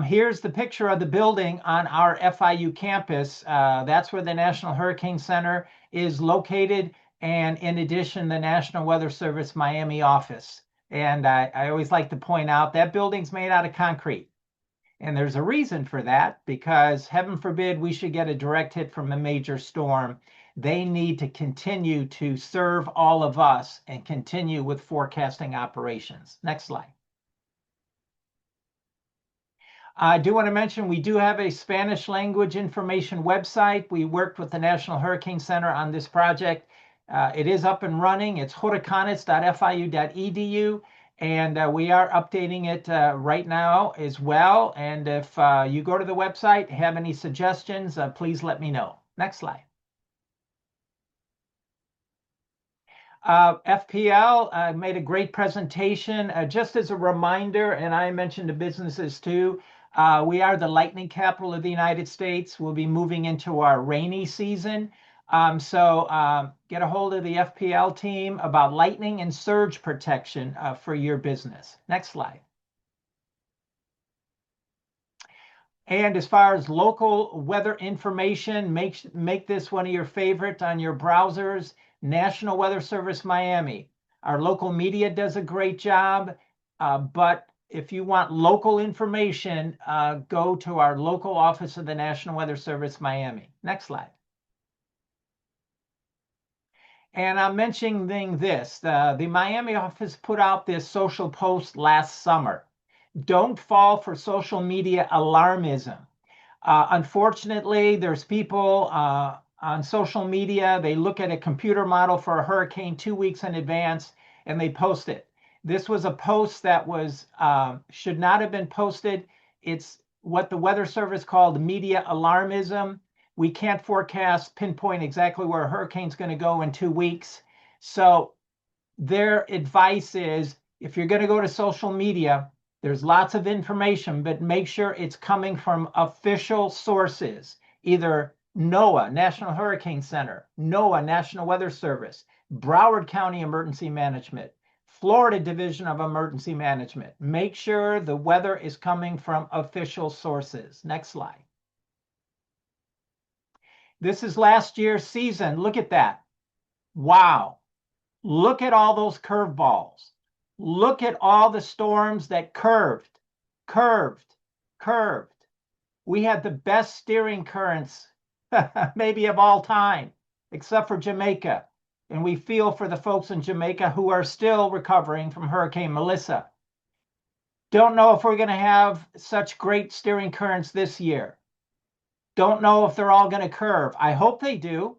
Here's the picture of the building on our FIU campus. That's where the National Hurricane Center is located. And in addition, the National Weather Service Miami office. And I always like to point out that building's made out of concrete. And there's a reason for that, because heaven forbid we should get a direct hit from a major storm. They need to continue to serve all of us and continue with forecasting operations. Next slide. I do want to mention we do have a Spanish language information website. We worked with the National Hurricane Center on this project. It is up and running. It's huracanes.fiu.edu, and we are updating it right now as well. And if you go to the website, have any suggestions, please let me know. Next slide. FPL made a great presentation. Just as a reminder, and I mentioned to businesses too, we are the lightning capital of the United States. We'll be moving into our rainy season. So get a hold of the FPL team about lightning and surge protection for your business. Next slide. And as far as local weather information, make this one of your favorite on your browsers. National Weather Service Miami. Our local media does a great job, but if you want local information, go to our local office of the National Weather Service Miami. Next slide. And I'm mentioning this, the Miami office put out this social post last summer. Don't fall for social media alarmism. Unfortunately, there's people on social media, they look at a computer model for a hurricane 2 weeks in advance and they post it. This was a post that was should not have been posted. It's what the Weather Service called media alarmism. We can't pinpoint exactly where a hurricane's going to go in 2 weeks. So their advice is, if you're going to go to social media, there's lots of information, but make sure it's coming from official sources, either NOAA, National Hurricane Center, NOAA, National Weather Service, Broward County Emergency Management, Florida Division of Emergency Management. Make sure the weather is coming from official sources. Next slide. This is last year's season. Look at that. Wow. Look at all those curveballs. Look at all the storms that curved. We had the best steering currents maybe of all time, except for Jamaica. And we feel for the folks in Jamaica who are still recovering from Hurricane Melissa. Don't know if we're going to have such great steering currents this year. Don't know if they're all going to curve. I hope they do,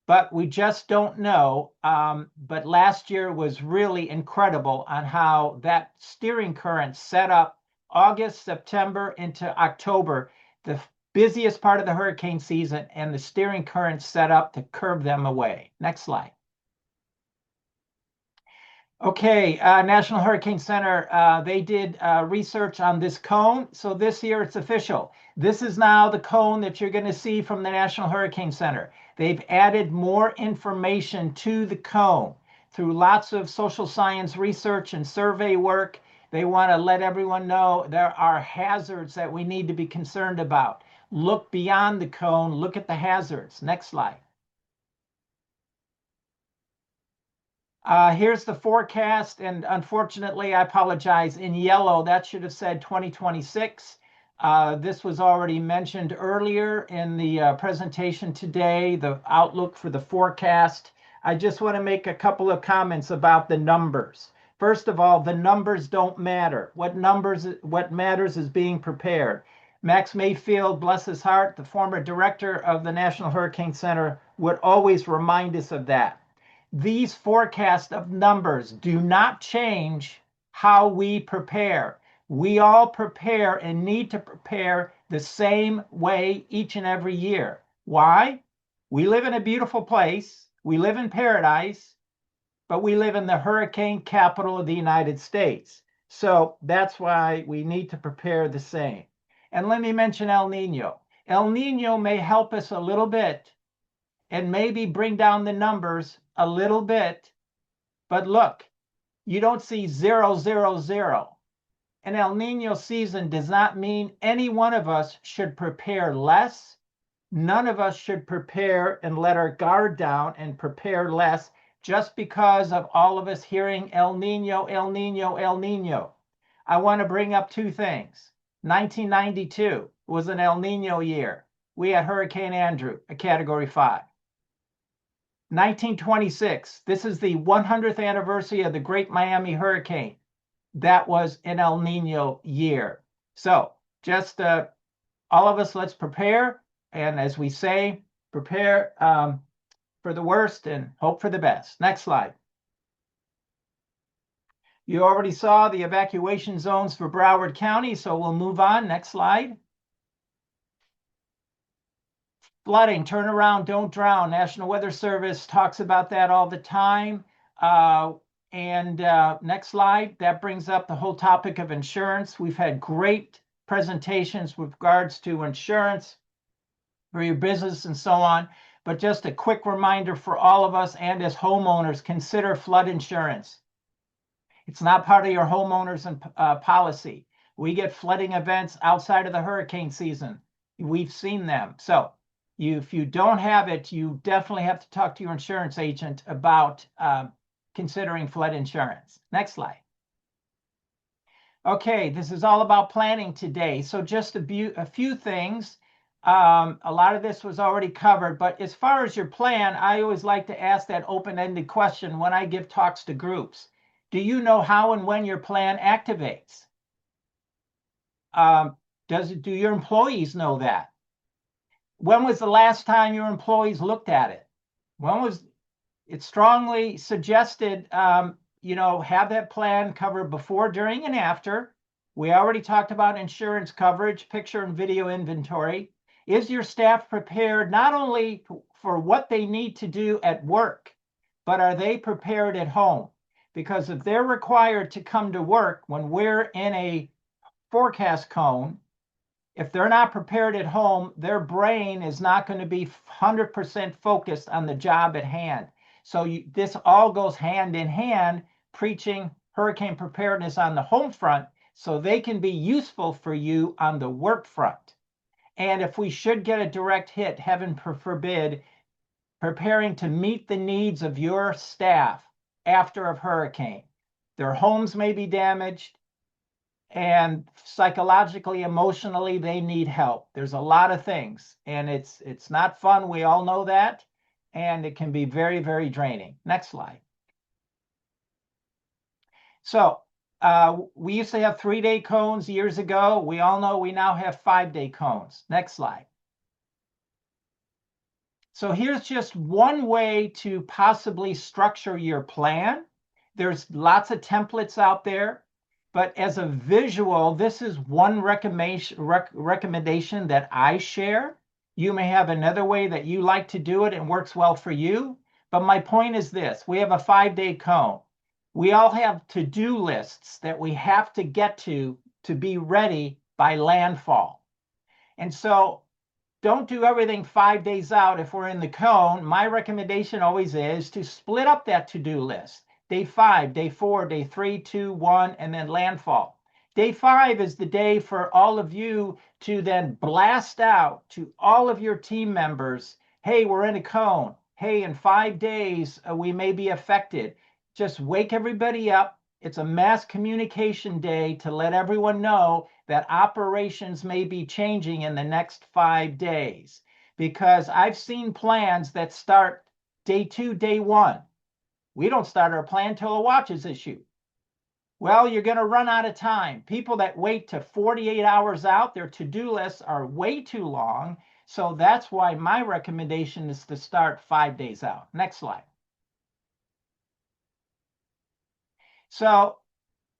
but we just don't know. But last year was really incredible on how that steering current set up August, September into October, the busiest part of the hurricane season, and the steering current set up to curve them away. Next slide. Okay, National Hurricane Center, they did research on this cone. So this year it's official. This is now the cone that you're going to see from the National Hurricane Center. They've added more information to the cone through lots of social science research and survey work. They want to let everyone know there are hazards that we need to be concerned about. Look beyond the cone, look at the hazards. Next slide. Here's the forecast, and unfortunately, I apologize, in yellow, that should have said 2026. This was already mentioned earlier in the presentation today, the outlook for the forecast. I just want to make a couple of comments about the numbers. First of all, the numbers don't matter. What matters is being prepared. Max Mayfield, bless his heart, the former director of the National Hurricane Center, would always remind us of that. These forecasts of numbers do not change how we prepare. We all prepare and need to prepare the same way each and every year. Why? We live in a beautiful place. We live in paradise, but we live in the hurricane capital of the United States. So that's why we need to prepare the same. And let me mention El Nino. El Nino may help us a little bit and maybe bring down the numbers a little bit. But look, you don't see 0, 0, 0. An El Nino season does not mean any one of us should prepare less. None of us should prepare and let our guard down and prepare less. just because of all of us hearing El Nino, El Nino, El Nino. I want to bring up two things. 1992 was an El Nino year. We had Hurricane Andrew, a Category 5. 1926, this is the 100th anniversary of the Great Miami Hurricane. That was an El Nino year. So just all of us, let's prepare. And as we say, prepare for the worst and hope for the best. Next slide. You already saw the evacuation zones for Broward County, so we'll move on. Next slide. Flooding, turn around, don't drown. National Weather Service talks about that all the time. Next slide, that brings up the whole topic of insurance. We've had great presentations with regards to insurance for your business and so on. But just a quick reminder for all of us and as homeowners, consider flood insurance. It's not part of your homeowners policy. We get flooding events outside of the hurricane season. We've seen them. So if you don't have it, you definitely have to talk to your insurance agent about considering flood insurance. Next slide. Okay, this is all about planning today. So just a few things. A lot of this was already covered, but as far as your plan, I always like to ask that open-ended question when I give talks to groups. Do you know how and when your plan activates? Do your employees know that? When was the last time your employees looked at it? When was it strongly suggested, have that plan covered before, during, and after. We already talked about insurance coverage, picture and video inventory. Is your staff prepared not only for what they need to do at work, but are they prepared at home? Because if they're required to come to work when we're in a forecast cone, if they're not prepared at home, their brain is not going to be 100% focused on the job at hand. So this all goes hand in hand, preaching hurricane preparedness on the home front so they can be useful for you on the work front. And if we should get a direct hit, heaven forbid, preparing to meet the needs of your staff after a hurricane. Their homes may be damaged, and psychologically, emotionally, they need help. There's a lot of things, and it's not fun. We all know that, and it can be very, very draining. Next slide. So we used to have 3-day cones years ago. We all know we now have 5-day cones. Next slide. So here's just one way to possibly structure your plan. There's lots of templates out there, but as a visual, this is one recommendation that I share. You may have another way that you like to do it and works well for you. But my point is this: we have a 5-day cone. We all have to-do lists that we have to get to be ready by landfall. And so don't do everything 5 days out if we're in the cone. My recommendation always is to split up that to-do list. Day 5, day 4, day 3, 2, 1, and then landfall. Day 5 is the day for all of you to then blast out to all of your team members. Hey, we're in a cone. Hey, in 5 days, we may be affected. Just wake everybody up. It's a mass communication day to let everyone know that operations may be changing in the next 5 days. Because I've seen plans that start day 2, day 1. We don't start our plan till a watch is issued. Well, you're going to run out of time. People that wait to 48 hours out, their to-do lists are way too long. So that's why my recommendation is to start 5 days out. Next slide. So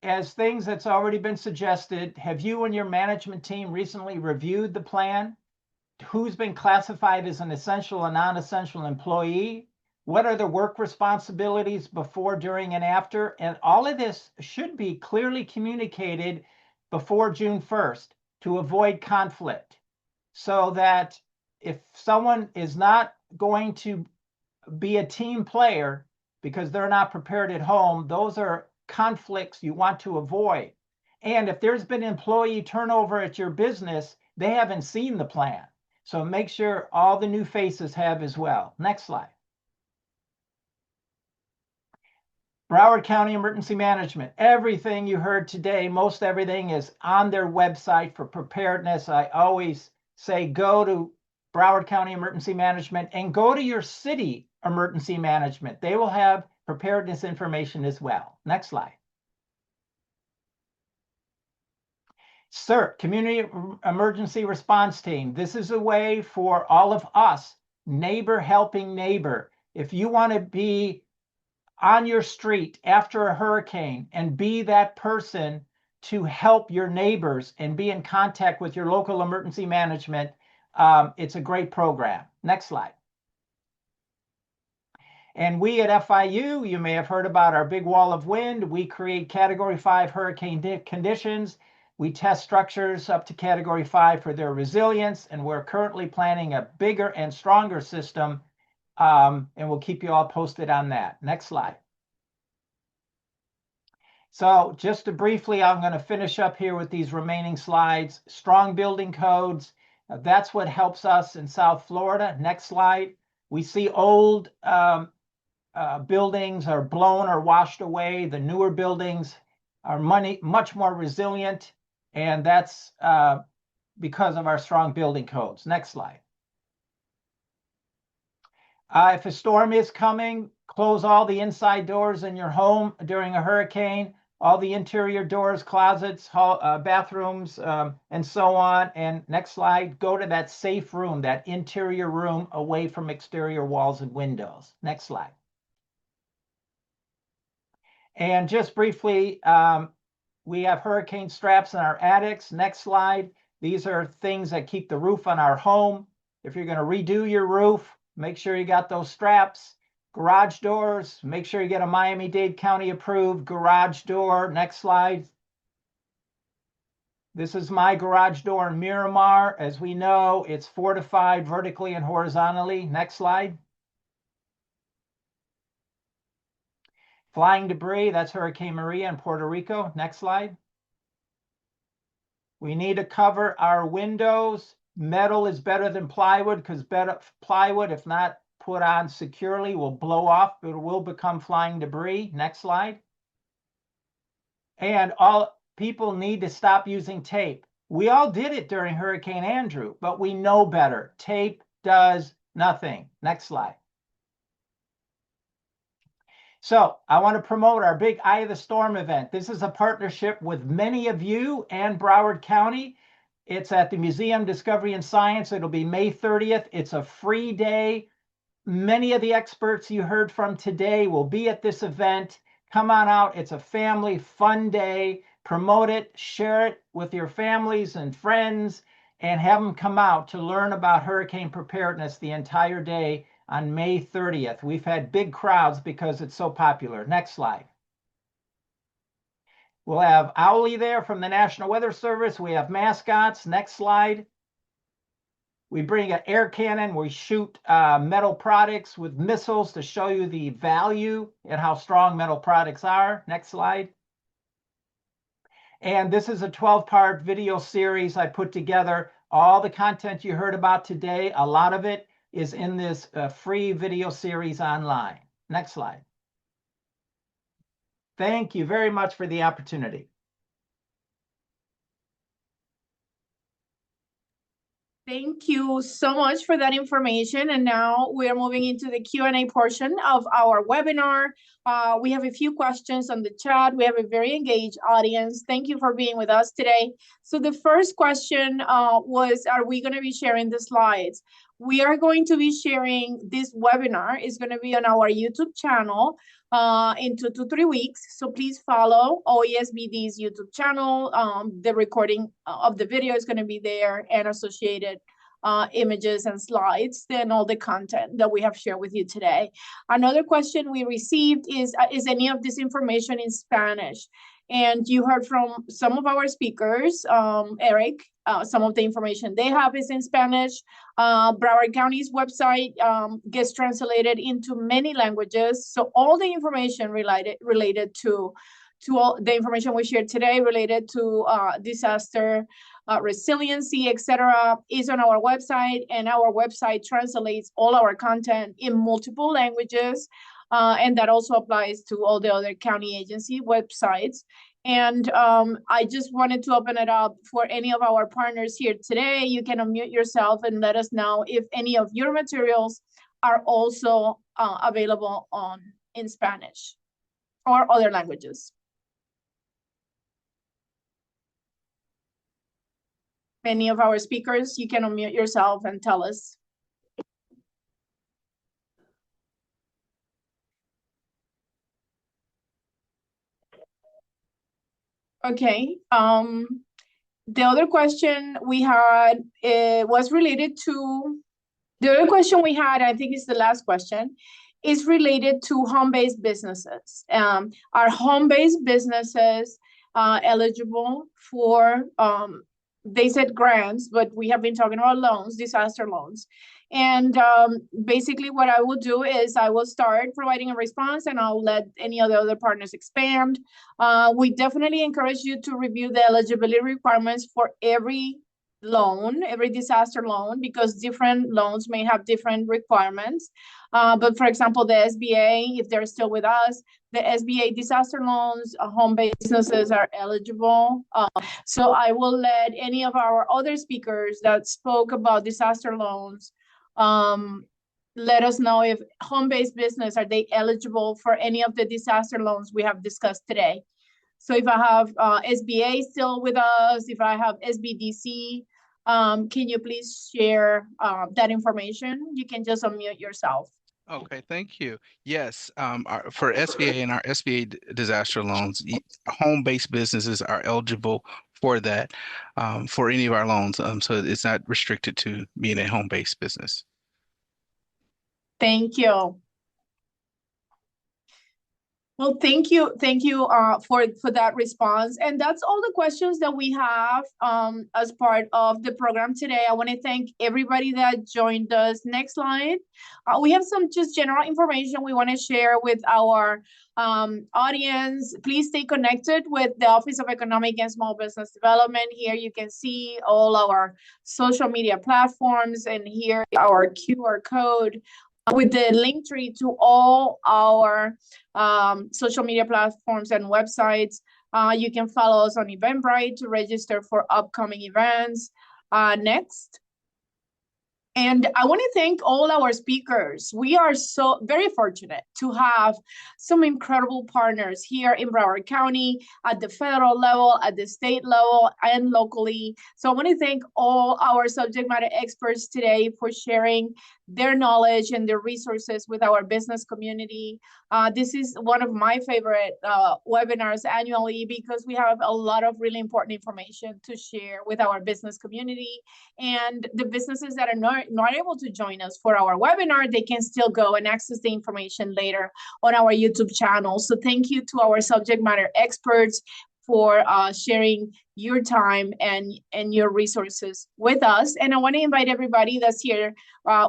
as things that's already been suggested, have you and your management team recently reviewed the plan? Who's been classified as an essential and non-essential employee? What are the work responsibilities before, during, and after? And all of this should be clearly communicated before June 1st to avoid conflict, so that if someone is not going to be a team player because they're not prepared at home, those are conflicts you want to avoid. And if there's been employee turnover at your business, they haven't seen the plan. So make sure all the new faces have as well. Next slide. Broward County Emergency Management. Everything you heard today, most everything is on their website for preparedness. I always say go to Broward County Emergency Management and go to your city emergency management. They will have preparedness information as well. Next slide. CERT, Community Emergency Response Team. This is a way for all of us, neighbor helping neighbor. If you want to be on your street after a hurricane and be that person to help your neighbors and be in contact with your local emergency management, it's a great program. Next slide. And we at FIU, you may have heard about our big wall of wind. We create Category 5 hurricane conditions. We test structures up to Category 5 for their resilience, and we're currently planning a bigger and stronger system, and we'll keep you all posted on that. Next slide. So just to briefly, I'm going to finish up here with these remaining slides. Strong building codes, that's what helps us in South Florida. Next slide. We see old buildings are blown or washed away. The newer buildings are much more resilient, and that's because of our strong building codes. Next slide. If a storm is coming, close all the inside doors in your home during a hurricane, all the interior doors, closets, bathrooms, and so on. And next slide, go to that safe room, that interior room away from exterior walls and windows. Next slide. And just briefly, we have hurricane straps in our attics. Next slide. These are things that keep the roof on our home. If you're going to redo your roof, make sure you got those straps. Garage doors, make sure you get a Miami-Dade County approved garage door. Next slide. This is my garage door in Miramar. As we know, it's fortified vertically and horizontally. Next slide. Flying debris, that's Hurricane Maria in Puerto Rico. Next slide. We need to cover our windows. Metal is better than plywood because plywood, if not put on securely, will blow off. It will become flying debris. Next slide. And all people need to stop using tape. We all did it during Hurricane Andrew, but we know better. Tape does nothing. Next slide. So I want to promote our big Eye of the Storm event. This is a partnership with many of you and Broward County. It's at the Museum Discovery and Science. It'll be May 30th. It's a free day. Many of the experts you heard from today will be at this event. Come on out. It's a family fun day. Promote it, share it with your families and friends, and have them come out to learn about hurricane preparedness the entire day on May 30th. We've had big crowds because it's so popular. Next slide. We'll have Owlie there from the National Weather Service. We have mascots. Next slide. We bring an air cannon. We shoot metal products with missiles to show you the value and how strong metal products are. Next slide. And this is a 12-part video series I put together. All the content you heard about today, a lot of it is in this free video series online. Next slide. Thank you very much for the opportunity. Thank you so much for that information. And now we are moving into the Q&A portion of our webinar. We have a few questions on the chat. We have a very engaged audience. Thank you for being with us today. So the first question was, are we going to be sharing the slides? We are going to be sharing this webinar. It's going to be on our YouTube channel in 2 to 3 weeks. So please follow OESBD's YouTube channel. The recording of the video is going to be there, and associated images and slides and all the content that we have shared with you today. Another question we received is any of this information in Spanish? And you heard from some of our speakers, Eric, some of the information they have is in Spanish. Broward County's website gets translated into many languages. So all the information related to all the information we shared today related to disaster, resiliency, etc., is on our website, and our website translates all our content in multiple languages. And that also applies to all the other county agency websites. And I just wanted to open it up for any of our partners here today. You can unmute yourself and let us know if any of your materials are also available in Spanish or other languages. Any of our speakers, you can unmute yourself and tell us. Okay. The other question we had was related to, the other question we had, I think is the last question, is related to home-based businesses. Are home-based businesses eligible for, they said grants, but we have been talking about loans, disaster loans. And basically what I will do is I will start providing a response and I'll let any of the other partners expand. We definitely encourage you to review the eligibility requirements for every loan, every disaster loan, because different loans may have different requirements. But for example, the SBA, if they're still with us, the SBA disaster loans, home-based businesses are eligible. So I will let any of our other speakers that spoke about disaster loans let us know if home-based business, are they eligible for any of the disaster loans we have discussed today. So if I have SBA still with us, if I have SBDC, can you please share that information? You can just unmute yourself. Okay, thank you. Yes, for SBA and our SBA disaster loans, home-based businesses are eligible for that, for any of our loans. So it's not restricted to being a home-based business. Thank you. Well, thank you for that response. And that's all the questions that we have as part of the program today. I want to thank everybody that joined us. Next slide. We have some just general information we want to share with our audience. Please stay connected with the Office of Economic and Small Business Development. Here you can see all our social media platforms, and here our QR code with the link tree to all our social media platforms and websites. You can follow us on Eventbrite to register for upcoming events. Next. And I want to thank all our speakers. We are so very fortunate to have some incredible partners here in Broward County at the federal level, at the state level, and locally. So I want to thank all our subject matter experts today for sharing their knowledge and their resources with our business community. This is one of my favorite webinars annually because we have a lot of really important information to share with our business community. And the businesses that are not able to join us for our webinar, they can still go and access the information later on our YouTube channel. So thank you to our subject matter experts for sharing your time and your resources with us. And I want to invite everybody that's here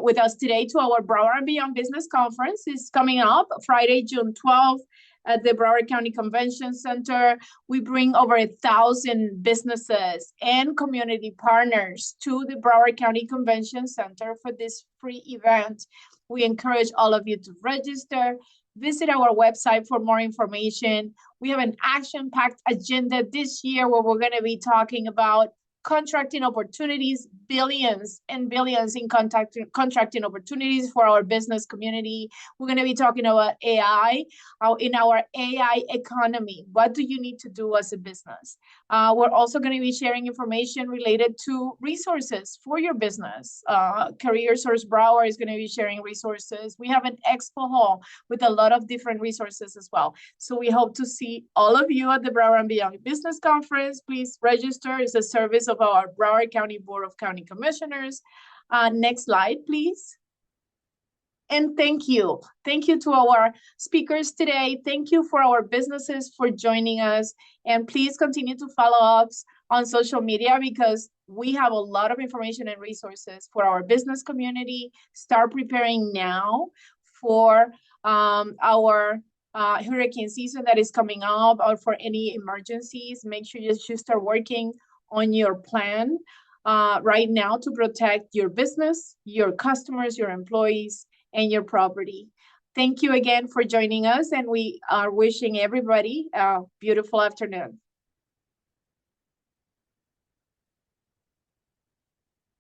with us today to our Broward and Beyond Business Conference. It's coming up Friday, June 12th at the Broward County Convention Center. We bring over 1,000 businesses and community partners to the Broward County Convention Center for this free event. We encourage all of you to register. Visit our website for more information. We have an action-packed agenda this year where we're going to be talking about contracting opportunities, billions and billions in contracting opportunities for our business community. We're going to be talking about AI in our AI economy. What do you need to do as a business? We're also going to be sharing information related to resources for your business. CareerSource Broward is going to be sharing resources. We have an expo hall with a lot of different resources as well. So we hope to see all of you at the Broward and Beyond Business Conference. Please register. It's a service of our Broward County Board of County Commissioners. Next slide, please. And thank you. Thank you to our speakers today. Thank you for our businesses for joining us. And please continue to follow us on social media because we have a lot of information and resources for our business community. Start preparing now for our hurricane season that is coming up or for any emergencies. Make sure you start working on your plan right now to protect your business, your customers, your employees, and your property. Thank you again for joining us, and we are wishing everybody a beautiful afternoon.